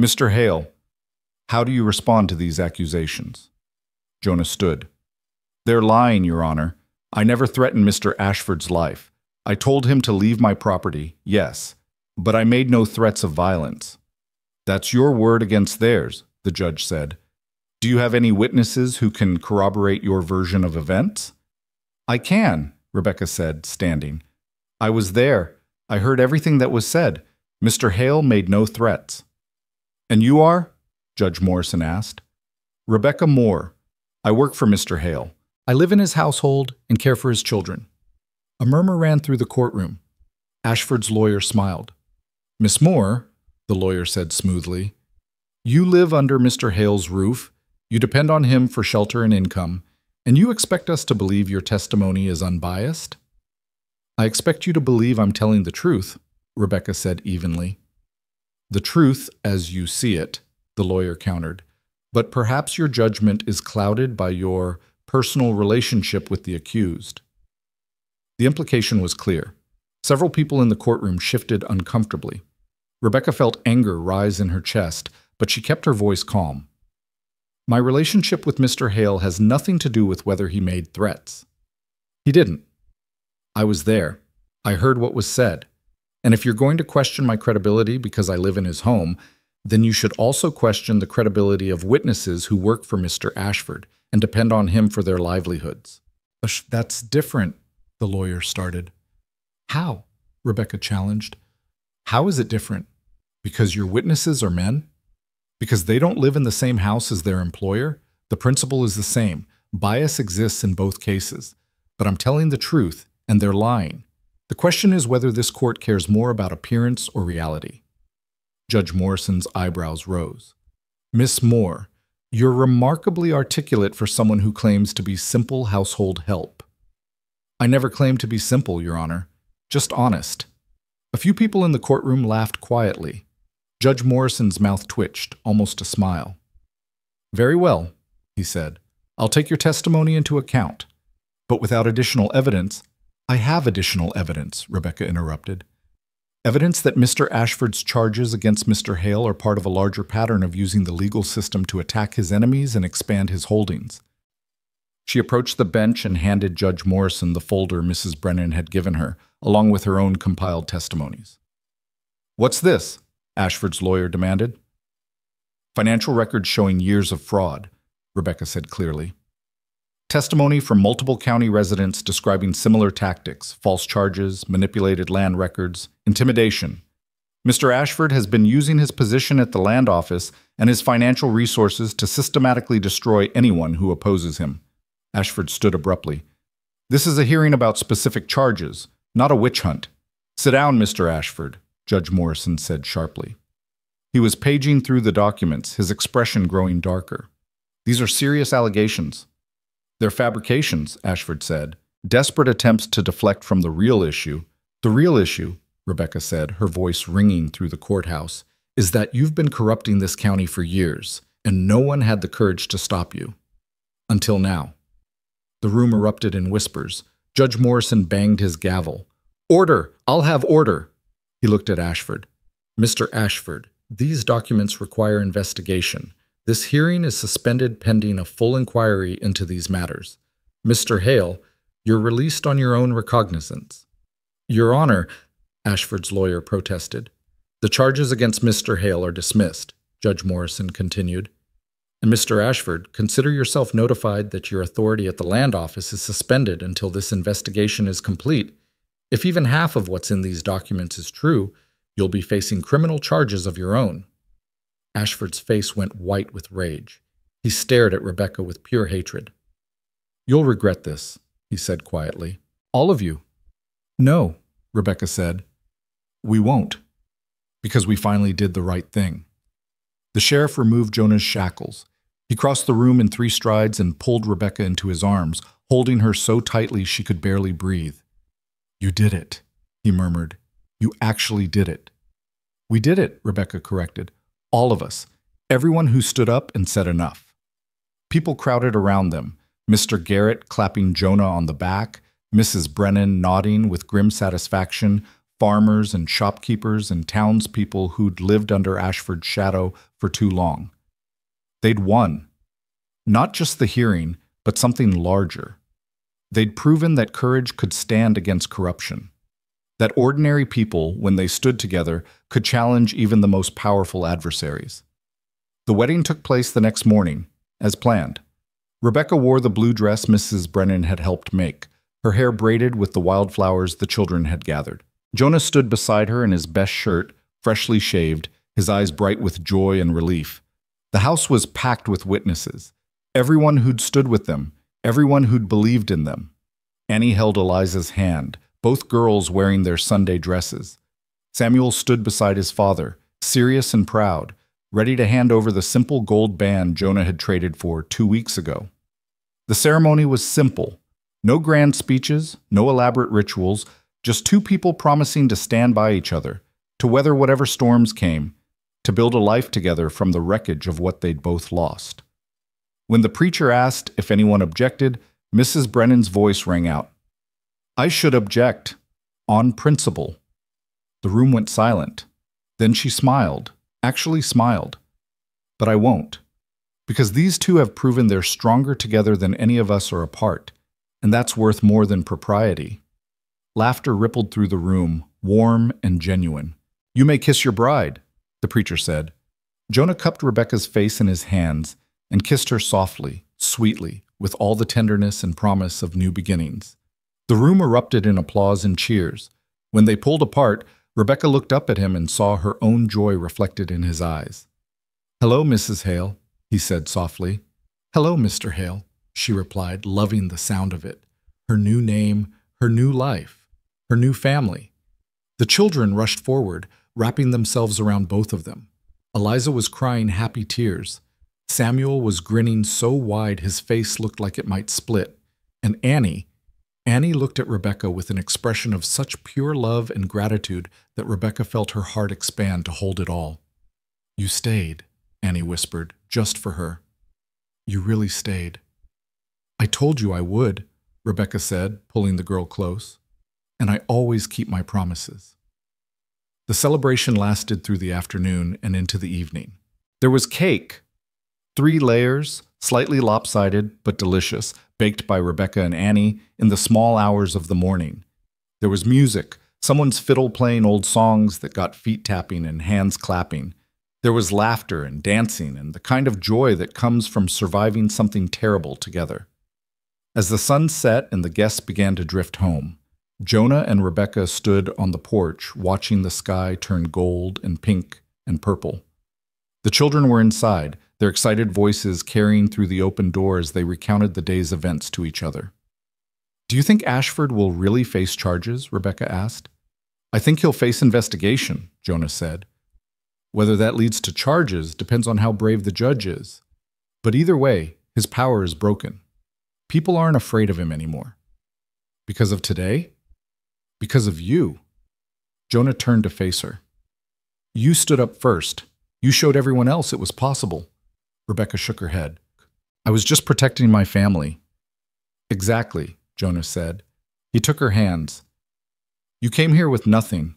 "Mr. Hale, how do you respond to these accusations?" Jonah stood. "They're lying, Your Honor. I never threatened Mr. Ashford's life. I told him to leave my property, yes, but I made no threats of violence." "That's your word against theirs," the judge said. "Do you have any witnesses who can corroborate your version of events?" "I can," Rebecca said, standing. "I was there. I heard everything that was said. Mr. Hale made no threats." "And you are?" Judge Morrison asked. "Rebecca Moore. I work for Mr. Hale. I live in his household and care for his children." A murmur ran through the courtroom. Ashford's lawyer smiled. "Miss Moore," the lawyer said smoothly, "you live under Mr. Hale's roof, you depend on him for shelter and income, and you expect us to believe your testimony is unbiased?" "I expect you to believe I'm telling the truth," Rebecca said evenly. "The truth as you see it," the lawyer countered, "but perhaps your judgment is clouded by your personal relationship with the accused." The implication was clear. Several people in the courtroom shifted uncomfortably. Rebecca felt anger rise in her chest, but she kept her voice calm. "My relationship with Mr. Hale has nothing to do with whether he made threats. He didn't. I was there. I heard what was said. And if you're going to question my credibility because I live in his home, then you should also question the credibility of witnesses who work for Mr. Ashford and depend on him for their livelihoods." "That's different," the lawyer started. "How?" Rebecca challenged. "How is it different? Because your witnesses are men? Because they don't live in the same house as their employer? The principle is the same. Bias exists in both cases. But I'm telling the truth, and they're lying. The question is whether this court cares more about appearance or reality." Judge Morrison's eyebrows rose. "Miss Moore, you're remarkably articulate for someone who claims to be simple household help." "I never claimed to be simple, Your Honor. Just honest." A few people in the courtroom laughed quietly. Judge Morrison's mouth twitched, almost a smile. "Very well," he said. "I'll take your testimony into account. But without additional evidence—" "I have additional evidence," Rebecca interrupted. "Evidence that Mr. Ashford's charges against Mr. Hale are part of a larger pattern of using the legal system to attack his enemies and expand his holdings." She approached the bench and handed Judge Morrison the folder Mrs. Brennan had given her, along with her own compiled testimonies. "What's this?" Ashford's lawyer demanded. "Financial records showing years of fraud," Rebecca said clearly. "Testimony from multiple county residents describing similar tactics, false charges, manipulated land records, intimidation. Mr. Ashford has been using his position at the land office and his financial resources to systematically destroy anyone who opposes him." Ashford stood abruptly. "This is a hearing about specific charges, not a witch hunt. Sit down, Mr. Ashford," Judge Morrison said sharply. He was paging through the documents, his expression growing darker. "These are serious allegations." "They're fabrications," Ashford said. "Desperate attempts to deflect from the real issue." "The real issue," Rebecca said, her voice ringing through the courthouse, "is that you've been corrupting this county for years, and no one had the courage to stop you. Until now." The room erupted in whispers. Judge Morrison banged his gavel. "Order! I'll have order!" He looked at Ashford. "Mr. Ashford, these documents require investigation. This hearing is suspended pending a full inquiry into these matters. Mr. Hale, you're released on your own recognizance." "Your Honor," Ashford's lawyer protested. "The charges against Mr. Hale are dismissed," Judge Morrison continued. "And Mr. Ashford, consider yourself notified that your authority at the land office is suspended until this investigation is complete. If even half of what's in these documents is true, you'll be facing criminal charges of your own." Ashford's face went white with rage. He stared at Rebecca with pure hatred. "You'll regret this," he said quietly. "All of you." "No," Rebecca said. "We won't. Because we finally did the right thing." The sheriff removed Jonah's shackles. He crossed the room in 3 strides and pulled Rebecca into his arms, holding her so tightly she could barely breathe. "You did it," he murmured. You actually did it. We did it, Rebecca corrected. All of us. Everyone who stood up and said enough. People crowded around them, Mr. Garrett clapping Jonah on the back, Mrs. Brennan nodding with grim satisfaction, farmers and shopkeepers and townspeople who'd lived under Ashford's shadow for too long. They'd won. Not just the hearing, but something larger. They'd proven that courage could stand against corruption. That ordinary people, when they stood together, could challenge even the most powerful adversaries. The wedding took place the next morning, as planned. Rebecca wore the blue dress Mrs. Brennan had helped make, her hair braided with the wildflowers the children had gathered. Jonah stood beside her in his best shirt, freshly shaved, his eyes bright with joy and relief. The house was packed with witnesses, everyone who'd stood with them, everyone who'd believed in them. Annie held Eliza's hand, both girls wearing their Sunday dresses. Samuel stood beside his father, serious and proud, ready to hand over the simple gold band Jonah had traded for 2 weeks ago. The ceremony was simple. No grand speeches, no elaborate rituals, just two people promising to stand by each other, to weather whatever storms came, to build a life together from the wreckage of what they'd both lost. When the preacher asked if anyone objected, Mrs. Brennan's voice rang out. I should object, on principle. The room went silent. Then she smiled, actually smiled. But I won't, because these two have proven they're stronger together than any of us are apart, and that's worth more than propriety. Laughter rippled through the room, warm and genuine. You may kiss your bride, the preacher said. Jonah cupped Rebecca's face in his hands and kissed her softly, sweetly, with all the tenderness and promise of new beginnings. The room erupted in applause and cheers. When they pulled apart, Rebecca looked up at him and saw her own joy reflected in his eyes. Hello, Mrs. Hale, he said softly. Hello, Mr. Hale, she replied, loving the sound of it. Her new name, her new life, her new family. The children rushed forward, wrapping themselves around both of them. Eliza was crying happy tears. Samuel was grinning so wide his face looked like it might split. And Annie looked at Rebecca with an expression of such pure love and gratitude that Rebecca felt her heart expand to hold it all. You stayed, Annie whispered, just for her. You really stayed. I told you I would, Rebecca said, pulling the girl close. And I always keep my promises. The celebration lasted through the afternoon and into the evening. There was cake. 3 layers, slightly lopsided but delicious, baked by Rebecca and Annie in the small hours of the morning. There was music, someone's fiddle playing old songs that got feet tapping and hands clapping. There was laughter and dancing and the kind of joy that comes from surviving something terrible together. As the sun set and the guests began to drift home, Jonah and Rebecca stood on the porch watching the sky turn gold and pink and purple. The children were inside, their excited voices carrying through the open door as they recounted the day's events to each other. Do you think Ashford will really face charges? Rebecca asked. I think he'll face investigation, Jonah said. Whether that leads to charges depends on how brave the judge is. But either way, his power is broken. People aren't afraid of him anymore. Because of today? Because of you. Jonah turned to face her. You stood up first. You showed everyone else it was possible. Rebecca shook her head. I was just protecting my family. Exactly, Jonah said. He took her hands. You came here with nothing,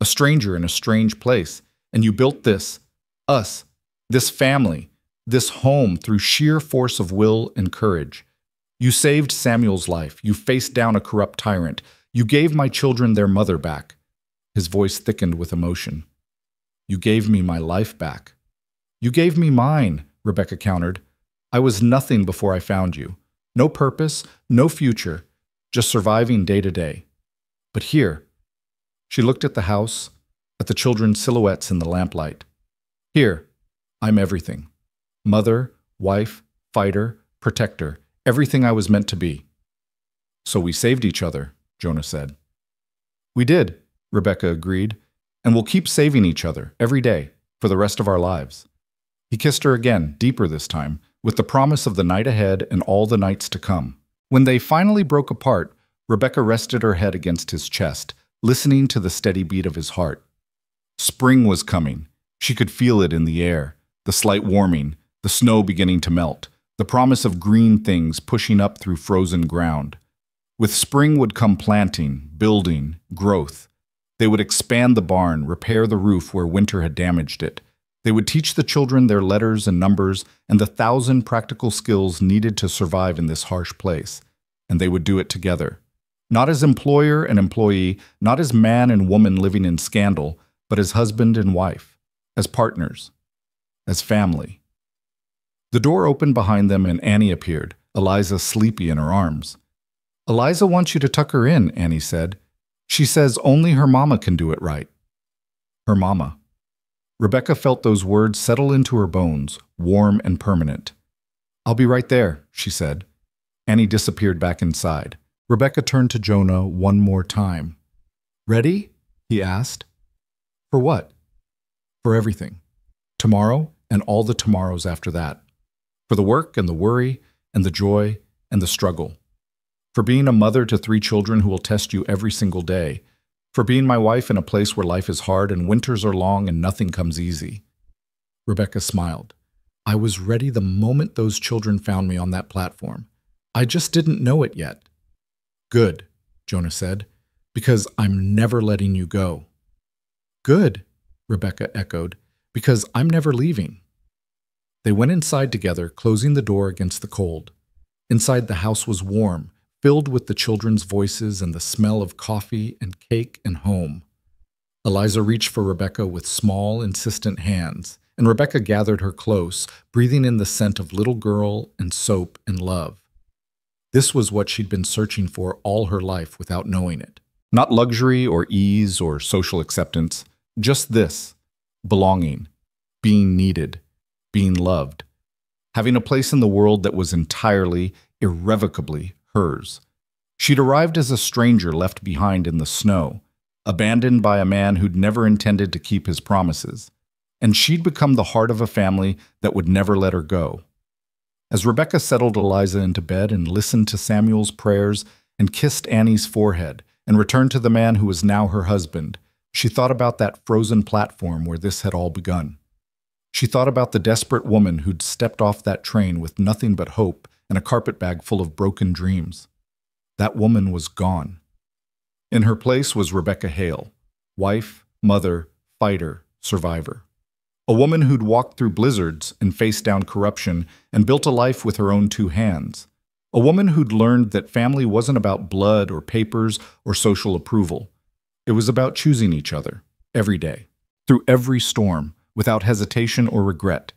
a stranger in a strange place, and you built this, us, this family, this home through sheer force of will and courage. You saved Samuel's life. You faced down a corrupt tyrant. You gave my children their mother back. His voice thickened with emotion. You gave me my life back. You gave me mine, Rebecca countered. I was nothing before I found you. No purpose, no future, just surviving day to day. But here, she looked at the house, at the children's silhouettes in the lamplight. Here, I'm everything. Mother, wife, fighter, protector, everything I was meant to be. So we saved each other, Jonah said. We did, Rebecca agreed, and we'll keep saving each other every day for the rest of our lives. He kissed her again, deeper this time, with the promise of the night ahead and all the nights to come. When they finally broke apart, Rebecca rested her head against his chest, listening to the steady beat of his heart. Spring was coming. She could feel it in the air, the slight warming, the snow beginning to melt, the promise of green things pushing up through frozen ground. With spring would come planting, building, growth. They would expand the barn, repair the roof where winter had damaged it. They would teach the children their letters and numbers and the 1,000 practical skills needed to survive in this harsh place. And they would do it together. Not as employer and employee, not as man and woman living in scandal, but as husband and wife, as partners, as family. The door opened behind them and Annie appeared, Eliza sleepy in her arms. "Eliza wants you to tuck her in," Annie said. "She says only her mama can do it right." Her mama. Rebecca felt those words settle into her bones, warm and permanent. "I'll be right there," she said. Annie disappeared back inside. Rebecca turned to Jonah one more time. "Ready?" he asked. "For what?" "For everything. Tomorrow and all the tomorrows after that. For the work and the worry and the joy and the struggle. For being a mother to 3 children who will test you every single day. For being my wife in a place where life is hard and winters are long and nothing comes easy." Rebecca smiled. "I was ready the moment those children found me on that platform. I just didn't know it yet." "Good," Jonah said, "because I'm never letting you go." "Good," Rebecca echoed, "because I'm never leaving." They went inside together, closing the door against the cold. Inside, the house was warm, filled with the children's voices and the smell of coffee and cake and home. Eliza reached for Rebecca with small, insistent hands, and Rebecca gathered her close, breathing in the scent of little girl and soap and love. This was what she'd been searching for all her life without knowing it. Not luxury or ease or social acceptance, just this: belonging, being needed, being loved, having a place in the world that was entirely, irrevocably hers. She'd arrived as a stranger left behind in the snow, abandoned by a man who'd never intended to keep his promises, and she'd become the heart of a family that would never let her go. As Rebecca settled Eliza into bed and listened to Samuel's prayers and kissed Annie's forehead and returned to the man who was now her husband, she thought about that frozen platform where this had all begun. She thought about the desperate woman who'd stepped off that train with nothing but hope and a carpetbag full of broken dreams. That woman was gone. In her place was Rebecca Hale, wife, mother, fighter, survivor. A woman who'd walked through blizzards and faced down corruption and built a life with her own 2 hands. A woman who'd learned that family wasn't about blood or papers or social approval. It was about choosing each other, every day, through every storm, without hesitation or regret.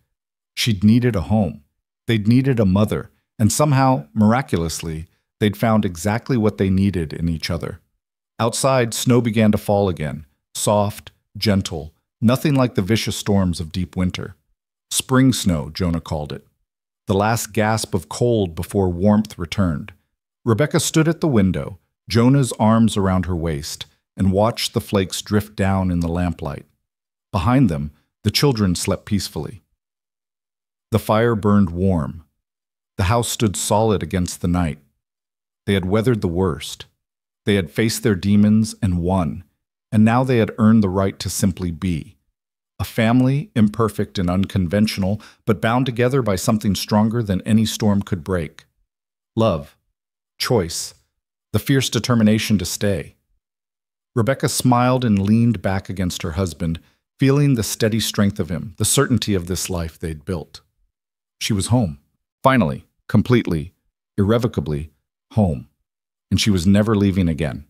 She'd needed a home. They'd needed a mother, and somehow, miraculously, they'd found exactly what they needed in each other. Outside, snow began to fall again, soft, gentle, nothing like the vicious storms of deep winter. Spring snow, Jonah called it. The last gasp of cold before warmth returned. Rebecca stood at the window, Jonah's arms around her waist, and watched the flakes drift down in the lamplight. Behind them, the children slept peacefully. The fire burned warm. The house stood solid against the night. They had weathered the worst. They had faced their demons and won, and now they had earned the right to simply be. A family, imperfect and unconventional, but bound together by something stronger than any storm could break. Love, choice, the fierce determination to stay. Rebecca smiled and leaned back against her husband, feeling the steady strength of him, the certainty of this life they'd built. She was home. Finally, completely, irrevocably, home. And she was never leaving again.